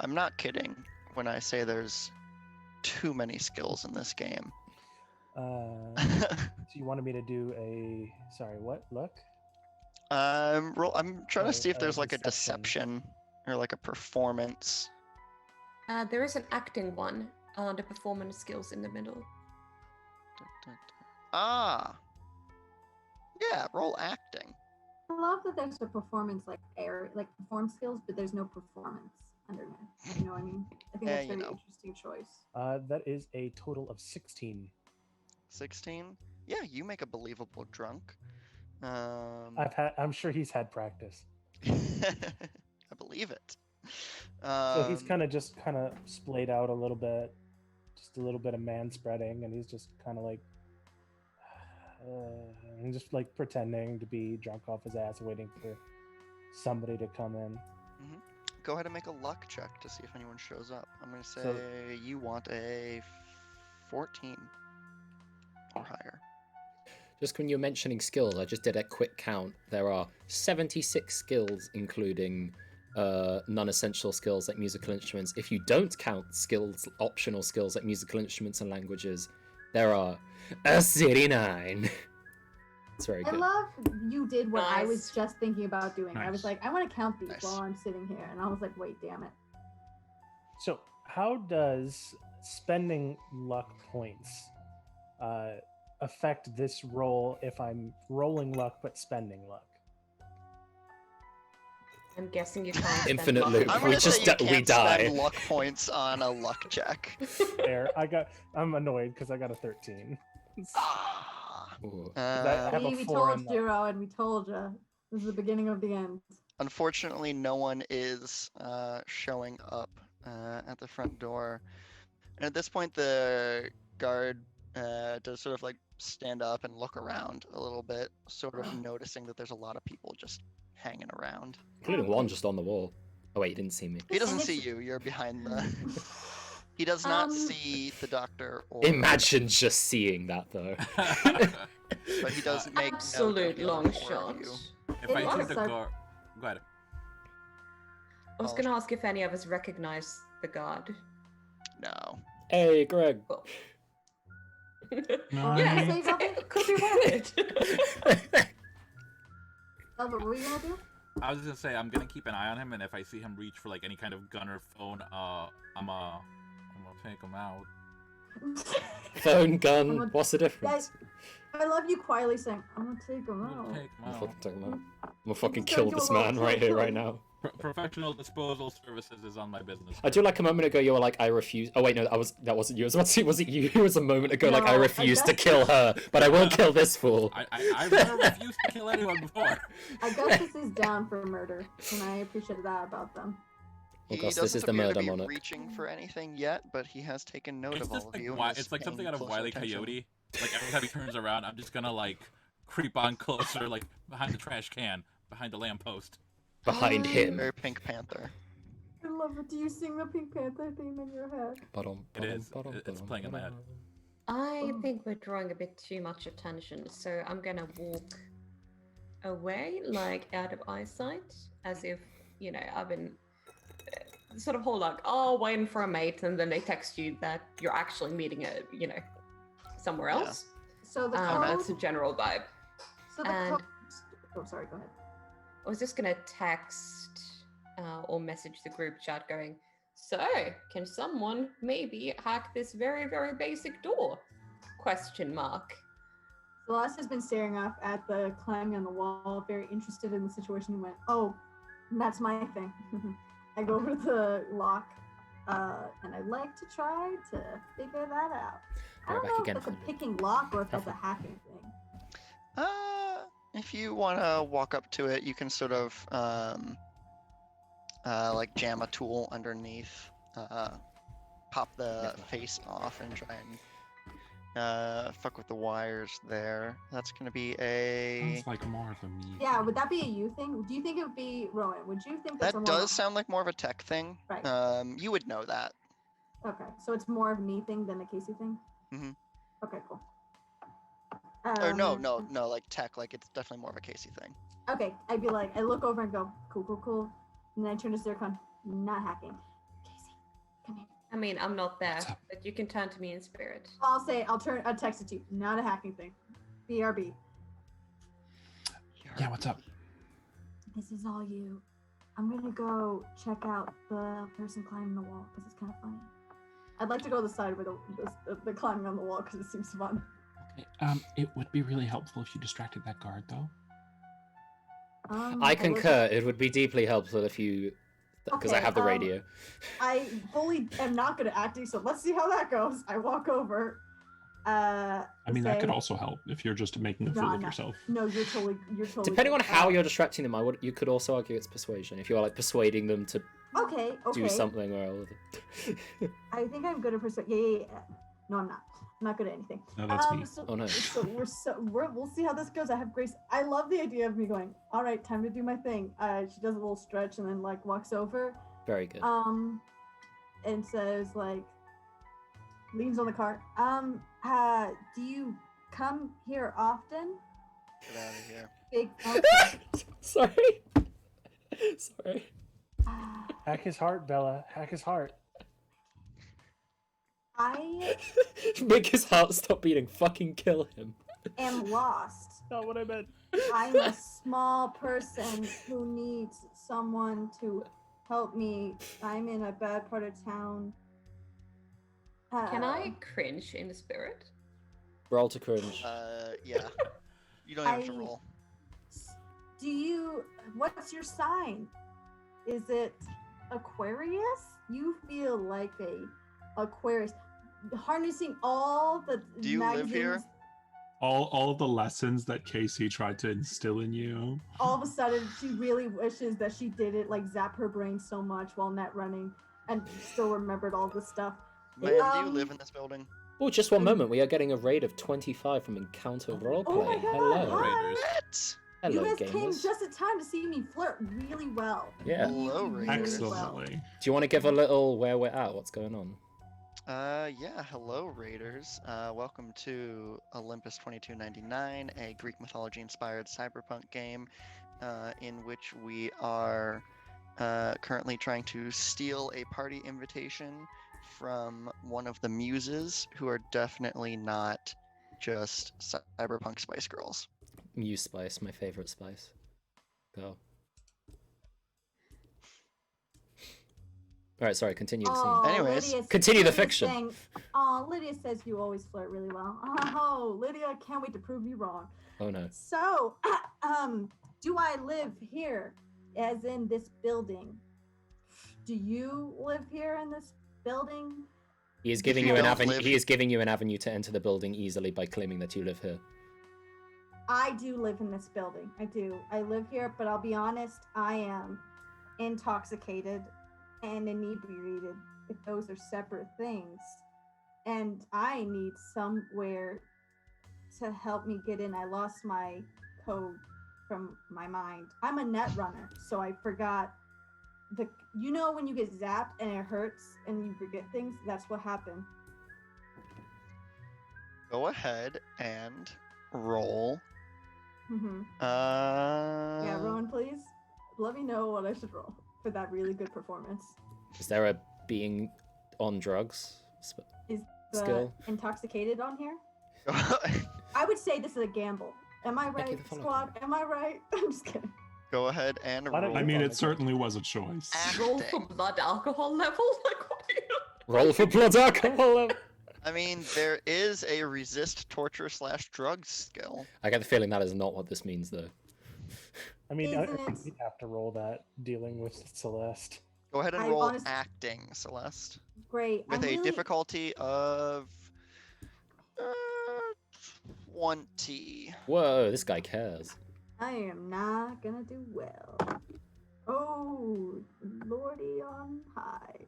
not kidding when I say there's too many skills in this game. So you wanted me to do a what? Look. I'm trying to see if there's like a deception. deception or like a performance. There is an acting one, the performance skills in the middle. Ah. Yeah, roll acting. I love that there's a performance like perform skills, but there's no performance underneath. You know what I mean? I think that's a very interesting choice. That is a total of 16. 16? Yeah, you make a believable drunk. I'm sure he's had practice. I believe it. So he's kind of splayed out a little bit, just a little bit of man spreading, and he's just kind of like, and just like pretending to be drunk off his ass, waiting for somebody to come in. Go ahead and make a luck check to see if anyone shows up. I'm going to say you want a 14 or higher. Just when you're mentioning skills, I just did a quick count. There are 76 skills, including non-essential skills like musical instruments. If you don't count skills, optional skills like musical instruments and languages, there are 39. It's very I good. love you did what I was Nice. just thinking about doing. I was Nice. like, I want to count these Nice. while I'm sitting here, and I was like, wait, damn it. So, how does spending luck points affect this roll if I'm rolling luck but spending luck? I'm guessing you can't. spend Infinite luck. loop. I'm We gonna say just you we can't die. spend luck points on a luck check. There, I'm annoyed because I got a 13. Ah. Ooh. I have a We 4 told in luck. you, Rowan. We told you. This is the beginning of the end. Unfortunately, no one is showing up at the front door. And at this point, the guard does sort of like stand up and look around a little bit, sort of noticing that there's a lot of people just hanging around. Including one just on the wall. Oh wait, he didn't see me. He doesn't And see it's- you. You're behind the. He does not Um, see the doctor or. Imagine just seeing that though. But he does make Absolute note of long the other four shot. of you. If It I see was the a- guard, go ahead. I was gonna ask if any of us recognize the guard. No. Hey, Greg. Cool. No, yeah, say something? it could be worth. Oh, but what were you gonna do? I was gonna say I'm gonna keep an eye on him, and if I see him reach for like any kind of gun or phone, I'm gonna take him out. Phone, gun, I'm a- what's the difference? I love you quietly saying, I'm gonna take him I'm gonna out. take him I'm out. fucking talking about. I'm gonna fucking Just kill don't do this a little man right here, right killing. now. Professional disposal services is on my business. I do like a moment ago you were like, I refuse. Oh wait, no, that wasn't you. I was about to say, was it you? It was a moment ago like, I No, refuse to Augustus- kill her, but I will kill this fool. I've never refused to kill anyone before. Augustus is down for murder, and I appreciate that about them. He Augustus doesn't is the appear to murder be monarch. reaching for anything yet, but he has taken note It's of just all of like you. and Wi- is it's like something paying out of closer Wile E. attention. Coyote. Like every time he turns around, I'm just gonna like creep on closer, like behind the trash can, behind the lamppost. Behind him. Very Pink Panther. I love it. Do you sing the Pink Panther theme in your head? It is. It's playing in my head. I think we're drawing a bit too much attention, so I'm gonna walk away, like out of eyesight, as if, you know, I've been sort of whole like, oh, waiting for a mate, and then they text you that you're actually meeting a, you know, somewhere Yeah. else. So the code. That's a general vibe. So the and- code. Oh, sorry. Go ahead. I was just gonna text or message the group chat going, so can someone maybe hack this very, very basic door? Question mark. Celeste has been staring off at the climbing on the wall, very interested in the situation, and went, oh, that's my thing. I go over to the lock, and I'd like to try to figure that out. I Right don't back know again if that's a from you. picking lock or if that's a hacking thing. If you want to walk up to it, you can sort of like jam a tool underneath, pop the face off, and try and fuck with the wires there. That's gonna be a. Sounds like more of a me. Yeah, would that be a you thing? Do you think it would be Rowan? Would you think that's That a more does sound like more of a tech thing. Right. You would know that. Okay, so it's more of a me thing than a Casey thing? Mhm. Okay, cool. Or no, like tech, like it's definitely more of a Casey thing. Okay, I'd be like, I look over and go, cool, cool, cool. And then I turn to Zircon, not hacking. Casey, come here. I mean, I'm not there, What's up? but you can turn to me in spirit. I'll text it to you, not a hacking thing. BRB. Yeah, what's up? This is all you. I'm gonna go check out the person climbing the wall because it's kind of funny. I'd like to go to the side where the climbing on the wall because it seems fun. Okay. It would be really helpful if you distracted that guard, though. I concur. It would be deeply helpful if you, because I Okay, have the radio. I fully am not good at acting, so let's see how that goes. I walk over. I mean, that could say- also help if you're just making a fool No, of no. yourself. No, you're totally. Depending on good. how you're distracting them, you could also argue it's persuasion. If you're like persuading them to Okay. do something or I think I'm good at yeah. No, I'm not. I'm not good at anything. No, that's me. So, Oh, no. we'll see how this goes. I have Grace. I love the idea of me going, all right, time to do my thing. She does a little stretch and then like walks over. Very good. And says like, leans on the cart. Do you come here often? Get out of here. Big. Okay. Sorry. Sorry. Hack his heart, Bella. Hack his heart. I Make his heart stop beating. Fucking kill him. am lost. Not what I meant. I'm a small person who needs someone to help me. I'm in a bad part of town. Can I cringe in the spirit? Roll to cringe. Yeah. You don't have to I- roll. What's your sign? Is it Aquarius? You feel like a Aquarius. Harnessing all the Do you live here? magazines, All the lessons that Casey tried to instill in you. all of a sudden she really wishes that she didn't like zap her brain so much while net running and still remembered all this stuff. Man, do you Um, live in this building? Oh, just one moment. We are getting a raid of 25 from Encounter Roleplay. Oh my God, Hello. hi. Raiders. What? Hello, You guys came gamers. just in time to see me flirt really well. Yeah. Hello, Really Raiders. well. Excellently. Do you want to give a little where we're at? What's going on? Yeah, hello Raiders. Welcome to Olympus-2299, a Greek mythology-inspired cyberpunk game in which we are currently trying to steal a party invitation from one of the muses who are definitely not just cyberpunk Spice Girls. Muse Spice, my favorite spice. Go. Alright, sorry, continue the scene. Oh, Anyways, continue the Lydia's fiction. saying, oh, Lydia says you always flirt really well. Oh, Lydia, can't wait to prove you wrong. Oh no. So, do I live here, as in this building? Do you live here in this building? He is giving you you an don't avenue. live- He is giving you an avenue to enter the building easily by claiming that you live here. I do live in this building. I do. I live here, but I'll be honest, I am intoxicated and inebriated, if those are separate things. And I need somewhere to help me get in. I lost my code from my mind. I'm a net runner, so I forgot you know when you get zapped and it hurts and you forget things? That's what happened. Go ahead and roll. Mm-hmm. Uh, Yeah, Rowan, please let me know what I should roll for that really good performance. Is there a being on drugs Is the skill? intoxicated on here? I would say this is a gamble. Am I Thank you right, for following. squad? Am I right? I'm just kidding. Go ahead and Why don't roll. I mean, Oh, it certainly was a choice. Roll for Acting. blood alcohol level? Like, what do you... Roll for blood alcohol. I mean, there is a resist torture/drugs skill. I get the feeling that is not what this means, though. I mean, I Isn't think it- you'd have to roll that dealing with Celeste. Go ahead and I roll honest- acting, Celeste, Great. with I'm a really... difficulty of 20. Whoa, this guy cares. I am not gonna do well. Oh, lordy on high.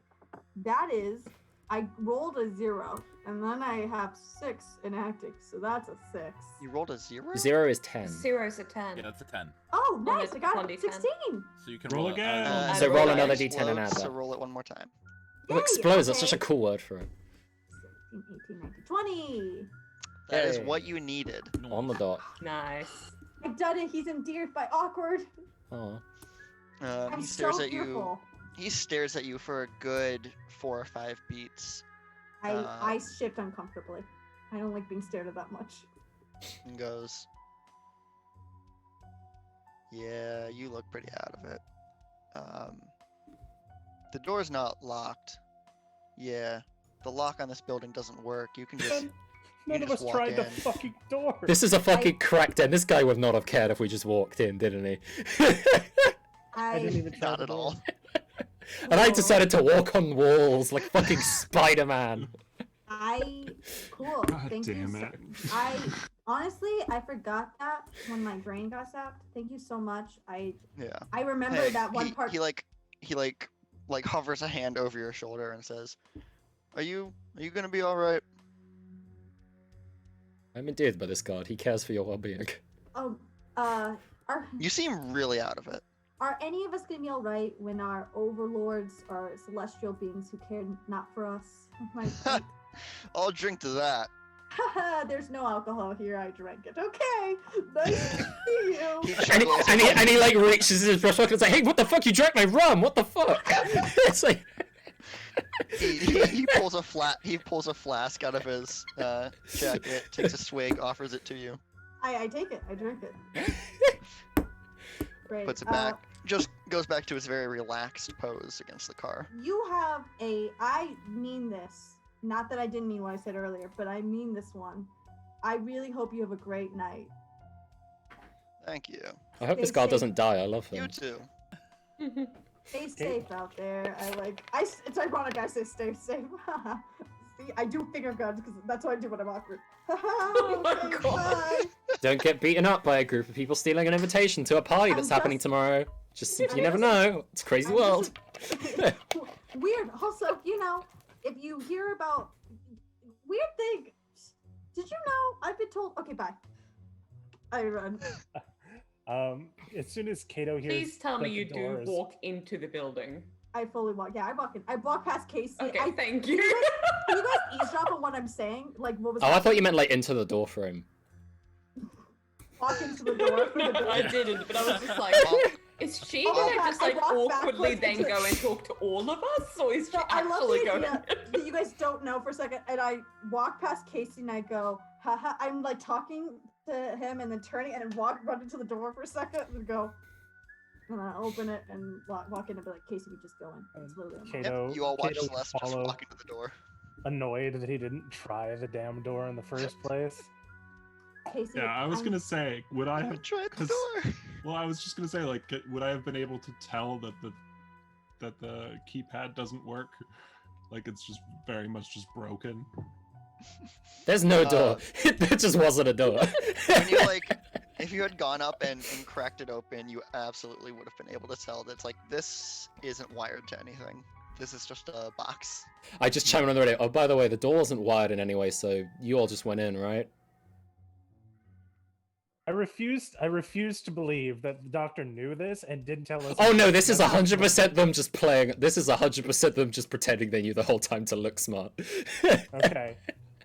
That is, I rolled a 0, and then I have 6 in acting, so that's a 6. You rolled a 0? 0 is 10. 0's a 10. Yeah, that's a 10. Oh, Well, nice! it's I got on it. D10. 16. So you can Roll roll again. So roll that another D10 and add explodes, So that. roll it one more time. Oh, Yay, explodes, that's such a okay. cool word for it. 17, 18, 19, 20. That is Yay. what you needed. On the dot. Nice. I've done it. He's endeared by awkward. Oh. I'm He stares so at you. fearful. He stares at you for a good 4 or 5 beats I shift uncomfortably. I don't like being stared at that much. and goes, "Yeah, you look pretty out of it. The door's not locked. Yeah, the lock on this building doesn't work. You can just None of just us walk tried the in. fucking door. This is a fucking cracked end. This guy would not have cared if we just walked in, didn't he? I didn't even try not the at door. all." And I decided to walk on walls like fucking Spider-Man. Cool. God Thank you. damn so- it. Honestly, I forgot that when my brain got zapped. Thank you so much. I Yeah. remember Hey, that one he, part. He hovers a hand over your shoulder and says, "Are you gonna be all right?" I'm endeared by this guard. He cares for your well-being. Oh, are You seem really out of it. are any of us gonna be all right when our overlords are celestial beings who care not for us? Like, I'll drink to that. There's no alcohol here. I drank it. Okay. Nice to see you. And he like reaches his breast pocket and is like, hey, what the fuck? You drank my rum? What the fuck? It's like he pulls a flask out of his jacket, takes a swig, offers it to you, I take it. I drink it. Great. puts it back, just goes back to his very relaxed pose against the car. You have I mean this. Not that I didn't mean what I said earlier, but I mean this one. I really hope you have a great night. Thank you. I hope this guy doesn't die. I love him. You too. Stay safe out there. It's ironic I say stay safe. See, I do finger guns because that's what I do when I'm awkward. Oh my God. Don't get beaten up by a group of people stealing an invitation to a party that's happening tomorrow. Just you never know. It's a crazy world. Weird. Also, if you hear about weird thing, did you know I've been told? Okay, bye. I run. As soon as Kato hears, Please tell me that you the do doors- walk into the building. I fully walk. Yeah, I walk in. I walk past Casey. Okay, thank you. Can you guys eavesdrop on what I'm saying? Like, what was? Oh, I thought you meant like into the door frame. Walk into the door. For the door. I didn't, but I was just like, is she Oh, gonna God, just I like walked awkwardly backwards then into- go and talk to all of us, or is she So I love actually the going? idea that you guys don't know for a second, and I walk past Casey and I go, haha. I'm like talking to him and then turning and then run into the door for a second and go. And I open it and walk in and be like, Casey, we just go in. It's literally Kato, Yep, you all watch Kato Celeste just follow, walk into the door. annoyed that he didn't try the damn door in the first place. Casey. Yeah, I was gonna say, would I have? Try the 'cause- door. Well, I was just gonna say, like, would I have been able to tell that the keypad doesn't work? Like, it's just very much just broken. There's no door. There just wasn't a door. When you if you had gone up and cracked it open, you absolutely would have been able to tell that it's like, this isn't wired to anything. This is just a box. I just chimed on the radio. Oh, by the way, the door wasn't wired in any way, so you all just went in, right? I refuse to believe that the doctor knew this and didn't tell us. Oh no, this is 100% them just playing. This is 100% them just pretending they knew the whole time to look smart. Okay.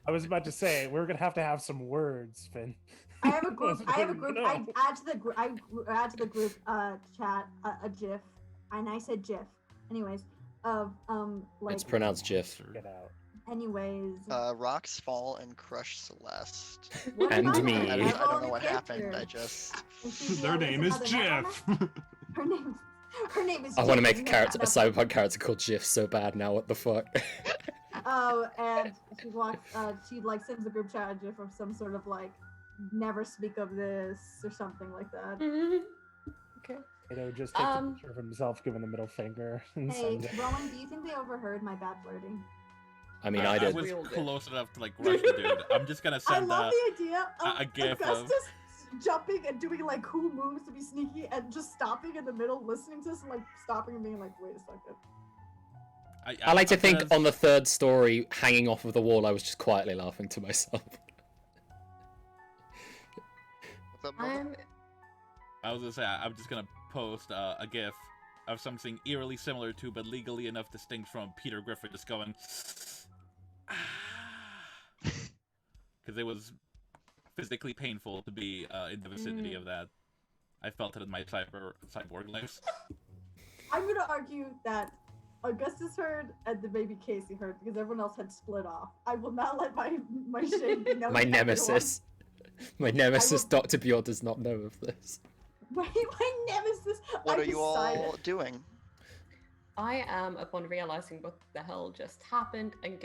I was about to say we're gonna have to have some words, Finn. I have a group. I No. add to the group. I add to the group chat a GIF, and I said GIF. Anyways, of like. It's pronounced GIF. Get out. Anyways. Rocks fall and crush Celeste. what and about me. her? I Her don't own know what happened. character. I just. And she's Their the name only is other net on Jeff. it? Her name is. I want to Jeff, make a no, character, a no. Cyberpunk character called GIF so bad now. What the fuck? Oh, and she walks. She like sends a group chat a GIF of some sort of like, never speak of this or something like that. Okay. Kato just takes a picture of himself giving the middle finger and Hey, sends it. Rowan, do you think they overheard my bad flirting? I mean, I did. was We all did. close enough to like rush the dude. I'm just gonna I send love the idea of a gif of- Augustus jumping and doing like cool moves to be sneaky and just stopping in the middle, listening to this and like stopping and being like, wait a second. I like to I'm think gonna- on the third story, hanging off of the wall, I was just quietly laughing to myself. What's up, Mama? I was gonna say I'm just gonna post a gif of something eerily similar to, but legally enough distinct from Peter Griffin just going, because it was physically painful to be in the vicinity of that. I felt it in my cyborg life. I'm gonna argue that Augustus heard and then maybe Casey heard because everyone else had split off. I will not let my shame be known. My to nemesis. My nemesis, will- Dr. Bjorn, does not know of this. everyone. My nemesis. What I are you decided- all doing? I am, upon realizing what the hell just happened and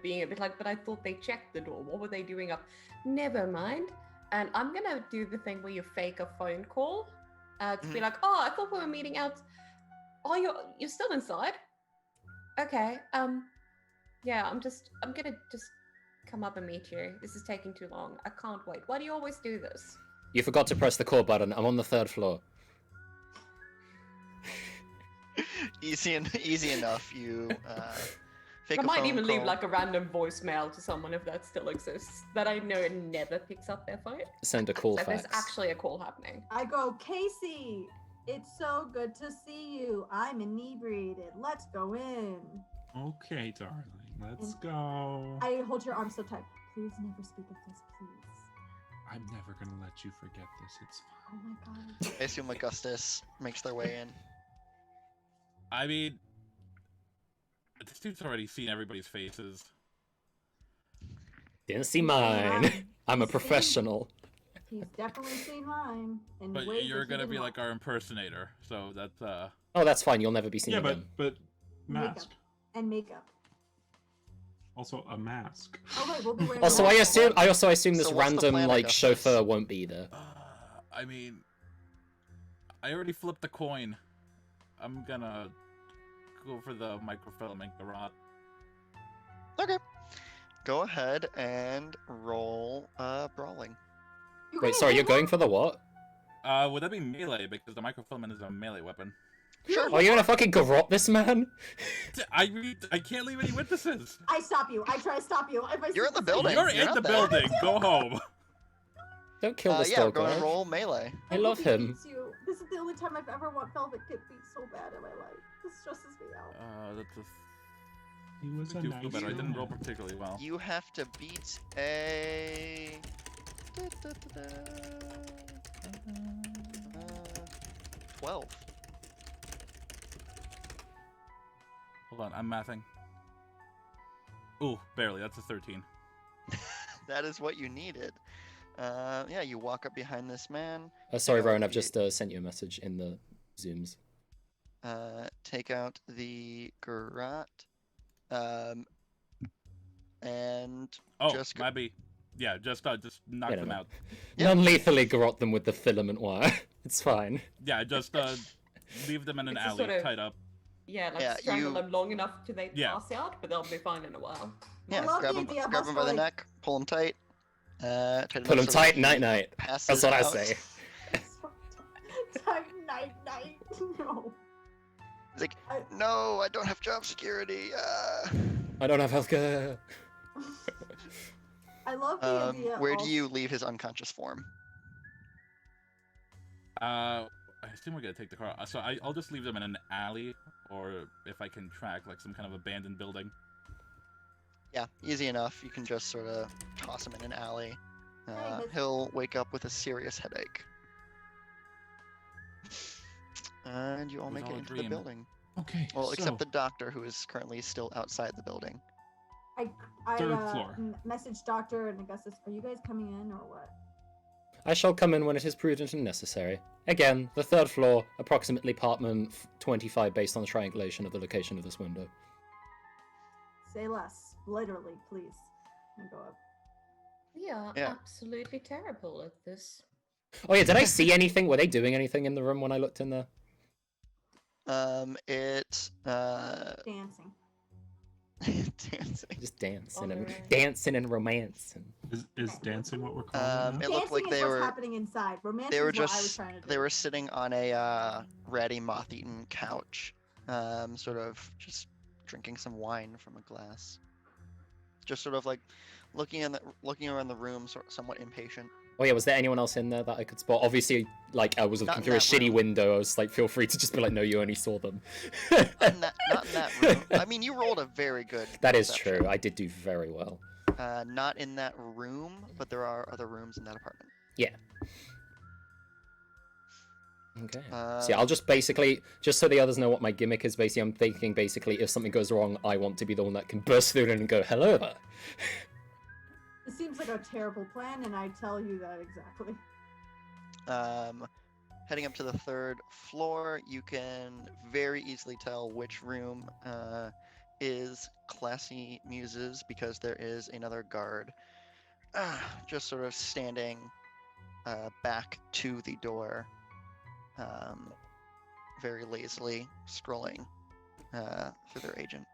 being a bit like, but I thought they checked the door. What were they doing up? Never mind. And I'm gonna do the thing where you fake a phone call to be like, oh, I thought we were meeting out. Oh, you're still inside? Okay. Yeah, I'm gonna just come up and meet you. This is taking too long. I can't wait. Why do you always do this? You forgot to press the call button. I'm on the 3rd floor. Easy enough. You fake I a might phone even leave call. like a random voicemail to someone if that still exists. That I know it never picks up their phone. Send a call So fax. there's actually a call happening. I go, Casey, it's so good to see you. I'm inebriated. Let's go in. Okay, darling, let's go. I hold your arm so tight. Please never speak of this, please. I'm never gonna let you forget this. It's Oh fine. my god. I assume Augustus makes their way in. I mean, this dude's already seen everybody's faces. Didn't see He's seen mine. mine. I'm a He's seen- professional. He's definitely seen mine. In But ways you're that he gonna didn't be want. like our impersonator, so that's Oh, that's fine. You'll never be seen Yeah, again. but Makeup. mask. And makeup. Also a mask. Oh wait, we'll be wearing. Also, a I mask. assume this So what's the random plan, like Augustus? chauffeur won't be there. I mean, I already flipped the coin. I'm gonna go for the microfilm and garage. Okay. Go ahead and roll brawling. You Wait, gonna sorry, hit you're going him? for the what? Would that be melee? Because the microfilament is a melee weapon. Sure. Oh, you're gonna fucking garrot this man? I can't leave any witnesses. I stop you. I try to stop you. If I You're see in the this- building. You're You're in not the there. building. Go home. Don't kill this Yeah, dog, go and guard. roll melee. I hope love he him. beats you. This is the only time I've ever want Velvet get beat so bad in my life. This stresses me out. That's a. He was a I do nice feel better. I didn't roll man. particularly well. You have to beat a 12. Hold on, I'm mathing. Ooh, barely. That's a 13. That is what you needed. Yeah, you walk up behind this man. Sorry, Take out Rowan, I've the- just sent you a message in the Zooms. Take out the garrote. And Oh, just might be. Yeah, just knock Wait a them minute. out. Yeah. Non-lethally garrot them with the filament wire. It's fine. Yeah, just leave them in an It's a alley, sort of- tied up. Yeah, like Yeah, strangle you- them long enough to they Yeah. pass out, but they'll be fine in a while. yeah, love grab the him, idea of grab us him by the going- neck, pull him tight. Pull him tight, night night. That's what I say. Time night night. No. He's like, I- no, I don't have job security. I don't have healthcare. I love the idea. Where do also- you leave his unconscious form? I assume we're gonna take the car. So I'll just leave them in an alley, or if I can track like some kind of abandoned building. Yeah, easy enough. You can just sort of toss him in an alley. but- He'll wake up with a serious headache. And you all It was make all it a into the dream. building. Okay. Well, so, except the doctor, who is currently still outside the building. I Third floor. Message Doctor and Augustus. Are you guys coming in or what? I shall come in when it is prudent and necessary. Again, the third floor, approximately apartment 25 based on the triangulation of the location of this window. Say less. Literally, please. And go up. We are Yeah. absolutely terrible at this. Oh yeah, did I see anything? Were they doing anything in the room when I looked in there? It Dancing. dancing. Just dancing and Alright. dancing and romancing. is dancing what we're calling It it now? looked like Dancing they is what's were happening inside. Romantic they were is what I was just trying to do. they were sitting on a ratty moth-eaten couch, sort of just drinking some wine from a glass. Just sort of like looking around the room, somewhat impatient. Oh yeah, was there anyone else in there that I could spot? Obviously, like I was Not looking in through a that shitty room. window. I was like, feel free to just be like, no, you only saw them. Not in that room. I mean, you rolled a very good. That is perception. true. I did do very well. Not in that room, but there are other rooms in that apartment. Yeah. Okay. Uh, So yeah, I'll just basically, just so the others know what my gimmick is, basically, I'm thinking basically if something goes wrong, I want to be the one that can burst through it and go, hello there. It seems like a terrible plan, and I tell you that exactly. Heading up to the third floor, you can very easily tell which room is Classy Muses because there is another guard just sort of standing back to the door, very lazily scrolling through their agent.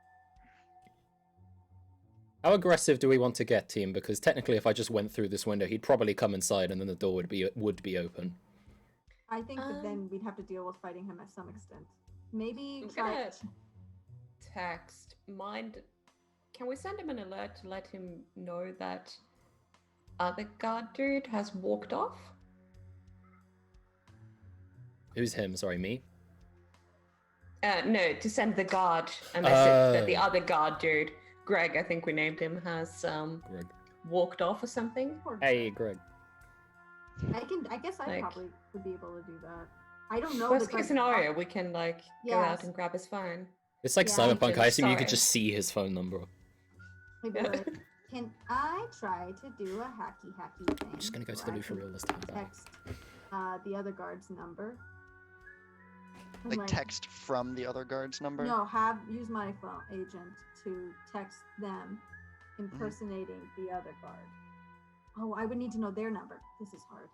How aggressive do we want to get, team? Because technically, if I just went through this window, he'd probably come inside, and then the door would be open. I think that then we'd have to deal with fighting him at some extent. Maybe I'm try. gonna text. Can we send him an alert to let him know that other guard dude has walked off? Who's him? Sorry, me. No, to send the guard a message that the Oh. other guard dude, Greg, I think we named him, has Greg. walked off or something. Hey, Greg. I guess I Like- probably would be able to do that. I don't know. Worst the case guard- scenario, we can like go out Yes. and grab his phone. It's like Yeah, Cyberpunk. I assume you could sorry. just see his phone number. I would. Can I try to do a hacky thing? I'm just gonna go to the where I loo for can real this time. Text the other guard's number. And, Like text from the other guard's number? No, use my phone agent to text them, impersonating the other guard. Oh, I would need to know their number. This is hard.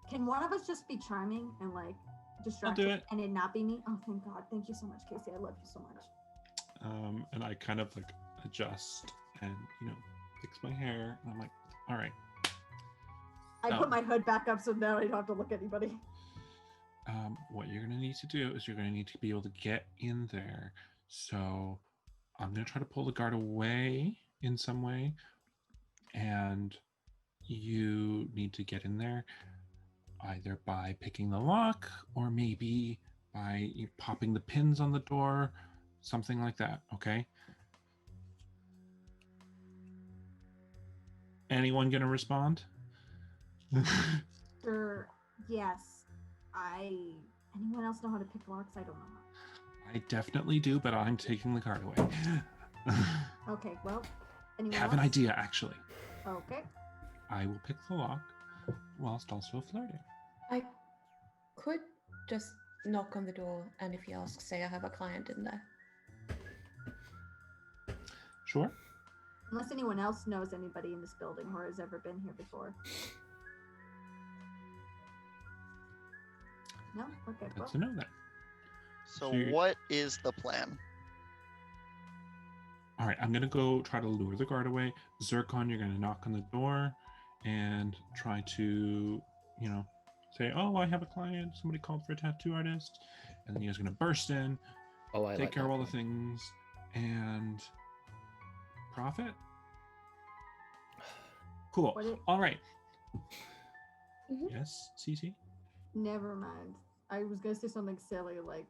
Can one of us just be charming and like distract do it it. and it not be me? Oh, thank God. Thank you so much, Casey. I love you so much. And I kind of like adjust and fix my hair, and I'm like, all right. I put my hood back up so now I don't have to look at anybody. What you're gonna need to do is you're gonna need to be able to get in there. So I'm gonna try to pull the guard away in some way, and you need to get in there either by picking the lock or maybe by popping the pins on the door, something like that. Okay. Anyone gonna respond? Sure. Yes. Anyone else know how to pick locks? I don't know. I definitely do, but I'm taking the card away. Okay, well, I anyone have else? an idea, actually. Okay. I will pick the lock whilst also flirting. I could just knock on the door, and if he asks, say I have a client in there. Sure. Unless anyone else knows anybody in this building or has ever been here before. No? Okay, Good well. to know that. So Shoot. what is the plan? All right, I'm gonna go try to lure the guard away. Zircon, you're gonna knock on the door and try to, say, "Oh, I have a client. Somebody called for a tattoo artist," and then you guys are gonna burst in, Oh, I take like care that of all the plan. things, and profit. Cool. What it- All right. Mhm. Yes, CC. Never mind. I was gonna say something silly like,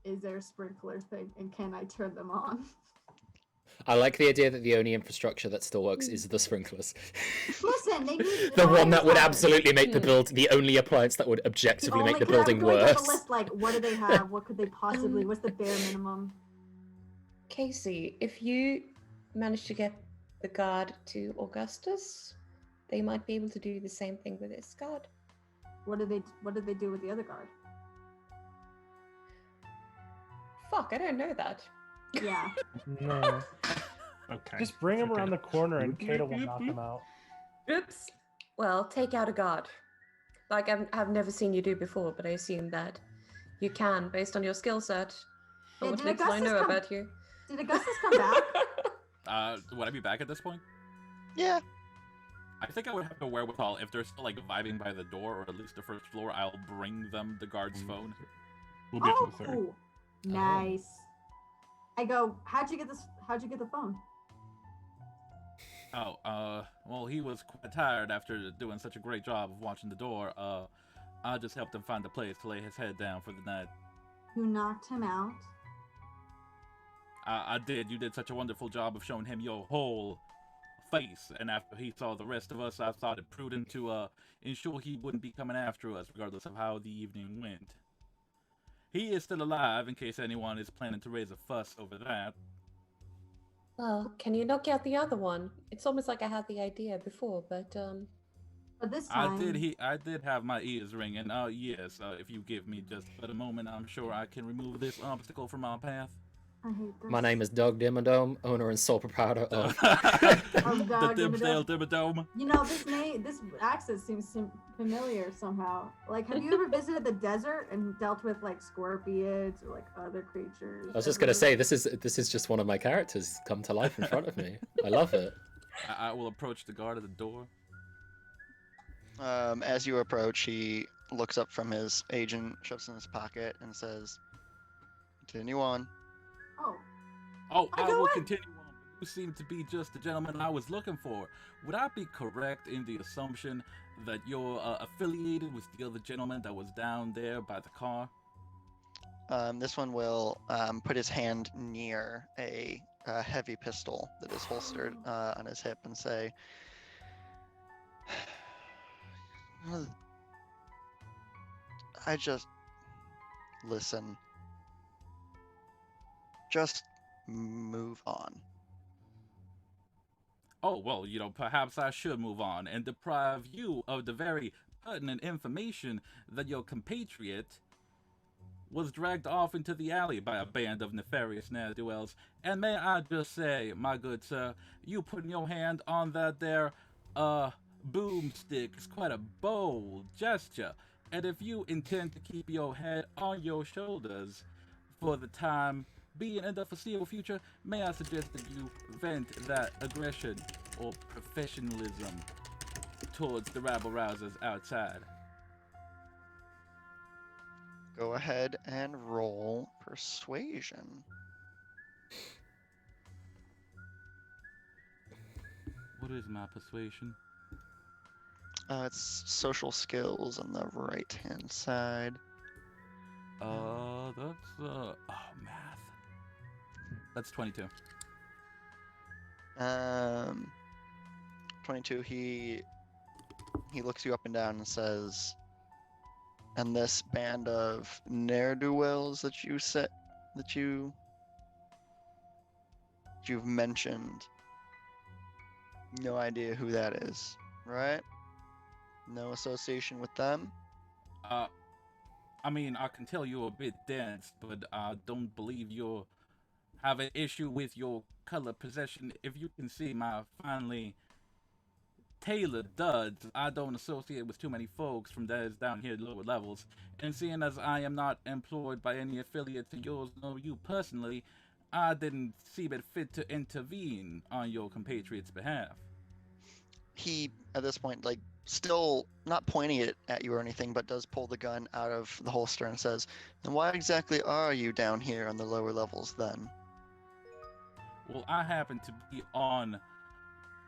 is there a sprinkler thing and can I turn them on? I like the idea that the only infrastructure that still works is the sprinklers. Listen, they need The one that would have. absolutely make the Hmm. the only appliance that would objectively make the Because I'm building going down worse. the list, like, what do they have? What could they possibly? What's the bare minimum? Casey, if you manage to get the guard to Augustus, they might be able to do the same thing with this guard. What did they do with the other guard? Fuck, I don't know that. Yeah. No. Okay. Just bring him Okay. around the corner and Bloop, Kata bloop, will bloop, knock bloop. him out. Oops. Well, take out a guard. Like I've never seen you do before, but I assume that you can based on your skill set. Yeah, Or what did little I Augustus know come- about you. Did Augustus come back? Would I be back at this point? Yeah. I think I would have the wherewithal if they're still like vibing by the door or at least the first floor. I'll bring them the guard's phone. We'll get Oh, to the third. cool. Nice. I go, how'd you get the phone? Oh, well, he was quite tired after doing such a great job of watching the door. I just helped him find a place to lay his head down for the night. You knocked him out? I did. You did such a wonderful job of showing him your whole face, and after he saw the rest of us, I thought it prudent to ensure he wouldn't be coming after us, regardless of how the evening went. He is still alive, in case anyone is planning to raise a fuss over that. Well, can you knock out the other one? It's almost like I had the idea before, but But this time, I did have my ears ringing. Yes. If you give me just but a moment, I'm sure I can remove this obstacle from our path. I hate this. My name is Doug Dimmadome, owner and sole proprietor of. Oh, The Doug Dimsdale Dimmadome. Dimmadome. You know, this accent seems familiar somehow. Like, have you ever visited the desert and dealt with like scorpions or like other creatures? I was just gonna say this is just one of my characters come to life in front of me. I love it. I will approach the guard at the door. As you approach, he looks up from his agent, shoves it in his pocket, and says, "Continue on." Oh, Oh, I I go will in. continue on. You seem to be just the gentleman I was looking for. Would I be correct in the assumption that you're affiliated with the other gentleman that was down there by the car? This one will put his hand near a heavy pistol that is holstered on his hip and say, I just listen. Just move on. Oh, well, perhaps I should move on and deprive you of the very pertinent information that your compatriot was dragged off into the alley by a band of nefarious ne'er-do-wells. And may I just say, my good sir, you putting your hand on that there, boomstick is quite a bold gesture. And if you intend to keep your head on your shoulders for the time being in the foreseeable future, may I suggest that you vent that aggression or professionalism towards the rabble rousers outside. Go ahead and roll persuasion. What is my persuasion? It's social skills on the right-hand side. That's math. That's 22. 22. He looks you up and down and says, "And this band of ne'er-do-wells that you've mentioned, no idea who that is, right? No association with them?" I mean, I can tell you're a bit dense, but I don't believe you'll have an issue with your color possession. If you can see my finely tailored duds, I don't associate with too many folks from those down here lower levels. And seeing as I am not employed by any affiliates of yours nor you personally, I didn't see it fit to intervene on your compatriot's behalf. He, at this point, like, still not pointing it at you or anything, but does pull the gun out of the holster and says, "And why exactly are you down here on the lower levels then?" Well, I happen to be on...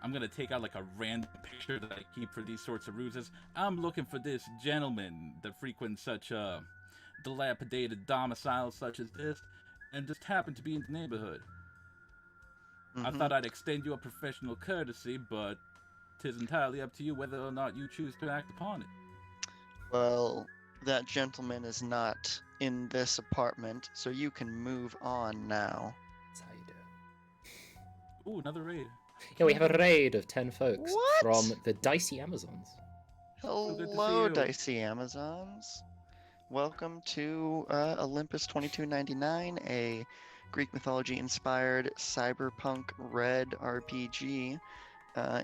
I'm going to take out like a random picture that I keep for these sorts of ruses. I'm looking for this gentleman that frequents such dilapidated domiciles such as this, and just happened to be in the neighborhood. I thought I'd extend you a professional courtesy, but 'tis entirely up to you whether or not you choose to act upon it. Well, that gentleman is not in this apartment, so you can move on now. That's how you do it. Ooh, another raid. Yeah, we have a raid of 10 folks What? from the Dicey Amazons. Hello, good to see you. Dicey Amazons. Welcome to Olympus-2299, a Greek mythology-inspired cyberpunk red RPG,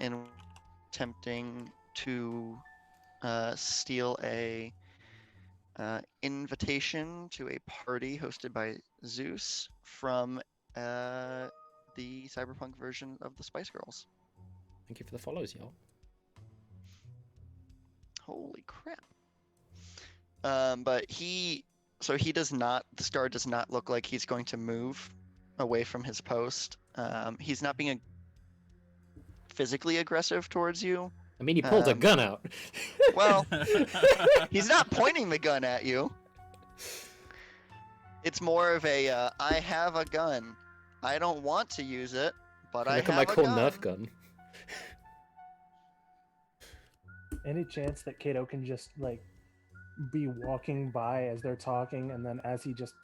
in attempting to steal a invitation to a party hosted by Zeus from the cyberpunk version of the Spice Girls. Thank you for the follows, y'all. Holy crap. But this guard does not look like he's going to move away from his post. He's not being physically aggressive towards you. I mean, he pulled a gun out. Well, he's not pointing the gun at you. It's more of a, I have a gun. I don't want to use it, but I Look have at my cool a gun. Nerf gun. Any chance that Kato can just like be walking by as they're talking, and then as he just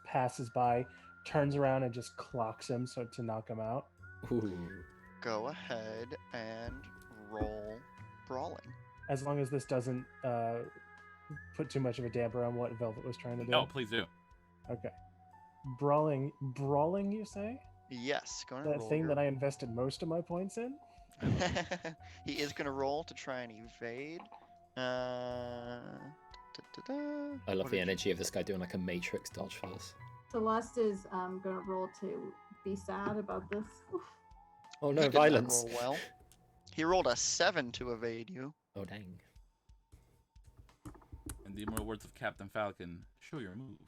passes by, turns around and just clocks him so to knock him out? Ooh. Go ahead and roll brawling. As long as this doesn't put too much of a damper on what Velvet was trying to do. No, please do. Okay. Brawling, you say? Yes, go ahead. That thing that I invested most of my points in? He is going to roll to try and evade. I love the energy of this guy doing like a Matrix dodge for us. Celeste is gonna roll to be sad about this. Oh He no, did not violence. roll well. He rolled a 7 to evade you. Oh dang. In the immortal words of Captain Falcon, show your moves.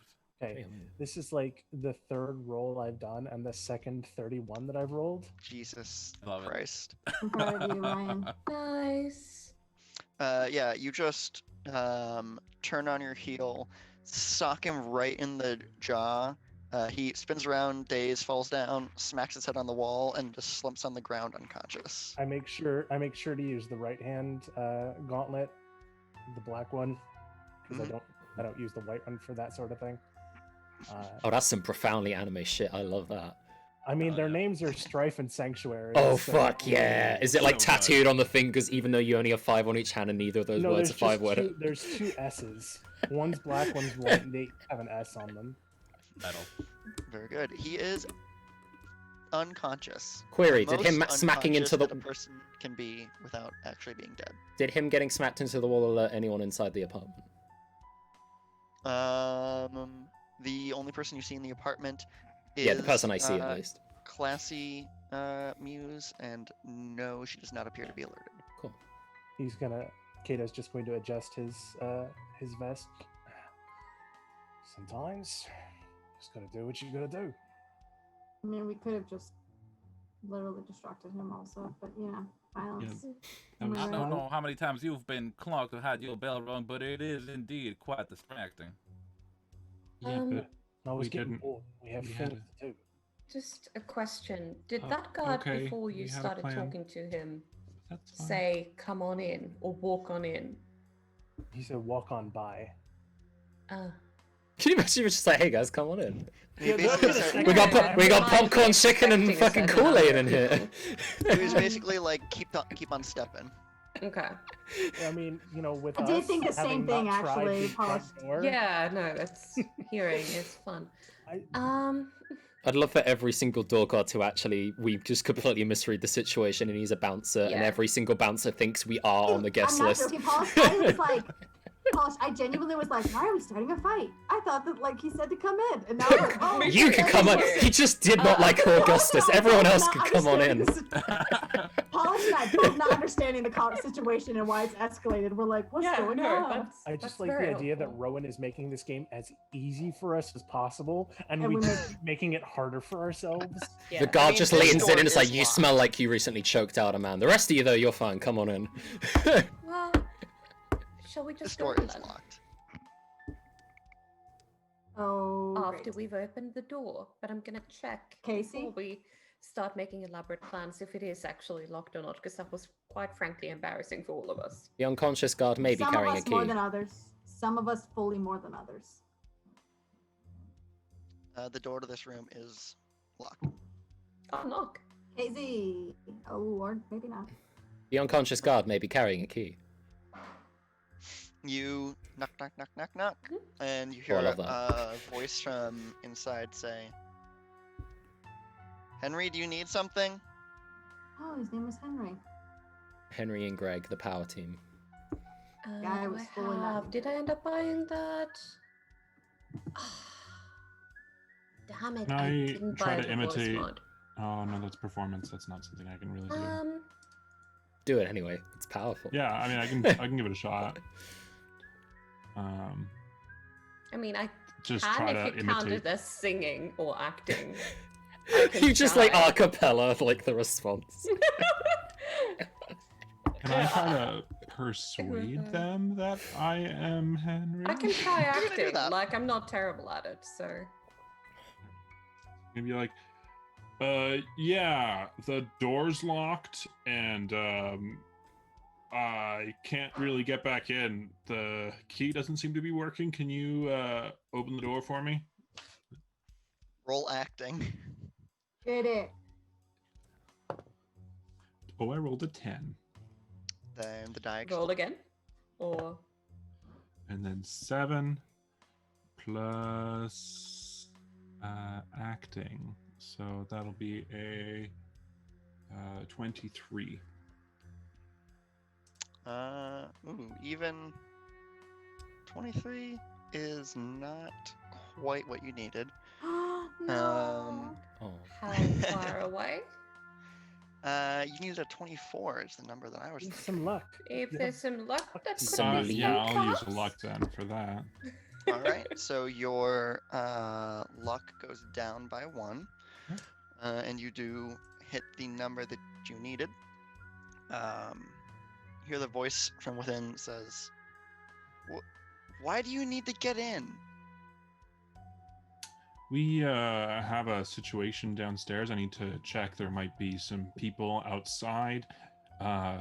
Okay, this is like the third roll I've done and the second 31 that I've rolled. Jesus Love it. Christ. I'm proud of you, Ryan. Nice. Yeah, you just turn on your heel, sock him right in the jaw, He spins around, dazed, falls down, smacks his head on the wall, and just slumps on the ground unconscious. I make sure to use the right hand gauntlet, the black one, because Mhm. I don't use the white one for that sort of thing. Oh, that's some profoundly anime shit. I love that. I mean, Oh, their yeah. names are Strife and Sanctuary. Oh so- fuck yeah! Is it like So good. tattooed on the fingers, even though you only have 5 on each hand, and neither of those No, words there's are 5 just words? there's 2 S's. One's black, one's white, and they have an S on them. Metal. Very good. He is unconscious. Query: The Did him most smacking into unconscious the that a person can be without actually being dead. Did him getting smacked into the wall alert anyone inside the apartment? The only person you see in the apartment is Yeah, the person I see at least. Classy Muse, and no, she does not appear to be alerted. Cool. Kato's just going to adjust his vest. Sometimes, just gotta do what you gotta do. I mean, we could have just literally distracted him also, but violence. That was I Right. don't know how many times you've been clocked or had your bell rung, but it is indeed quite distracting. Yeah, Um, but Always We getting didn't- bored. We have we had things to do. Just a question. Did Oh, that guard, okay, before you we had a started plan. talking to him, that's fine. say, come on in or walk on in? He said, "Walk on by." Uh, Can you imagine if it's just like, hey guys, come on in. He Yeah, basically that's- said- We got Yeah, we got I'm popcorn, chicken, and expecting a fucking certain Kool-Aid in amount here. of he was basically like, keep on stepping. okay. I mean, with I us did think the having same thing, not tried actually, the front Paulus. door, Yeah, no, that's hearing is fun. I- I'd love for every single door guard to actually, we just completely misread the situation and he's a bouncer, and Yeah. every single bouncer thinks we are on the guest I'm not list. joking, Paulus. I was like, Paulus, I genuinely was like, why are we starting a fight? I thought that he said to come in, and now I'm like, oh, You could that's come on. worse. He just did not like Augustus. Also, Everyone I'm else not could come on in. understanding the Paulus and I both not understanding the situation and why it's escalated. We're like, what's going on? I just like the idea that Rowan is making this game as easy for us as possible, and And we we just keep making it harder for ourselves. Yeah. The guard mean, just this leans in door and is like, is you locked. smell like you recently choked out a man. The rest of you, though, you're fine. Come on in. Well, shall we This just go door in is then? locked. Oh, After great. we've opened the door, but I'm gonna check Casey? before we start making elaborate plans if it is actually locked or not, because that was quite frankly embarrassing for all of us. The unconscious guard may be Some carrying of a us key. more than others. Some of us fully more than others. The door to this room is locked. Oh, knock. KZ. Oh, or maybe not. The unconscious guard may be carrying a key. You knock, knock, knock, knock, knock, Mhm. and you Oh, hear I love a voice from inside say, "Henry, do you need something?" Oh, his name was Henry. Henry and Greg, the power team. Yeah, I Do was fully not into Did I end up buying that? Damn it! Can I I didn't try buy to the voice imitate- mod. Oh no, that's performance. That's not something I can really do. Do it anyway. It's powerful. Yeah, I mean, I can give it a shot. I mean, I Just can try if to you count imitate. it as singing or acting. I can You just like try. a cappella, like the response. Can I try to persuade them that I am Henry? I can try You're gonna do acting. that. Like, I'm not terrible at it, so. Maybe like, yeah, the door's locked and I can't really get back in. The key doesn't seem to be working. Can you open the door for me? Roll acting. Did it. Oh, I rolled a 10. Then the die Roll again? Or. And then 7 plus acting. So that'll be a 23. Even 23 is not quite what you needed. No. Oh. How far away? You needed a 24 is the number that I was thinking. Some luck. If Yeah. there's some luck, that could Some be Yeah, some I'll use perhaps. luck then for that. All right, so your luck goes down by 1, Okay. and you do hit the number that you needed. Hear the voice from within says, "Why do you need to get in?" We have a situation downstairs. I need to check. There might be some people outside. I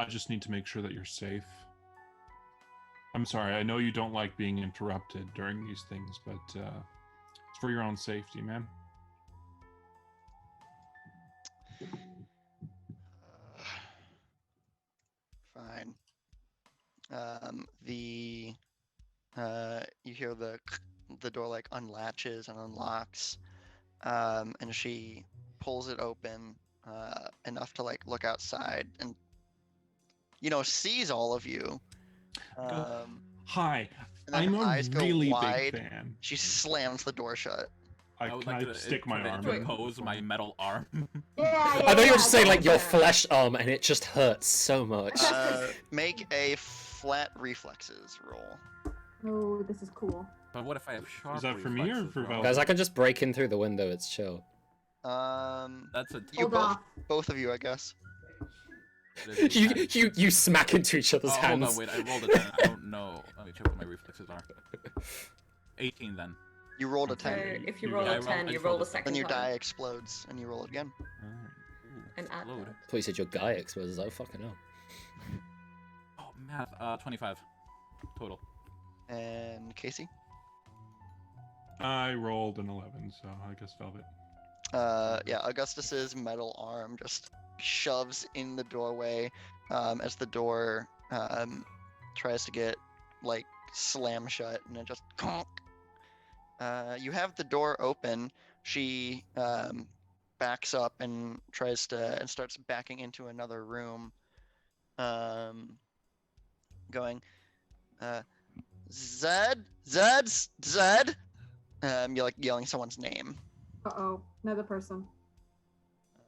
just need to make sure that you're safe. I'm sorry. I know you don't like being interrupted during these things, but it's for your own safety, man. Fine. You hear the door like unlatches and unlocks, and she pulls it open enough to like look outside and sees all of you. Hi, And then I'm her a eyes go really wide. big fan. She slams the door shut. I would Can like I to stick my arm in? interpose my metal arm. Yeah, I thought you were just saying go like your for it. flesh arm, and it just hurts so much. Make a flat reflexes roll. Oh, this is cool. But what if I have sharp? Is that for me or reflexes, for Rob? Val? Guys, I can just break in through the window. It's chill. That's a You Hold off. both of you, I guess. that is a 10. You smack into each other's Oh, hands. hold on, wait. I rolled a 10. I don't know. Let me check what my reflexes are. 18 then. You rolled a So 10. if you Yeah, roll I a 10, just you rolled roll a the 10. second Then your time. die explodes and you roll it again. And add Explode. that. I thought you said your guy explodes. Oh, fucking hell. Oh, math. 25 total. And Casey? I rolled an 11, so I guess Velvet. Yeah, Augustus's metal arm just shoves in the doorway as the door tries to get like slam shut, and it just conk. You have the door open. She backs up and starts backing into another room, going, Zed. You're like yelling someone's name. Uh-oh, another person.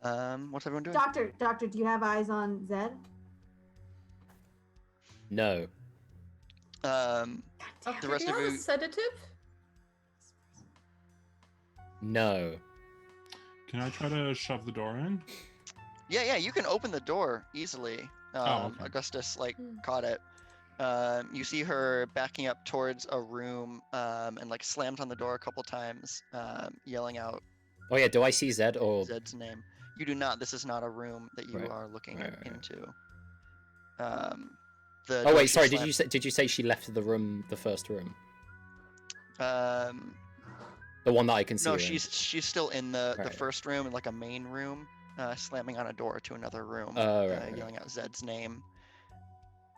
What's everyone doing? Doctor, do you have eyes on Zed? No. The rest Do of you have you. a sedative? No. Can I try to shove the door in? Yeah, you can open the door easily. Okay. Augustus Hmm. caught it. You see her backing up towards a room and like slams on the door a couple times, yelling out Oh yeah, do I see Zed or... Zed's name. You do not. This is not a room that you Right. are looking Right. into. Oh door wait, she sorry, slammed- did you say she left the room, the first room? Um, The one that I can see no, her in? she's still in the Right. first room, in like a main room, slamming on a door to another room, Oh, right. yelling out Zed's name.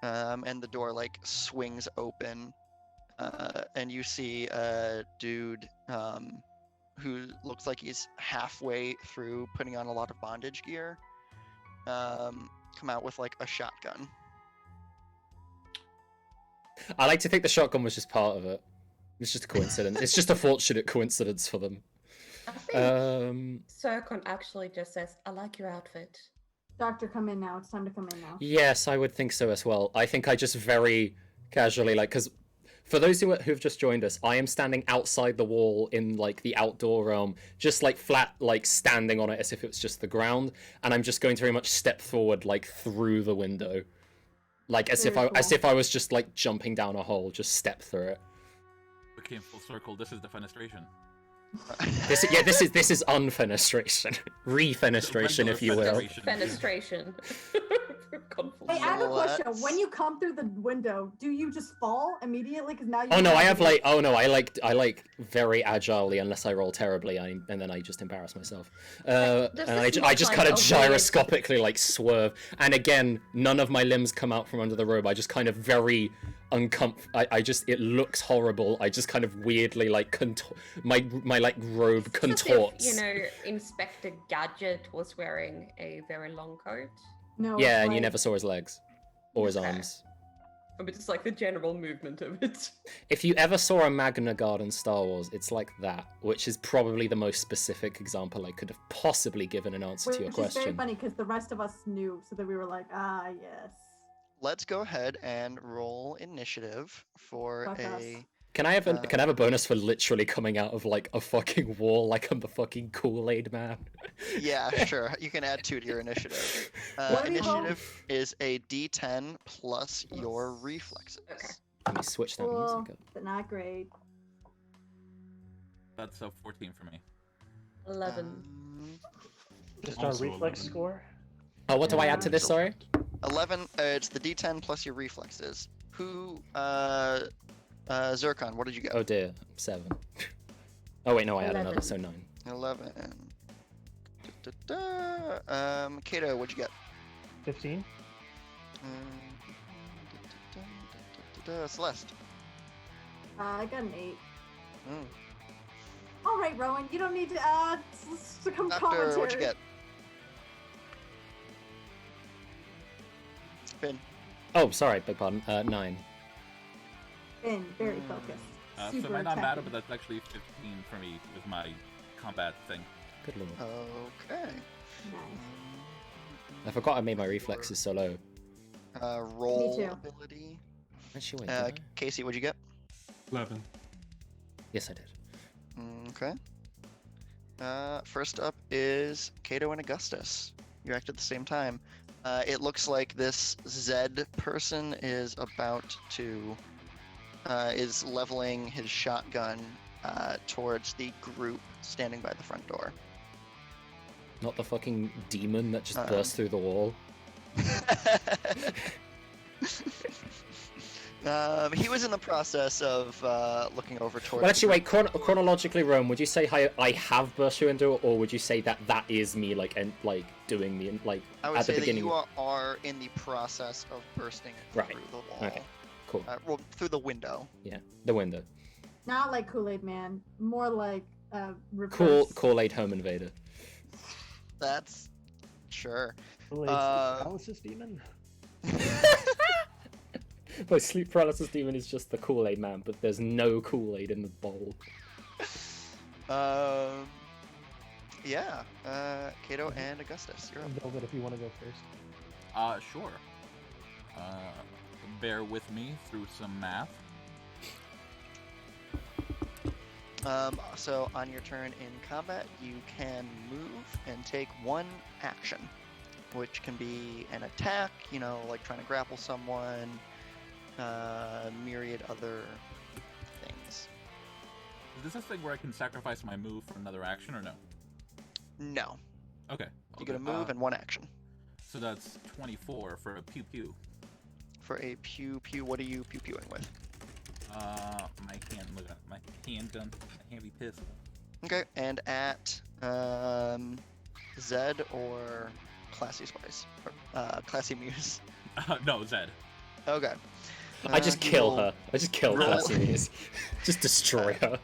And the door like swings open, and you see a dude who looks like he's halfway through putting on a lot of bondage gear, come out with like a shotgun. I like to think the shotgun was just part of it. It's just a coincidence. It's just a fortunate coincidence for them. I think Circon actually just says, I like your outfit. Doctor, come in now. It's time to come in now. Yes, I would think so as well. I think I just very casually, like, because for those who've just joined us, I am standing outside the wall in, like, the outdoor realm, just, like, flat, like, standing on it as if it was just the ground, and I'm just going to very much step forward, like, through the window. Like, as Very if cool. I was just, like, jumping down a hole, just step through it. We came full circle. This is defenestration. This is unfenestration. Refenestration, if you will. Fenestration. Fenestration. Hey, I have a So question. let's- When you come through the window, do you just fall immediately? Because now you. Oh no, I have to- like I like very agilely unless I roll terribly, and then I just embarrass myself. Does And this I look just like kind of a weird- gyroscopically like swerve, and again, none of my limbs come out from under the robe. I just kind of very it looks horrible. I just kind of weirdly like my like robe It's as contorts. if, you know, Inspector Gadget was wearing a very long coat. No. Yeah, it's and you like- never saw his legs or his Okay. arms. But it's like the general movement of it. If you ever saw a Magna Guard in Star Wars, it's like that, which is probably the most specific example I could have possibly given an answer to your Which is very question. funny because the rest of us knew, so that we were like, ah, yes. Let's go ahead and roll initiative for Fuck us. a. Can I have a bonus for literally coming out of like a fucking wall like I'm the fucking Kool-Aid man? Yeah, sure. You can add 2 to your initiative. What do we roll? Initiative is a D10 plus your reflexes. Okay. Let me switch that Cool, music up. but not great. That's a 14 for me. 11. Just our Also reflex 11. score. Oh, what do I add to this? So- Sorry. 11. It's the D10 plus your reflexes. Who? Zircon. What did you get? Oh dear, 7. Oh wait, no, I had 11. another, so 9. 11. Kato, what'd you get? 15. Celeste. I got an 8. Mm. All right, Rowan, you don't need to come Doctor, commentary. what'd you get? Finn. Oh, sorry, beg pardon. 9. Finn, very focused. So Super might not matter, attacking. but that's actually 15 for me with my combat thing. Good lord. Okay. Nice. I forgot I made my reflexes so low. Roll too. ability. Actually, wait. Did I? Casey, what'd you get? 11. Yes, I did. Okay. First up is Kato and Augustus. You act at the same time. It looks like this Zed person is about to is leveling his shotgun towards the group standing by the front door. Not the fucking demon that just burst through the wall. He was in the process of looking over towards. Well, actually, wait. Chronologically, Rome, would you say I have burst through into it, or would you say that is me, like doing the like I would at the say beginning? that you are in the process of bursting through Right. the wall. Okay. Cool. Well, through the window. Yeah, the window. Not like Kool-Aid Man, more like Cool. reverse. Kool-Aid home invader. That's sure. Kool-Aid paralysis demon. My sleep paralysis demon is just the Kool-Aid man, but there's no Kool-Aid in the bowl. Yeah. Kato and Augustus, you're up. Velvet, if you want to go first. Sure. Bear with me through some math. So on your turn in combat, you can move and take one action, which can be an attack, like trying to grapple someone, myriad other things. Is this a thing where I can sacrifice my move for another action, or no? No. Okay. You get a move and one action. So that's 24 for a pew pew. For a pew pew, what are you pew pewing with? My hand. Look at my handgun, my heavy pistol. Okay, and at Zed or Classy Spice, or Classy Muse. No, Zed. Okay. I just he kill roll- her. I just kill roll- Classy Muse. Just destroy her.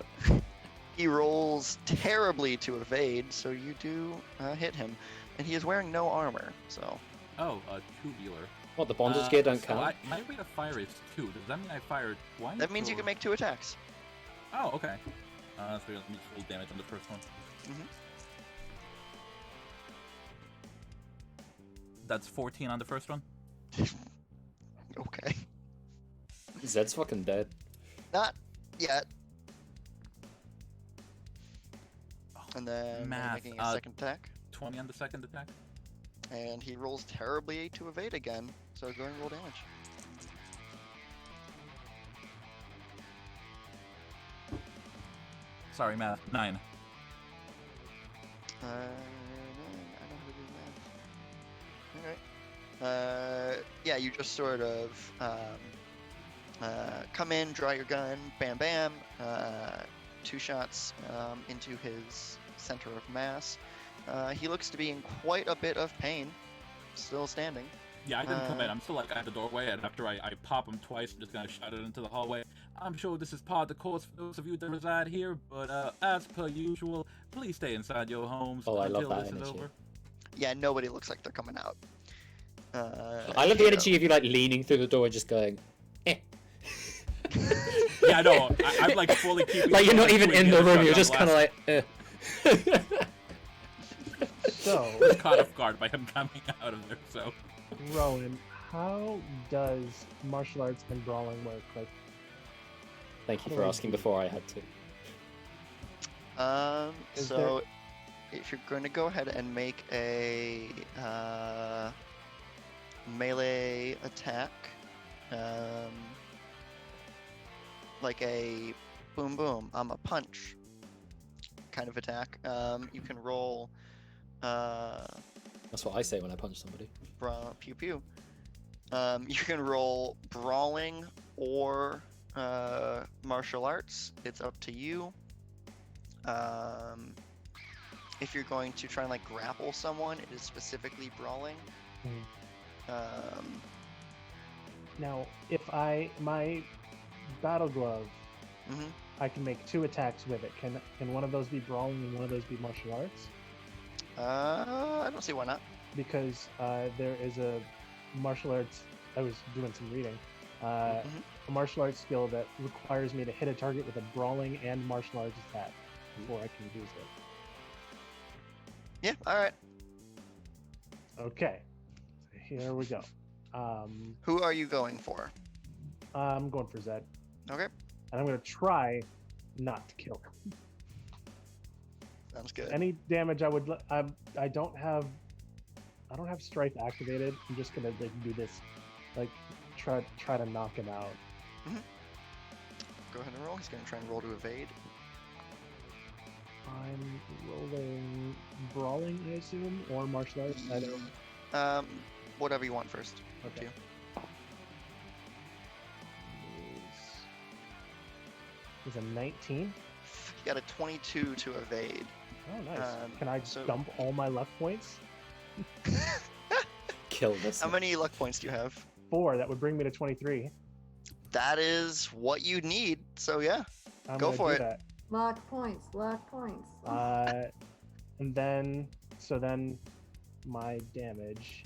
He rolls terribly to evade, so you do hit him, and he is wearing no armor. So Oh, tubular. What, the bondage gear don't so count? my rate of fire is 2. Does that mean I fired twice? that means you or- can make 2 attacks. Oh, okay. So let me just roll damage on the first one. Mhm. That's 14 on the first one. Okay. Zed's fucking dead. Not yet. And then Math, making a second attack, 20 on the second attack. and he rolls terribly to evade again. So go and roll damage. Sorry, math. 9. I know how to do math. Alright. Yeah, you just sort of come in, draw your gun, bam bam, 2 shots into his center of mass. He looks to be in quite a bit of pain, still standing. Yeah, I didn't come in. I'm still like at the doorway, and after I pop him twice, I'm just gonna shout it into the hallway. I'm sure this is part of the course for those of you that reside here, but as per usual, please stay inside your homes Oh, I love until that this is energy. over. Yeah, nobody looks like they're coming out. I love the energy of you like leaning through the door and just going, eh. Yeah, I know. I'm like fully keeping. Like you're not even in the room, you're shotgun just kind of blast. like, eh. So, Caught off guard by him coming out of there. So Rowan, how does martial arts and brawling work? Like, Thank you for asking before I had to. Is So if you're going to go ahead and make a melee attack, like a boom boom, I'm a punch, kind of attack. You can roll. That's what I say when I punch somebody. Pew pew. You can roll brawling or martial arts. It's up to you. If you're going to try and like grapple someone, it is specifically brawling. Now, if my battle glove, I can make 2 attacks with it. Can one of those be brawling and one of those be martial arts? I don't see why not. Because there is a martial arts. I was doing some reading. A martial arts skill that requires me to hit a target with a brawling and martial arts attack before I can use it. Yeah. All right. Okay. Here we go. Who are you going for? I'm going for Zed. Okay. And I'm going to try not to kill him. Sounds good. Any damage I would. I don't have strike activated. I'm just gonna like do this, like try to knock him out. Go ahead and roll. He's gonna try and roll to evade. I'm rolling brawling, I assume, or martial arts. I don't. Whatever you want first. Up to Okay. you. Is a 19. You got a 22 to evade. Oh, nice. Can I so- dump all my luck points? Kill this. How many luck points do you have? 4. That would bring me to 23. That is what you need. So yeah. I'm Go gonna for do it. That. Luck points, luck points. And then my damage.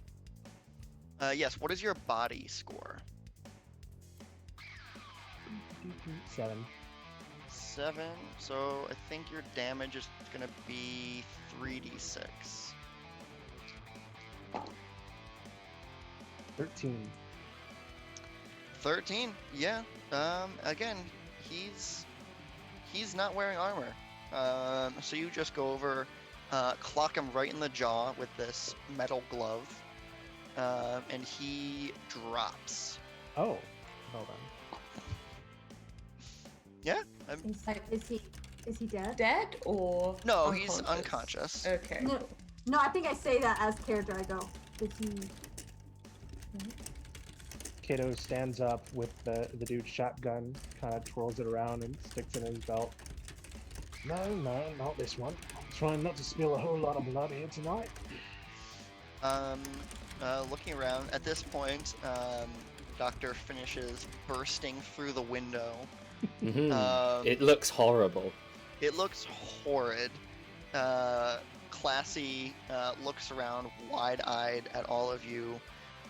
Yes. What is your body score? 7. 7. So I think your damage is gonna be 3d6. 13. 13. Yeah. Again, he's not wearing armor. So you just go over, clock him right in the jaw with this metal glove, and he drops. Oh, hold on. Yeah. Is he dead? Dead or No, he's unconscious. Okay. No, I think I say that as character. I go, is he? Kato stands up with the dude's shotgun, kind of twirls it around and sticks it in his belt. No, not this one. I'm trying not to spill a whole lot of blood here tonight. Looking around, at this point, Doctor finishes bursting through the window. It looks horrible. It looks horrid. Classy looks around wide-eyed at all of you,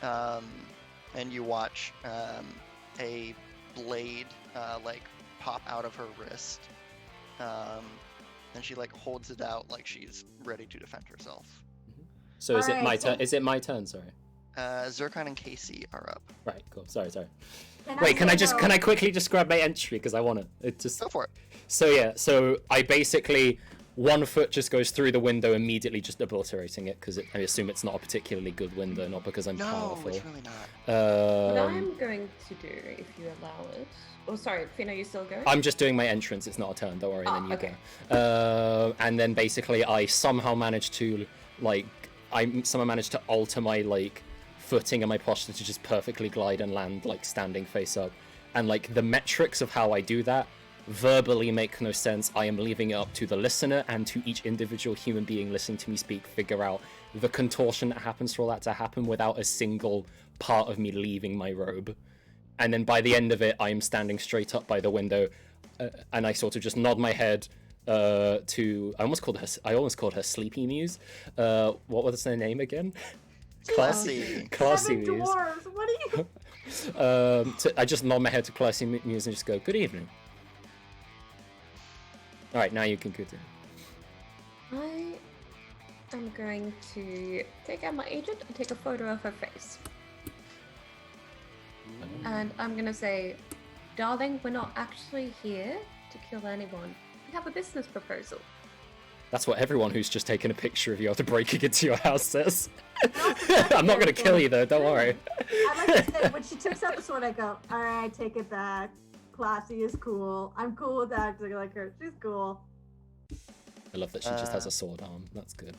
and you watch a blade like pop out of her wrist, and she like holds it out like she's ready to defend herself. So is it Alright, my so- turn? Is it my turn? Sorry. Zircon and Casey are up. Right. Cool. Sorry. Can Wait. Can say I quickly just grab my entry because I want it? It just. Go for it. So yeah. So I basically. One foot just goes through the window, immediately just obliterating it, because I assume it's not a particularly good window, not because I'm No, powerful. it's really not. What I'm going to do, if you allow it. Oh, sorry, Finn, are you still going? I'm just doing my entrance. It's not a turn. Don't worry. Oh, Then you okay. go. And then basically, I somehow managed to alter my footing and my posture to just perfectly glide and land standing face up, and the metrics of how I do that verbally make no sense. I am leaving it up to the listener and to each individual human being listening to me speak figure out the contortion that happens for all that to happen without a single part of me leaving my robe. And then by the end of it, I am standing straight up by the window, and I sort of just nod my head to I almost called her Sleepy Muse. What was their name again? Classy. Seven Muse. dwarves. What are you? I just nod my head to Classy Muse and just go, "Good evening." All right, now you can continue. I am going to take out my agent and take a photo of her face. And I'm going to say, darling, we're not actually here to kill anyone. We have a business proposal. That's what everyone who's just taken a picture of you after breaking into your house says. I'm not going to kill you, though. Don't worry. I like to say, when she takes out the sword, I go, all right, take it back. Classy is cool. I'm cool with acting like her. She's cool. I love that she just has a sword arm. That's good.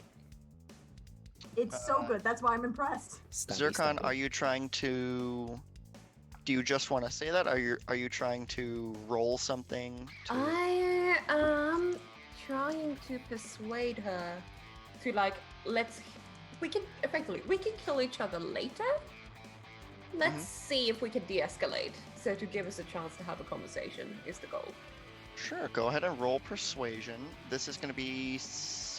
It's so good. That's why I'm impressed. Stabby, Zircon, stabby. are you trying to? Do you just want to say that? Are you trying to roll something? I am trying to persuade her to we can kill each other later. Let's see if we can de-escalate. So to give us a chance to have a conversation is the goal. Sure. Go ahead and roll persuasion. This is going to be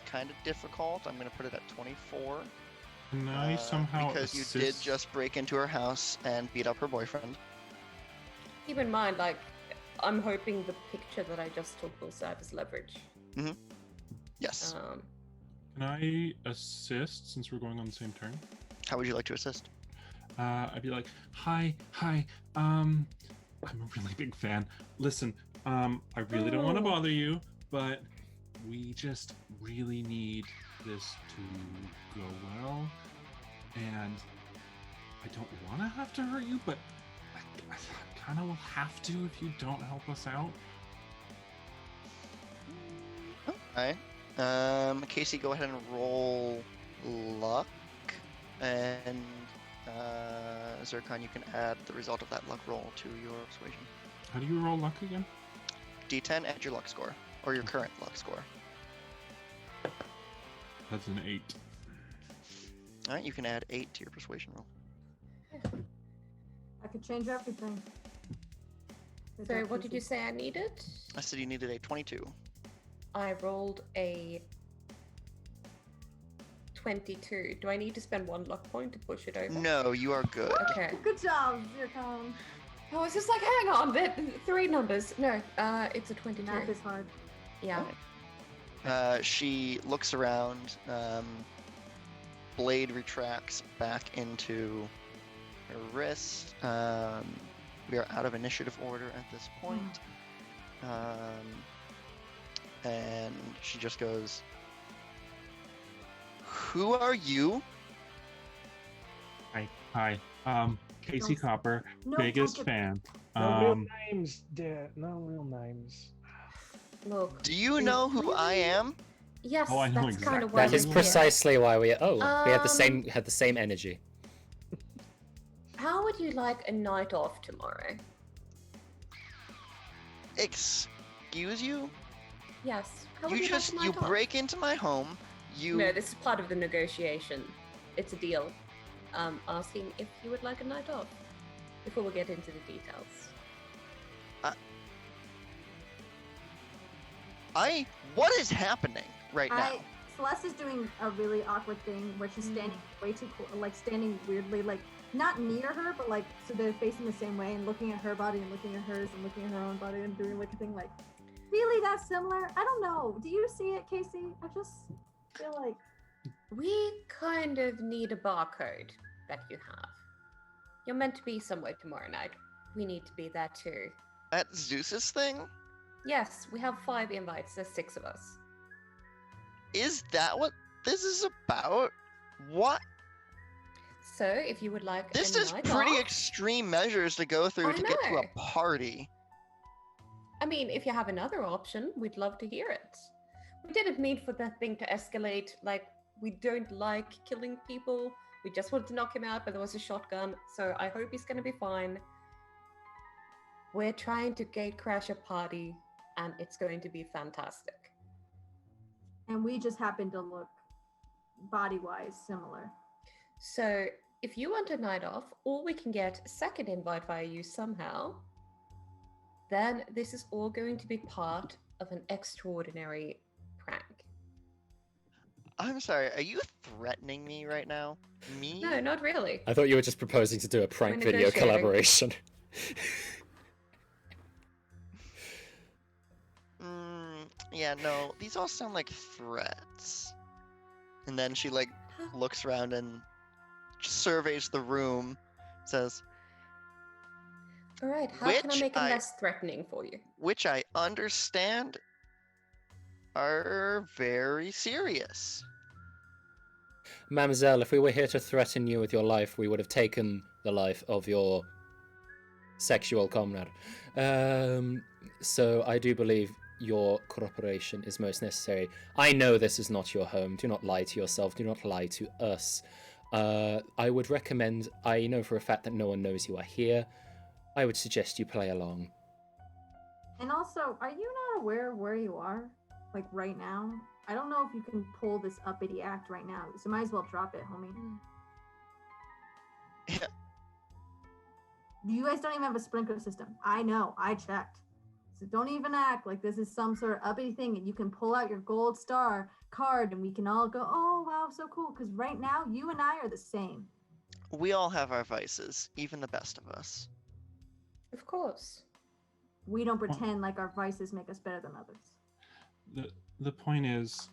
kind of difficult. I'm going to put it at 24. Can I somehow because assist? you did just break into her house and beat up her boyfriend. Keep in mind, I'm hoping the picture that I just took will serve as leverage. Yes. Can I assist since we're going on the same turn? How would you like to assist? I'd be like, hi, I'm a really big fan. Listen, I really don't want to bother you, but we just really need this to go well, and I don't want to have to hurt you, but I kind of will have to if you don't help us out. Okay. Casey, go ahead and roll luck, and Zircon, you can add the result of that luck roll to your persuasion. How do you roll luck again? D10, add your luck score, or your current luck score. That's an 8. All right, you can add 8 to your persuasion roll. I could change everything. So what did you say I needed? I said you needed a 22. I rolled a 22. Do I need to spend 1 luck point to push it over? No, you are good. Okay. Good job, Zircon. I was just like, hang on, 3 numbers. No, it's a 22. Math is hard. Yeah. She looks around. Blade retracts back into her wrist. We are out of initiative order at this point. And she just goes, "Who are you?" Hi. Casey Don't- Copper, No, biggest don't fan. No real names, Dad. No real names. Look. Do you know who I am? Yes, Oh, I know that's kind of exactly why That is I'm here. precisely why we had the same energy. How would you like a night off tomorrow? Excuse you? Yes. How would You like just a night you off? break into my home. You No, this is part of the negotiation. It's a deal. Asking if you would like a night off before we get into the details. What is happening right now? Celeste is doing a really awkward thing where she's standing way too standing weirdly, not near her, but so they're facing the same way and looking at her body and looking at hers and looking at her own body and doing a thing really that similar? I don't know. Do you see it, Casey? I just feel like We kind of need a barcode that you have. You're meant to be somewhere tomorrow night. We need to be there too. At Zeus's thing? Yes, we have 5 invites. There's 6 of us. Is that what this is about? What? So, if you would like This a is night pretty off, extreme measures to go through I to get to know. a party. I mean, if you have another option, we'd love to hear it. We didn't mean for that thing to escalate. We don't like killing people. We just wanted to knock him out, but there was a shotgun. So I hope he's going to be fine. We're trying to gate crash a party, and it's going to be fantastic. and we just happen to look body-wise similar. So if you want a night off, or we can get a second invite via you somehow, then this is all going to be part of an extraordinary prank. I'm sorry, are you threatening me right now? Me? No, not really. I thought you were just proposing to do a prank We're video negotiating. collaboration. Yeah, no, these all sound like threats. And then she looks around and surveys the room, says, All right, how can I Which make it I- less threatening for you? which I understand are very serious. Mademoiselle, if we were here to threaten you with your life, we would have taken the life of your sexual comrade. So I do believe your cooperation is most necessary. I know this is not your home. Do not lie to yourself. Do not lie to us. I would recommend, I know for a fact that no one knows you are here. I would suggest you play along. And also, are you not aware of where you are? Like right now? I don't know if you can pull this uppity act right now, so might as well drop it, homie. Yeah. You guys don't even have a sprinkler system. I know, I checked. So don't even act like this is some sort of uppity thing and you can pull out your gold star card and we can all go, oh wow, so cool. Because right now, you and I are the same. We all have our vices, even the best of us. Of course. We don't pretend like our vices make us better than others. The point is,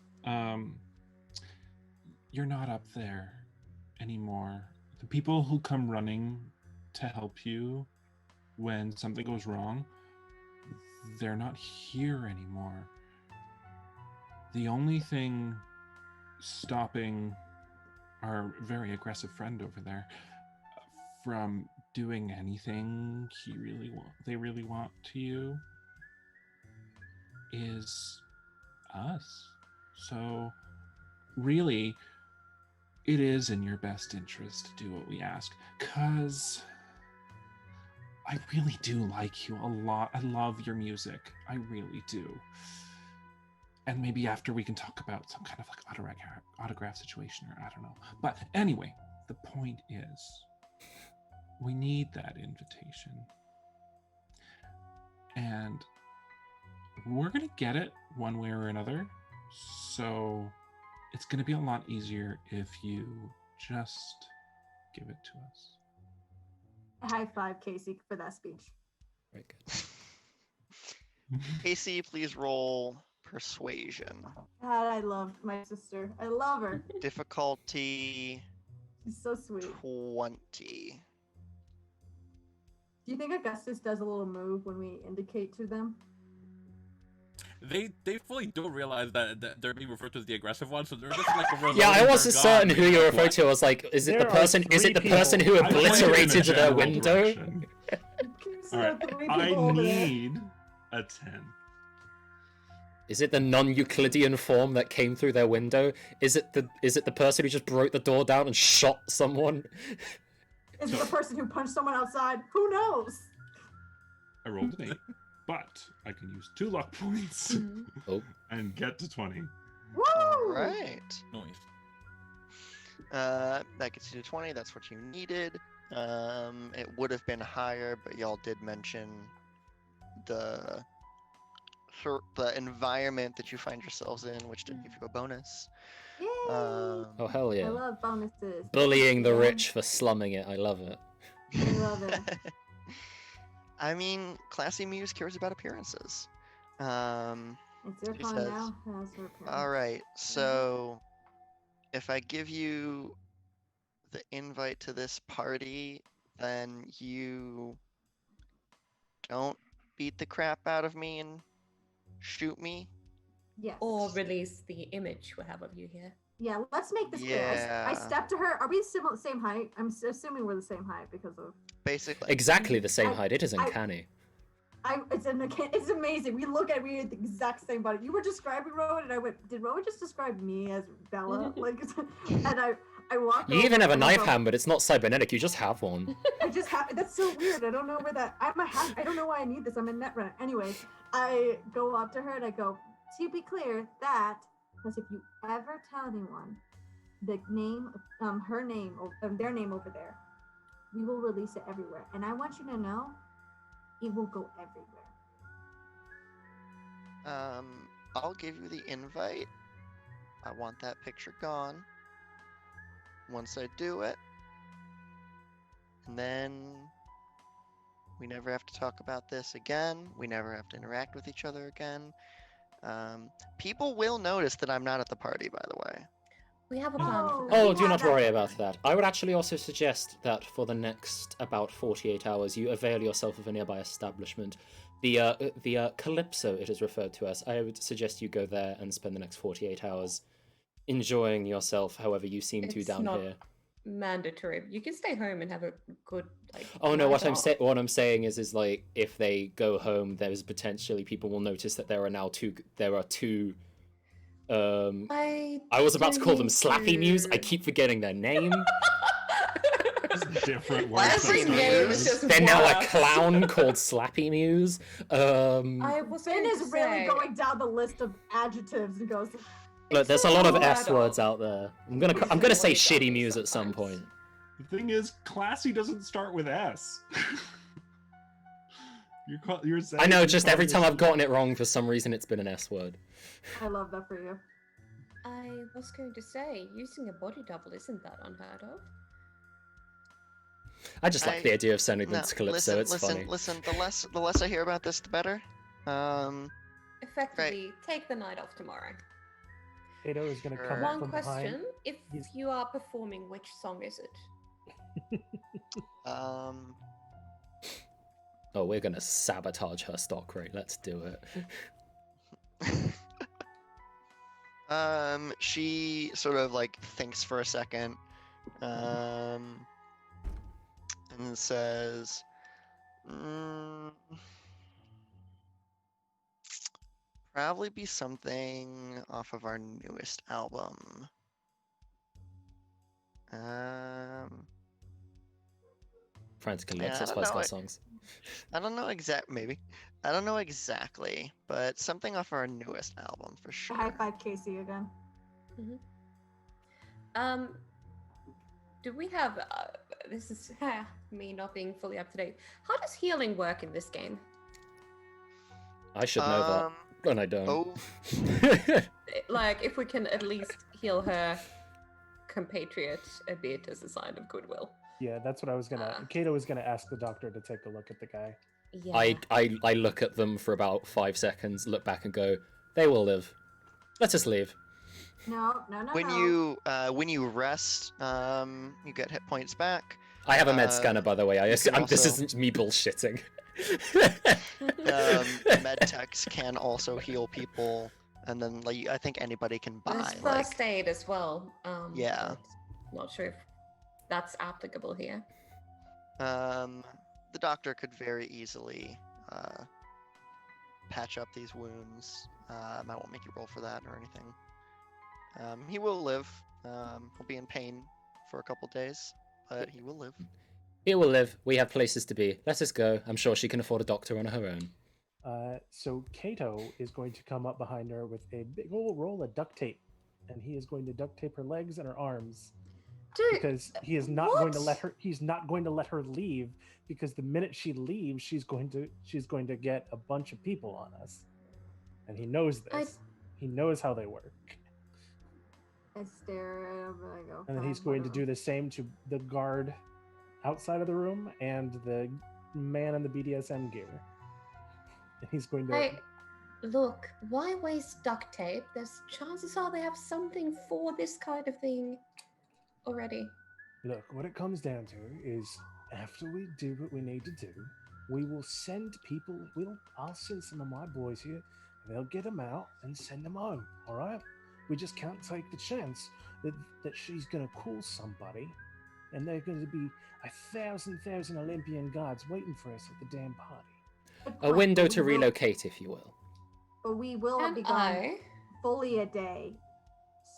you're not up there anymore. The people who come running to help you when something goes wrong, they're not here anymore. The only thing stopping our very aggressive friend over there from doing anything they really want to you is us. So really, it is in your best interest to do what we ask, because I really do like you a lot. I love your music. I really do. And maybe after we can talk about some kind of like autograph situation, or I don't know. But anyway, the point is, we need that invitation. And we're going to get it one way or another. So it's going to be a lot easier if you just give it to us. High five, Casey, for that speech. Very good. Casey, please roll persuasion. God, I love my sister. I love her. Difficulty She's so sweet. 20. Do you think Augustus does a little move when we indicate to them? They fully don't realize that they're being referred to as the aggressive one, so they're just like Yeah, I wasn't certain who you were referred to. I was like, is it the There are person? Is it the three person who people. I pointed in a obliterated their general window? direction. All right, I need a 10. Is it the non-Euclidean form that came through their window? Is it the person who just broke the door down and shot someone? Is it the person who punched someone outside? Who knows? I rolled an 8, but I can use 2 luck points Oh. and get to 20. Woo! All right. Nice. That gets you to 20. That's what you needed. It would have been higher, but y'all did mention the environment that you find yourselves in, which did give you a bonus. Yay! Oh hell yeah! I love bonuses. Bullying the Yeah. rich for slumming it. I love it. I love it. I mean, Classy Muse cares about appearances. It's their She con says, now. Has her appearance. All right, so if I give you the invite to this party, then you don't beat the crap out of me and shoot me. Yes. Or release the image we have of you here. Yeah, let's make this clear. I Yeah. stepped to her. Are we same height? I'm assuming we're the same height because of. Basically. Exactly the same height. It is uncanny. It's amazing. We look at we had the exact same body. You were describing Rowan, and I went, did Rowan just describe me as Bella? Like, and I walked. You even have a over and I knife go, hand, but it's not cybernetic. You just have one. I just have. That's so weird. I don't know where that. I don't know why I need this. I'm a netrunner. Anyway, I go up to her and I go, to be clear, that because if you ever tell anyone the name, her name, their name over there, we will release it everywhere. And I want you to know, it will go everywhere. I'll give you the invite. I want that picture gone. Once I do it, and then we never have to talk about this again. We never have to interact with each other again. People will notice that I'm not at the party, by the way. We have a plan for that. Oh, We do have not that. worry about that. I would actually also suggest that for the next about 48 hours, you avail yourself of a nearby establishment. The Calypso, it is referred to as. I would suggest you go there and spend the next 48 hours enjoying yourself however you seem to It's down not here. mandatory. You can stay home and have a good like. Oh no, night what off. what I'm saying is like if they go home, there's potentially people will notice that there are two. I was about to do call them need Slappy Mews. I to- keep forgetting their name. Just different Classy words. Every name is just They're now a worse. clown called Slappy Mews. I was Ben going is to really say, going down the list of adjectives and goes, Look, there's a It's lot of not S bad words off. out there. I'm gonna It's say annoying shitty me Mews at some sometimes. point. The thing is, classy doesn't start with S. You're saying I know, you're just calling every time this- I've gotten it wrong, for some reason it's been an S word. I love that for you. I was going to say, using a body double isn't that unheard of? I just like the idea of sending them No, to Calypso. It's funny. listen. The less I hear about this, the better. Effectively, take the night off tomorrow. Kato is going to come Sure. up One from question: behind. if He's- you are performing, which song is it? Oh, we're gonna sabotage her stock rate. Let's do it. She sort of like thinks for a second, and says, probably be something off of our newest album. Frantic Yeah, I Calypso don't Spice know Girl it. songs. I don't know maybe. I don't know exactly, but something off our newest album for sure. High five Casey again. Do we have? This is me not being fully up to date. How does healing work in this game? I should know that, and I don't. Oh, Like, if we can at least heal her compatriot a bit as a sign of goodwill. Yeah, that's what I was gonna. Kato was gonna ask the doctor to take a look at the guy. Yeah. I look at them for about 5 seconds, look back and go, they will live. Let us leave. No. when you rest, you get hit points back. I have a med scanner, by the way. you can This also- isn't me bullshitting. Med techs can also heal people, and then like I think anybody can buy. There's Like, first aid as well. Yeah. but Not sure if that's applicable here. the doctor could very easily patch up these wounds. I won't make you roll for that or anything. He will live. He'll be in pain for a couple days, but he will live. He will live. We have places to be. Let us go. I'm sure she can afford a doctor on her own. So Kato is going to come up behind her with a big old roll of duct tape, and he is going to duct tape her legs and her arms Dude, because he is not going to what? let her. He's not going to let her leave because the minute she leaves, she's going to get a bunch of people on us, and he knows this. He knows how they work, I stare at him and I go. and then he's "Fine, going to whatever." do the same to the guard outside of the room and the man in the BDSM gear. And he's going to. Hey, look, why waste duct tape? There's chances are they have something for this kind of thing already. Look, what it comes down to is after we do what we need to do, we will send people. I'll send some of my boys here. They'll get them out and send them home. All right? We just can't take the chance that she's going to call somebody, and they're going to be 1,000 Olympian guards waiting for us at the damn party. Good A point, window but to we will- relocate, if you will. But we will And be gone I, fully a day.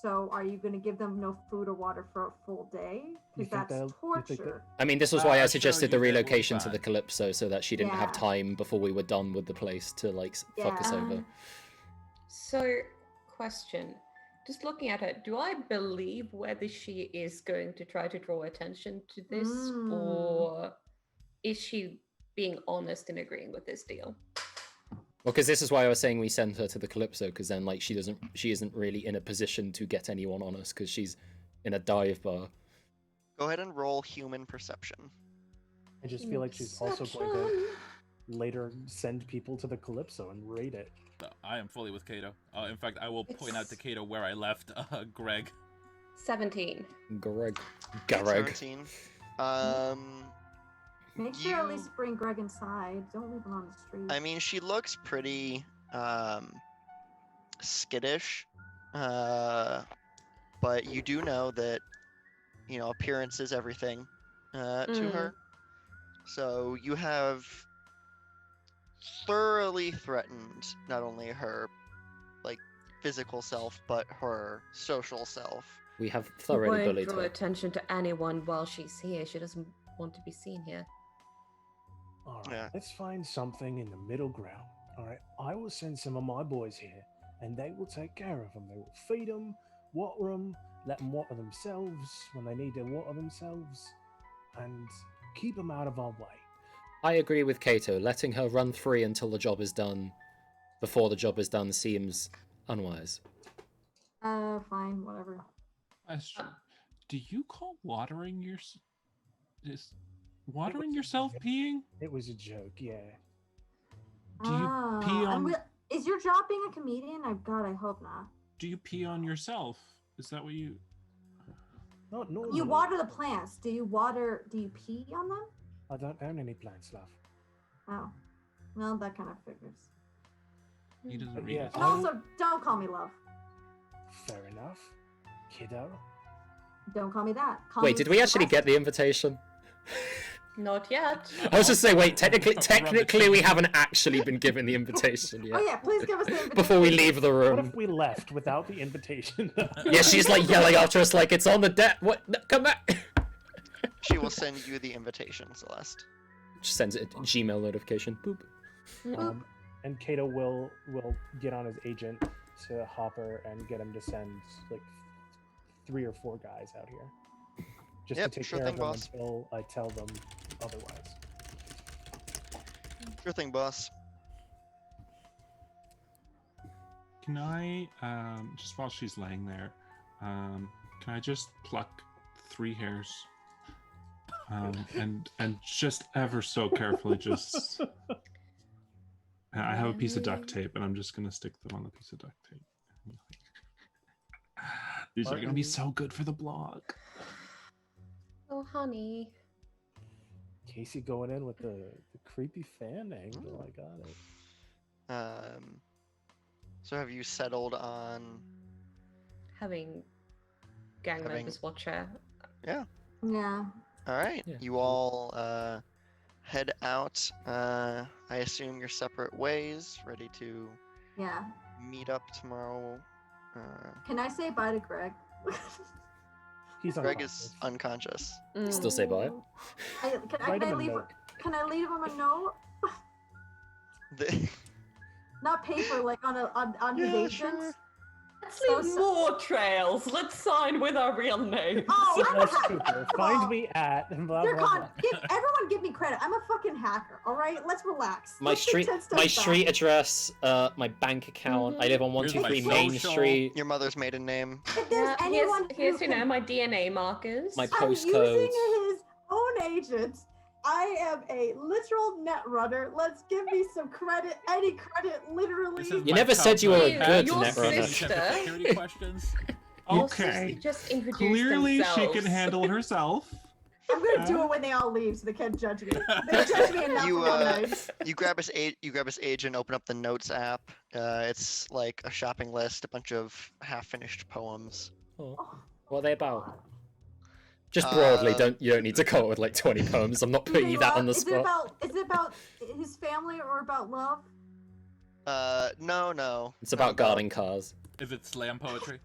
So are you going to give them no food or water for a full day? You Because think that's you think that- torture. I mean, this was why I I'll show suggested the you that we're relocation to the fine. Calypso so that she didn't have Yeah. time before we were done with the place to like fuck us Yeah. over. So, question. Just looking at her, do I believe whether she is going to try to draw attention to this, or is she being honest in agreeing with this deal? Well, because this is why I was saying we send her to the Calypso, because then like she isn't really in a position to get anyone on us because she's in a dive bar. Go ahead and roll human perception. I just feel like she's also going to Perception. later send people to the Calypso and raid it. I am fully with Kato. In fact, I will point out to It's- Kato where I left Greg. 17. Greg. 17. Make sure at you- least bring Greg inside. Don't leave him on the street. I mean, she looks pretty skittish, but you do know that appearance is everything to her. So you have thoroughly threatened not only her physical self, but her social self. We have You thoroughly won't bullied draw her. attention to anyone while she's here. She doesn't want to be seen here. All right, Yeah. let's find something in the middle ground. All right, I will send some of my boys here, and they will take care of them. They will feed them, water them, let them water themselves when they need to water themselves, and keep them out of our way. I agree with Kato. Letting her run free until the job is done, before the job is done, seems unwise. Fine, whatever. Question. Do you call watering yourself peeing? It was a joke, yeah. Do you pee on? Is your job being a comedian? I hope not. Do you pee on yourself? Is that what you? Not normally. You water the plants. Do you pee on them? I don't own any plants, love. Oh. Well, that kind of figures. He doesn't But read yeah, it. And also, don't call me love. Fair enough, kiddo. Don't call me that. Call Wait, me did we actually Celeste. get the invitation? Not yet. I was just saying, wait, technically we haven't actually been given the invitation Oh yet. yeah, please give us the invitation. Before we leave the What room. if we left without the invitation? Yeah, she's like yelling after us like, it's on the deck. What? No, come back. She will send you the invitation, Celeste. Just sends it a Gmail notification. Boop. And Kato will get on his agent to Hopper and get him to send like 3 or 4 guys out here, just Yep, to take sure care thing, of them boss. until I tell them otherwise. Sure thing, boss. Can I, just while she's laying there, can I just pluck 3 hairs, and just ever so carefully just. I have a piece of duct tape, and I'm just gonna stick them on the piece of duct tape. These are gonna be so good for the blog. Oh, honey. Casey going in with the creepy fan angle. I got it. So have you settled on? Having gang members watch her. Yeah. Yeah. All right. Yeah. You all head out. I assume you're separate ways, ready to Yeah. meet up tomorrow. Can I say bye to Greg? He's Greg is unconscious. Still say bye. Write him a note. Can I leave him a note? The- Not paper, like on his Yeah, agent. sure. Let's So leave more trails. Let's sign with our real names. Oh, I'm a Celeste Cooper. Come Find on. me at blah You're blah blah. everyone give me credit. I'm a fucking hacker. All right, let's relax. My Let's street, pretend stuff's my bad. street address, my bank account. I live on Here's my 123 Main social. Street. Your mother's maiden name. If there's Yeah, anyone here's who you know can- my DNA markers. My I'm postcode. using his own agent. I am a literal net runner. Let's give me some credit. Any credit, literally. This is You my never said you were a childhood good Your net runner. sister. Security questions. Your Okay. sister just introduced Clearly, she themselves. can handle herself. I'm gonna do it when they all leave, so they can't judge me. They judge me enough You for one night. you grab his agent, open up the notes app. It's like a shopping list, a bunch of half-finished poems. Oh, Oh, what are they about? Just broadly, Uh, you don't need to come up with like 20 poems. I'm not putting you that on the Is it spot. about his family or about love? No. It's about guarding cars. Is it slam poetry?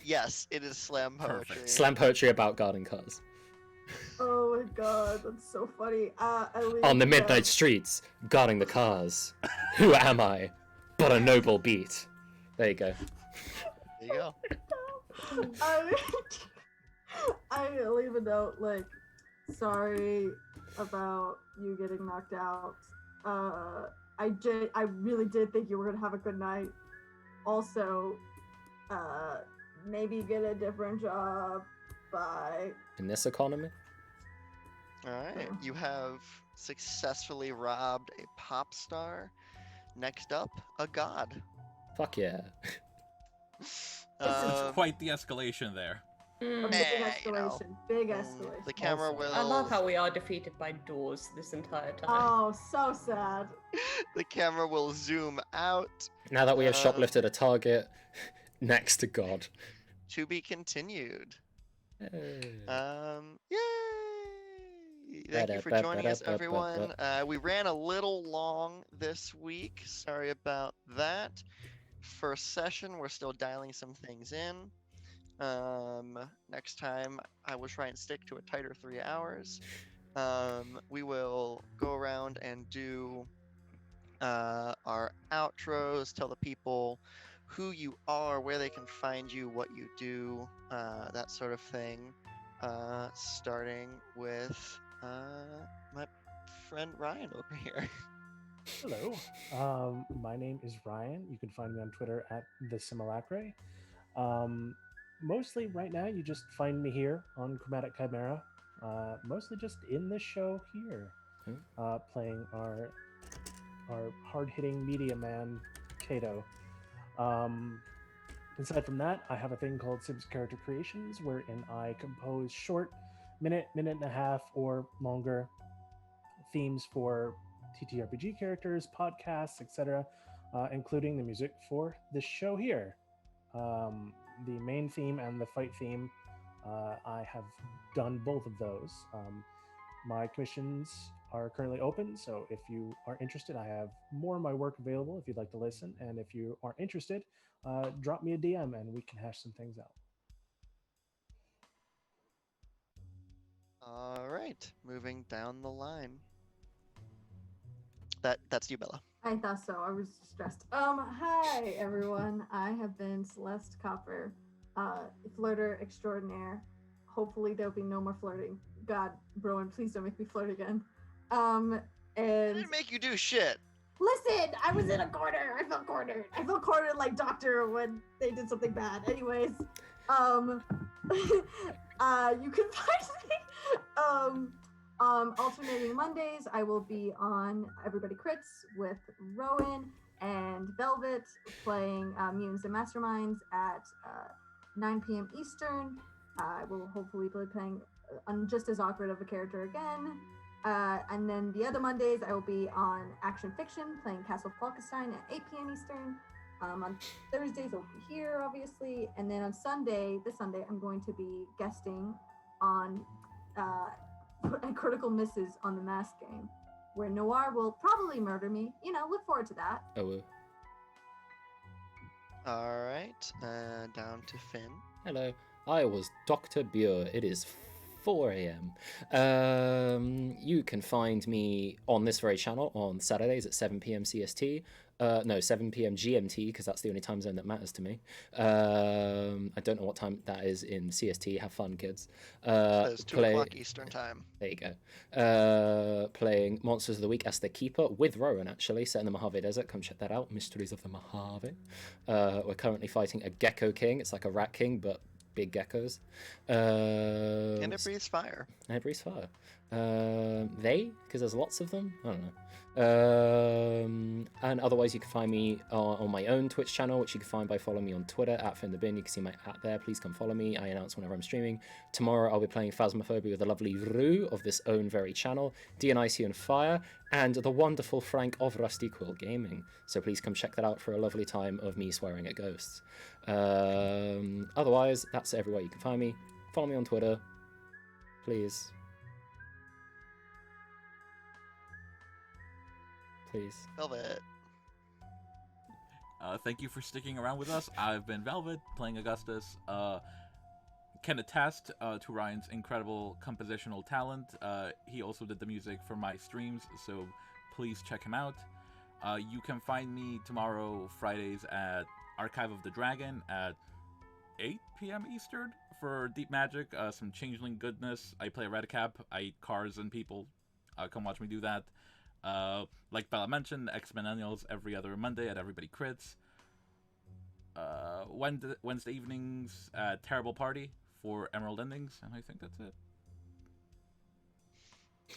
Yes, it is slam Perfect. poetry. Slam poetry about guarding cars. Oh my god, that's so funny. On the midnight streets, guarding the cars. Who am I? But a noble beat. There you go. There you go. I leave a note like, sorry about you getting knocked out. I really did think you were gonna have a good night. Also, maybe get a different job. Bye. In this economy? All right. Oh. You have successfully robbed a pop star. Next up, a god. Fuck yeah. It's Um, quite the escalation there. A Mm. big you know, escalation. Big escalation. The camera Also- will. I love how we are defeated by doors this entire time. Oh, so sad. The camera will zoom out. Now that we have Um, shoplifted a target, next to God. To be continued. Yay! Thank you for joining us, everyone. We ran a little long this week. Sorry about that. First session, we're still dialing some things in. Next time, I will try and stick to a tighter 3 hours. We will go around and do our outros, tell the people who you are, where they can find you, what you do, that sort of thing. Starting with my friend Ryan over here. Hello. My name is Ryan. You can find me on Twitter at the Simulacre. Mostly right now, you just find me here on Chromatic Chimera. Mostly just in the show here, playing our hard-hitting media man, Kato. Aside from that, I have a thing called Sims Character Creations, wherein I compose short, minute and a half, or longer themes for TTRPG characters, podcasts, etc., including the music for this show here. The main theme and the fight theme, I have done both of those. My commissions are currently open, so if you are interested, I have more of my work available if you'd like to listen. And if you aren't interested, drop me a DM and we can hash some things out. All right, moving down the line. That's you, Bella. I thought so. I was stressed. Hi everyone. I have been Celeste Copper, flirter extraordinaire. Hopefully there'll be no more flirting. God, Rowan, please don't make me flirt again. I And didn't make you do shit. listen, I was in a corner. I felt cornered. I felt cornered like Doctor when they did something bad. Anyways, you can find me alternating Mondays. I will be on Everybody Crits with Rowan and Velvet playing Mutants and Masterminds at 9 p.m. Eastern. I will hopefully be playing just as awkward of a character again. And then the other Mondays, I will be on Action Fiction playing Castle Falkenstein at 8 p.m. Eastern. On Thursdays, I'll be here, obviously. And then on this Sunday, I'm going to be guesting on Critical Misses on the Mask game, where Noir will probably murder me. Look forward to that. Oh, All right, down to Finn. hello. I was Dr. Buer. It is 4 a.m. You can find me on this very channel on Saturdays at 7 p.m. CST. No, 7 p.m. GMT, because that's the only time zone that matters to me. I don't know what time that is in CST. Have fun, kids. It's 2 o'clock Eastern time. There you go. Playing Monsters of the Week as the Keeper with Rowan, actually, set in the Mojave Desert. Come check that out. Mysteries of the Mojave. We're currently fighting a Gecko King. It's like a Rat King, but big geckos. And it breathes fire. And it breathes fire. Because there's lots of them? I don't know. And otherwise, you can find me on my own Twitch channel, which you can find by following me on Twitter at FinTheBin. You can see my at there. Please come follow me. I announce whenever I'm streaming. Tomorrow, I'll be playing Phasmophobia with the lovely Rue of this own very channel, Dionysian Fire, and the wonderful Frank of Rusty Quill Gaming. So please come check that out for a lovely time of me swearing at ghosts. Otherwise, that's everywhere you can find me. Follow me on Twitter, please. Please. Velvet. Thank you for sticking around with us. I've been Velvet, playing Augustus. Can attest to Ryan's incredible compositional talent. He also did the music for my streams, so please check him out. You can find me tomorrow, Fridays, at Archive of the Dragon at 8 p.m. Eastern for Deep Magic, some changeling goodness. I play Redcap. I eat cars and people. Come watch me do that. Like Bella mentioned, X-Millennials every other Monday at Everybody Crits. Wednesday evenings at Terrible Party for Emerald Endings, and I think that's it.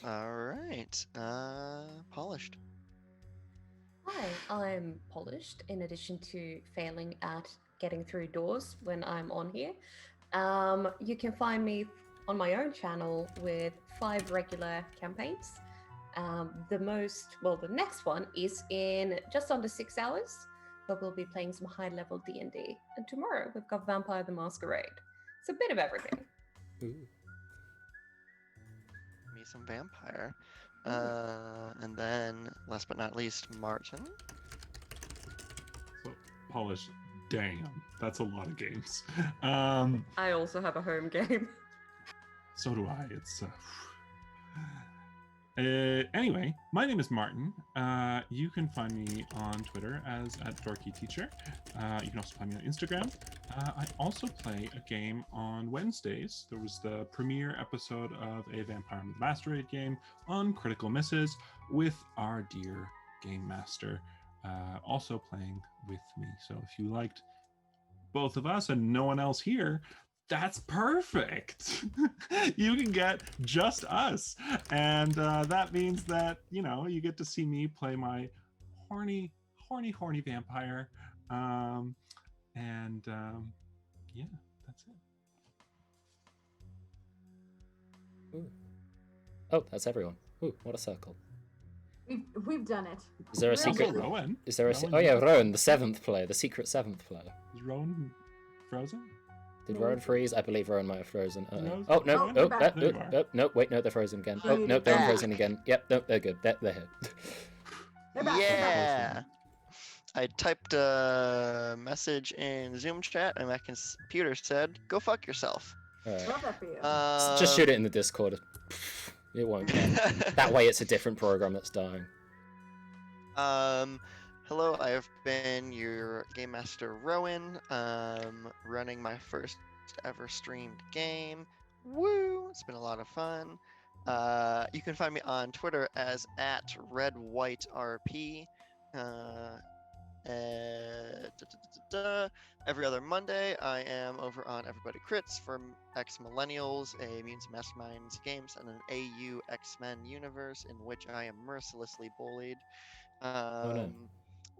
All right. Polished. Hi, I'm Polished, in addition to failing at getting through doors when I'm on here. You can find me on my own channel with 5 regular campaigns. The next one is in just under 6 hours, but we'll be playing some high-level D&D. And tomorrow we've got Vampire the Masquerade. It's a bit of everything. Ooh. Me some vampire. And then, last but not least, Martin. So, Polish, damn, that's a lot of games. I also have a home game. So do I. It's anyway, my name is Martin. You can find me on Twitter as @dorkyteacher. You can also find me on Instagram. I also play a game on Wednesdays. There was the premiere episode of a Vampire the Masquerade game on Critical Misses with our dear game master also playing with me. So if you liked both of us and no one else here, that's perfect. You can get just us. And that means that, you know, you get to see me play my horny vampire. Yeah, that's it. Ooh. Oh, that's everyone. Ooh, what a circle. We've done it. Is there a Real secret? good. Rowan? Is there a? Rowan, Oh yeah, you- Rowan, the seventh player, the secret seventh player. Is Rowan frozen? Did No, Rowan it's- freeze? I believe Rowan might have frozen. No, Oh no! Oh, Oh, they're back. There you are. no! Wait, no, they're frozen again. She Oh made no, it they're back. unfrozen again. Yep, no, they're good. They're here. They're back. They're back. Yeah. I typed a message in Zoom chat, and my computer said, "Go fuck yourself." Alright. Love that for you. Just shoot it in the Discord. It won't count. That way, it's a different program that's dying. Hello, I have been your game master Rowan, running my first ever streamed game. Woo! It's been a lot of fun. You can find me on Twitter as @redwhiterp. Every other Monday, I am over on Everybody Crits for X Millennials, a Mutants and Masterminds games, and an AU X-Men universe in which I am mercilessly bullied. No.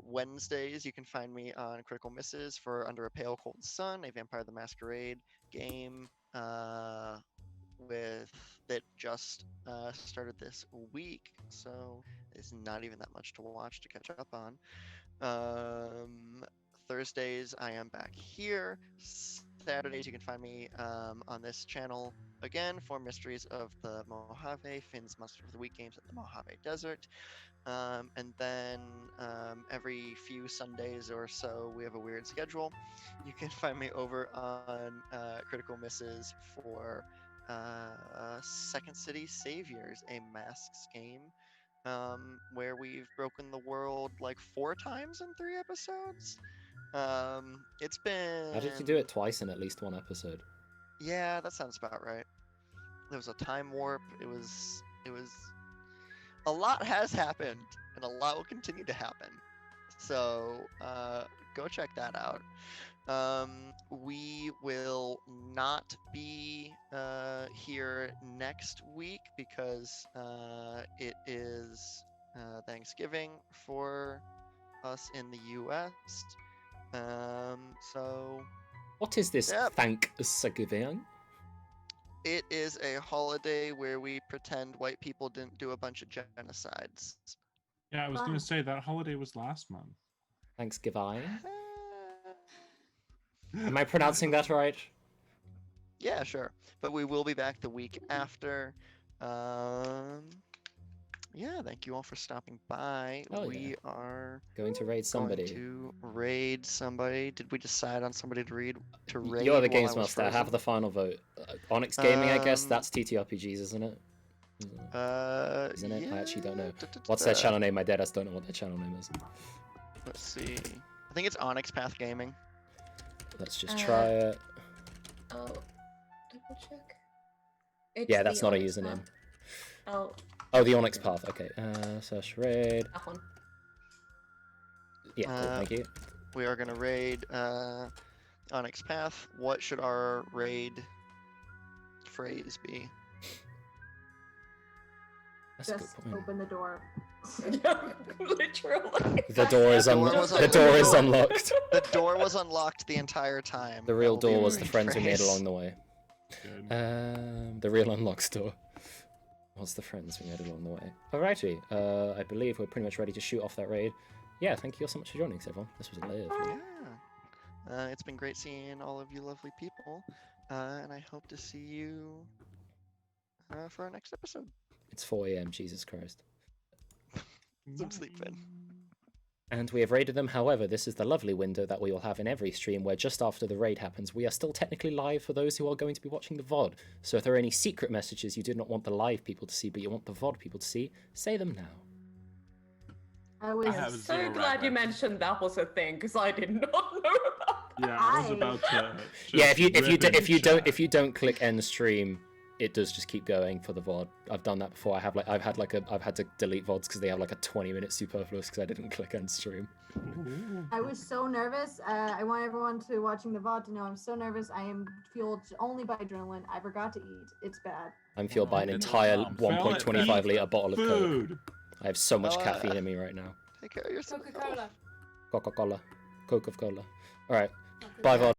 Wednesdays, you can find me on Critical Misses for Under a Pale Cold Sun, a Vampire the Masquerade game with that just started this week, so it's not even that much to watch to catch up on. Thursdays, I am back here. Saturdays, you can find me on this channel again for Mysteries of the Mojave, Finn's Monster of the Week games at the Mojave Desert. And then every few Sundays or so, we have a weird schedule. You can find me over on Critical Misses for Second City Saviors, a Masks game, where we've broken the world like 4 times in 3 episodes. It's been... How did you do it twice in at least one episode? Yeah, that sounds about right. There was a time warp. It was a lot has happened, and a lot will continue to happen. So go check that out. We will not be here next week because it is Thanksgiving for us in the U.S. So What is this Yep. Thanksgiving? it is a holiday where we pretend white people didn't do a bunch of genocides. Yeah, I was going Fun. to say that holiday was last month. Thanksgiving? Am I pronouncing that right? Yeah, sure. But we will be back the week after. Yeah, thank you all for stopping by. Hell we yeah. are Going to raid somebody. going to raid somebody. Did we decide on somebody to raid? You're the while games I was master. I have frozen? the final vote. Onyx Gaming, I guess. Um, That's TTRPGs, isn't it? Isn't it? I actually don't know. da, da, What's da. their channel name? My dead ass don't know what their channel name is. Let's see. I think it's Onyx Path Gaming. Let's just try it. Oh, double check. It's Yeah, that's the not a Onyx username. Path. Oh, Oh, the Onyx Path. Okay. Search raid. that one. Yeah, cool, thank you. We are gonna raid Onyx Path. What should our raid phrase be? That's a good Just point. open the door. Literally. The door is The door was the door is unlocked. unlocked. The door was unlocked the entire time. The That real will be door our was the raid friends we made phrase. along the way. Good. The real unlocked door was the friends we made along the way. Alrighty, I believe we're pretty much ready to shoot off that raid. Yeah, thank you all so much for joining us, everyone. This was lovely. Yeah. It's been great seeing all of you lovely people. And I hope to see you for our next episode. It's 4 a.m. Jesus Christ. Some sleep, Finn. And we have raided them. However, this is the lovely window that we will have in every stream where just after the raid happens, we are still technically live for those who are going to be watching the VOD. So if there are any secret messages you did not want the live people to see, but you want the VOD people to see, say them now. I was have So zero glad you records. mentioned that was a thing because I did not know about that. Yeah, I was I- about to. Yeah, just rip in if you don't click end stream, it does just keep going for the VOD. I've done that before. I've had to delete VODs because they have like a 20-minute superfluous because I didn't click end stream. Ooh. I was so nervous. I want everyone to watching the VOD to know I'm so nervous. I am fueled only by adrenaline. I forgot to eat. It's bad. I'm fueled by an Oh, entire fell it, 1.25 litre bottle of Coke. Food. I have so much Well, caffeine in me right now. Take care of yourself. Coca-Cola. Coca-Cola. Coca-Cola. Alright, bye VOD.